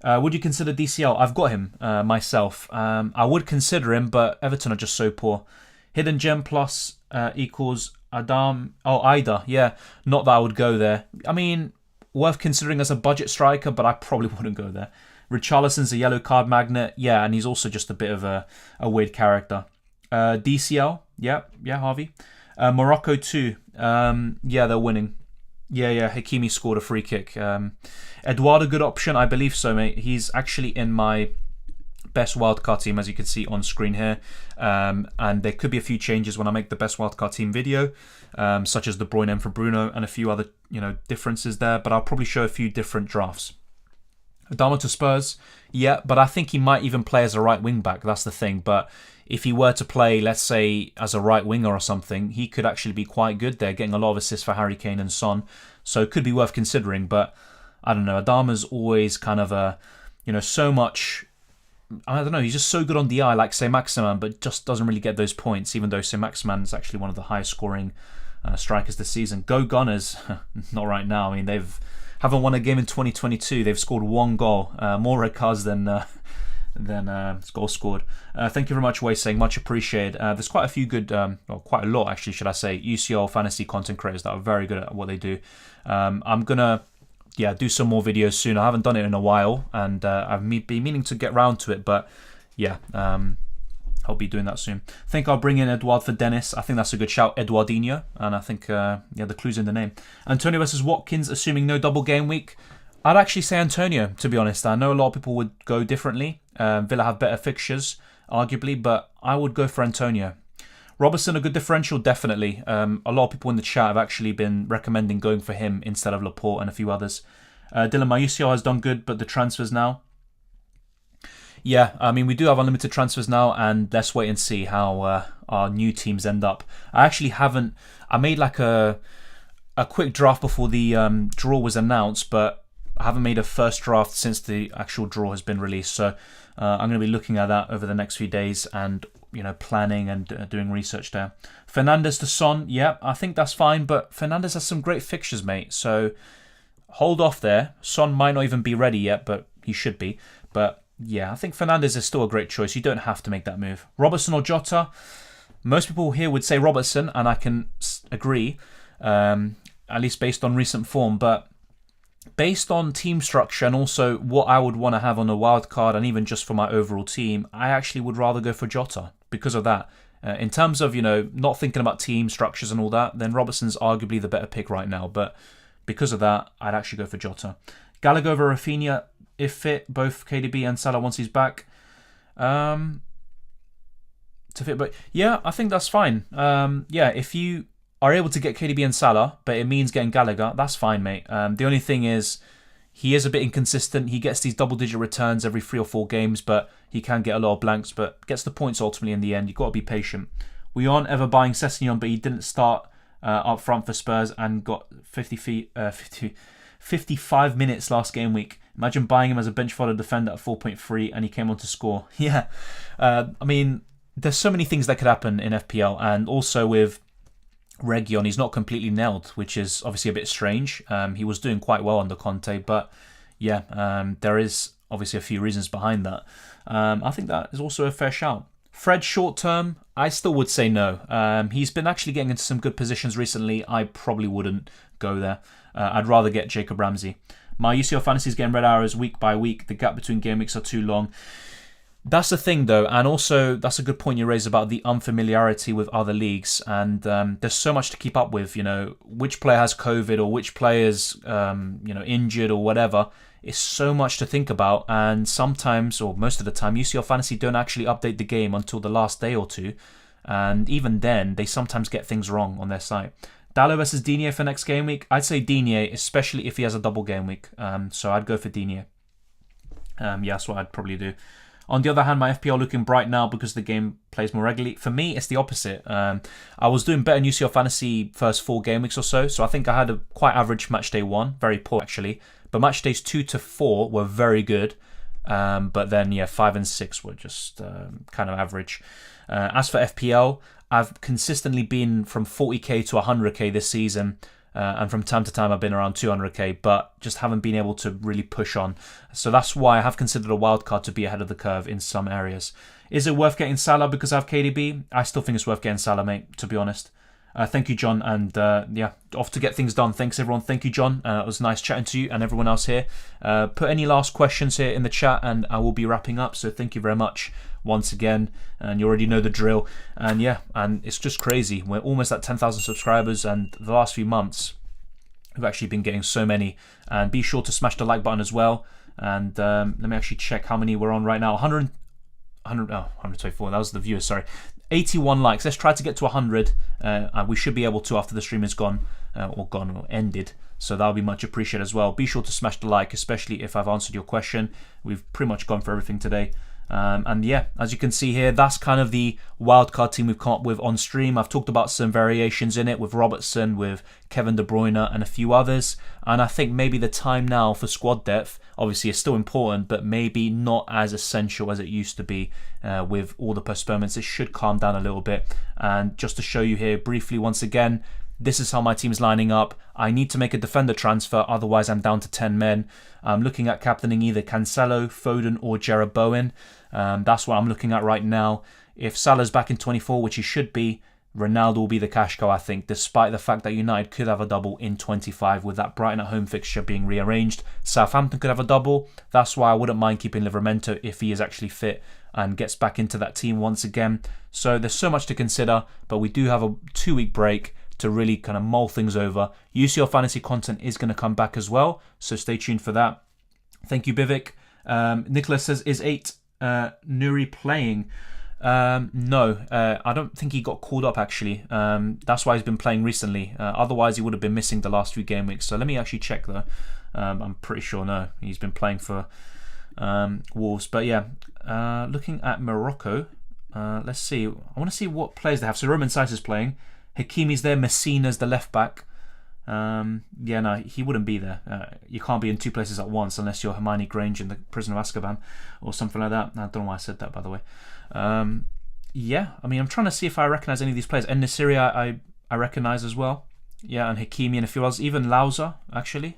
Would you consider DCL? I've got him myself. I would consider him, but Everton are just so poor. Hidden Gem plus equals Ida. Yeah, not that I would go there. I mean, worth considering as a budget striker, but I probably wouldn't go there. Richarlison's a yellow card magnet. Yeah, and he's also just a bit of a weird character. DCL. Yeah, Harvey. Morocco 2. Yeah, they're winning. Yeah, Hakimi scored a free kick. Edouard, a good option? I believe so, mate. He's actually in my best wildcard team, as you can see on screen here. And there could be a few changes when I make the best wildcard team video, such as De Bruyne and for Bruno, and a few other differences there. But I'll probably show a few different drafts. Adama to Spurs, yeah, but I think he might even play as a right wing back. That's the thing. But if he were to play, let's say, as a right winger or something, he could actually be quite good there, getting a lot of assists for Harry Kane and Son. So it could be worth considering. But I don't know. Adama's always kind of so much. I don't know. He's just so good on DI, like Saint-Maximin, but just doesn't really get those points. Even though Saint-Maximin is actually one of the highest scoring strikers this season. Go Gunners! Not right now. I mean, haven't won a game in 2022. They've scored 1 goal, more red cards than goals scored. Thank you very much, Wei, saying much appreciated. There's quite a few good, quite a lot actually, should I say, UCL fantasy content creators that are very good at what they do. I'm gonna do some more videos soon. I haven't done it in a while, and I've been meaning to get round to it, but yeah, I'll be doing that soon. I think I'll bring in Edouard for Dennis. I think that's a good shout, Eduardinho, and I think the clue's in the name. Antonio versus Watkins, assuming no double game week. I'd actually say Antonio, to be honest. I know a lot of people would go differently. Villa have better fixtures, arguably, but I would go for Antonio. Robertson, a good differential, definitely. A lot of people in the chat have actually been recommending going for him instead of Laporte and a few others. Dylan, my UCL has done good, but the transfers now? Yeah, I mean, we do have unlimited transfers now, and let's wait and see how our new teams end up. I actually haven't... I made like a quick draft before the draw was announced, but I haven't made a first draft since the actual draw has been released. So I'm going to be looking at that over the next few days and, planning and doing research there. Fernandes to Son, yeah, I think that's fine, but Fernandes has some great fixtures, mate. So hold off there. Son might not even be ready yet, but he should be. But yeah, I think Fernandes is still a great choice. You don't have to make that move. Robertson or Jota? Most people here would say Robertson, and I can agree, at least based on recent form. But based on team structure and also what I would want to have on a wild card and even just for my overall team, I actually would rather go for Jota because of that. In terms of, not thinking about team structures and all that, then Robertson's arguably the better pick right now. But because of that, I'd actually go for Jota. Gallagher over Rafinha, if fit, both KDB and Salah once he's back. To fit, but yeah, I think that's fine. If you are able to get KDB and Salah, but it means getting Gallagher, that's fine, mate. The only thing is, he is a bit inconsistent. He gets these double-digit returns every 3 or 4 games, but he can get a lot of blanks, but gets the points ultimately in the end. You've got to be patient. We aren't ever buying Sessegnon, but he didn't start up front for Spurs and got 55 minutes last game week. Imagine buying him as a bench fodder defender at 4.3 and he came on to score. Yeah, there's so many things that could happen in FPL, and also with Reguilon, he's not completely nailed, which is obviously a bit strange. He was doing quite well under Conte, but yeah, there is obviously a few reasons behind that. I think that is also a fair shout. Fred, short term, I still would say no. He's been actually getting into some good positions recently. I probably wouldn't go there. I'd rather get Jacob Ramsey. My UCL fantasy is getting red arrows week by week. The gap between game weeks are too long. That's the thing, though, and also that's a good point you raised about the unfamiliarity with other leagues, and there's so much to keep up with. Which player has COVID or which player's injured or whatever. It's so much to think about, and sometimes, or most of the time, UCL Fantasy don't actually update the game until the last day or two, and even then, they sometimes get things wrong on their site. Dallo versus Digne for next game week. I'd say Digne, especially if he has a double game week. So I'd go for Digne. That's what I'd probably do. On the other hand, my FPL looking bright now because the game plays more regularly. For me, it's the opposite. I was doing better in UCL Fantasy first 4 game weeks or so. So I think I had a quite average match day 1. Very poor, actually. But match days 2 to 4 were very good. But then, 5 and 6 were just kind of average. As for FPL, I've consistently been from 40k to 100k this season. And from time to time I've been around 200k, but just haven't been able to really push on. So that's why I have considered a wildcard to be ahead of the curve in some areas. Is it worth getting Salah because I have KDB? I still think it's worth getting Salah, mate, to be honest. Thank you, John, and off to get things done. Thanks, everyone. Thank you, John. It was nice chatting to you and everyone else here. Put any last questions here in the chat, and I will be wrapping up. So thank you very much once again, and you already know the drill. And and it's just crazy. We're almost at 10,000 subscribers, and the last few months we've actually been getting so many. And be sure to smash the like button as well. And let me actually check how many we're on right now. 124. That was the viewers. Sorry. 81 likes. Let's try to get to 100. We should be able to after the stream is gone or ended. So that'll be much appreciated as well. Be sure to smash the like, especially if I've answered your question. We've pretty much gone for everything today. As you can see here, that's kind of the wildcard team we've come up with on stream. I've talked about some variations in it with Robertson, with Kevin De Bruyne and a few others. And I think maybe the time now for squad depth, obviously is still important, but maybe not as essential as it used to be with all the postponements. It should calm down a little bit. And just to show you here briefly once again, this is how my team is lining up. I need to make a defender transfer, otherwise I'm down to 10 men. I'm looking at captaining either Cancelo, Foden or Jarrod Bowen. That's what I'm looking at right now. If Salah's back in 24, which he should be, Ronaldo will be the cash cow, I think, despite the fact that United could have a double in 25 with that Brighton at home fixture being rearranged. Southampton could have a double. That's why I wouldn't mind keeping Livramento if he is actually fit and gets back into that team once again. So there's so much to consider, but we do have a 2-week break to really kind of mull things over. UCL fantasy content is going to come back as well, so stay tuned for that. Thank you, Bivik. Nicholas says, is 8 Nuri playing? No, I don't think he got called up actually. That's why he's been playing recently. Otherwise, he would have been missing the last few game weeks. So let me actually check though. I'm pretty sure no, he's been playing for Wolves. But yeah, looking at Morocco, let's see. I want to see what players they have. So Roman Saiss is playing. Hakimi's there. Messina's the left back. No, he wouldn't be there. You can't be in 2 places at once unless you're Hermione Granger in the Prison of Azkaban or something like that. I don't know why I said that, by the way. I mean, I'm trying to see if I recognise any of these players. And Nasiri I recognise as well. Yeah, and Hakimi and a few others. Even Lauza, actually.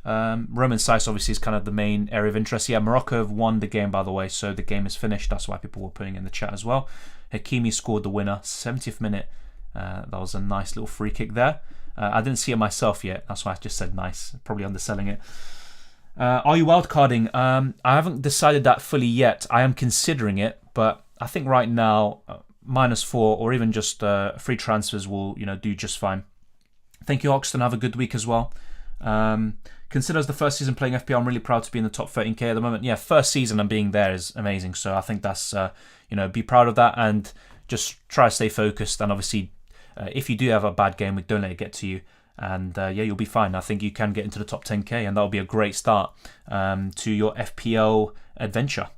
Roman Saiss obviously is kind of the main area of interest. Yeah, Morocco have won the game, by the way, so the game is finished. That's why people were putting in the chat as well. Hakimi scored the winner, 70th minute. That was a nice little free kick there. I didn't see it myself yet. That's why I just said nice. Probably underselling it. Are you wildcarding? I haven't decided that fully yet. I am considering it, but I think right now -4 or even just free transfers will do just fine. Thank you, Hoxton. Have a good week as well. Consider as the first season playing FPL, I'm really proud to be in the top 13k at the moment. Yeah, first season and being there is amazing. So I think that's, be proud of that and just try to stay focused. And obviously, if you do have a bad game week, don't let it get to you. And you'll be fine. I think you can get into the top 10k, and that'll be a great start to your FPL adventure.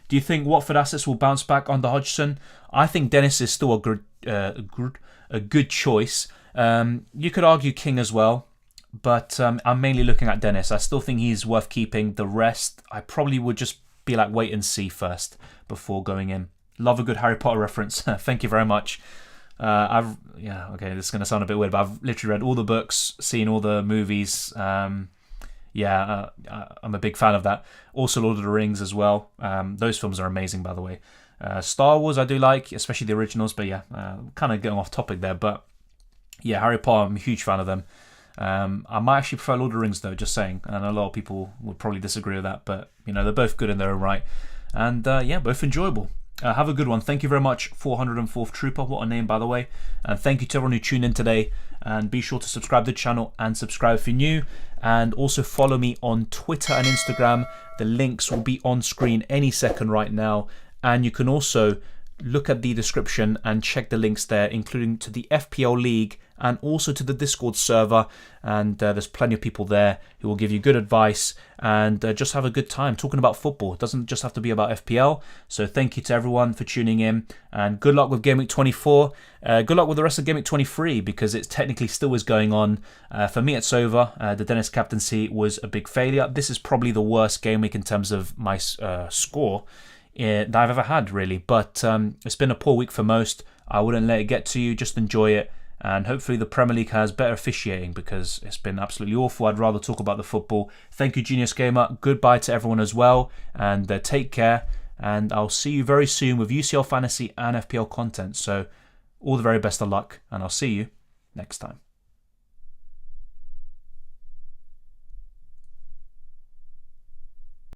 Do you think Watford assets will bounce back under Hodgson? I think Dennis is still a good choice. You could argue King as well, but I'm mainly looking at Dennis. I still think he's worth keeping. The rest, I probably would just be like wait and see first before going in. Love a good Harry Potter reference. Thank you very much. This is going to sound a bit weird, but I've literally read all the books, seen all the movies. I'm a big fan of that. Also Lord of the Rings as well. Those films are amazing, by the way. Star Wars I do like, especially the originals, but kind of getting off topic there. But yeah, Harry Potter, I'm a huge fan of them. I might actually prefer Lord of the Rings though, just saying. And a lot of people would probably disagree with that, but they're both good in their own right. And both enjoyable. Have a good one. Thank you very much, 404th Trooper. What a name, by the way. And thank you to everyone who tuned in today. And be sure to subscribe to the channel and subscribe if you're new. And also follow me on Twitter and Instagram. The links will be on screen any second right now. And you can also look at the description and check the links there, including to the FPL League and also to the Discord server. And there's plenty of people there who will give you good advice and just have a good time talking about football. It doesn't just have to be about FPL. So thank you to everyone for tuning in, and good luck with Game Week 24. Good luck with the rest of Game Week 23, because it technically still is going on. For me, it's over. The Dennis captaincy was a big failure. This is probably the worst game week in terms of my score that I've ever had, really. But it's been a poor week for most. I wouldn't let it get to you. Just enjoy it. And hopefully the Premier League has better officiating, because it's been absolutely awful. I'd rather talk about the football. Thank you, Genius Gamer. Goodbye to everyone as well. And take care. And I'll see you very soon with UCL Fantasy and FPL content. So all the very best of luck. And I'll see you next time.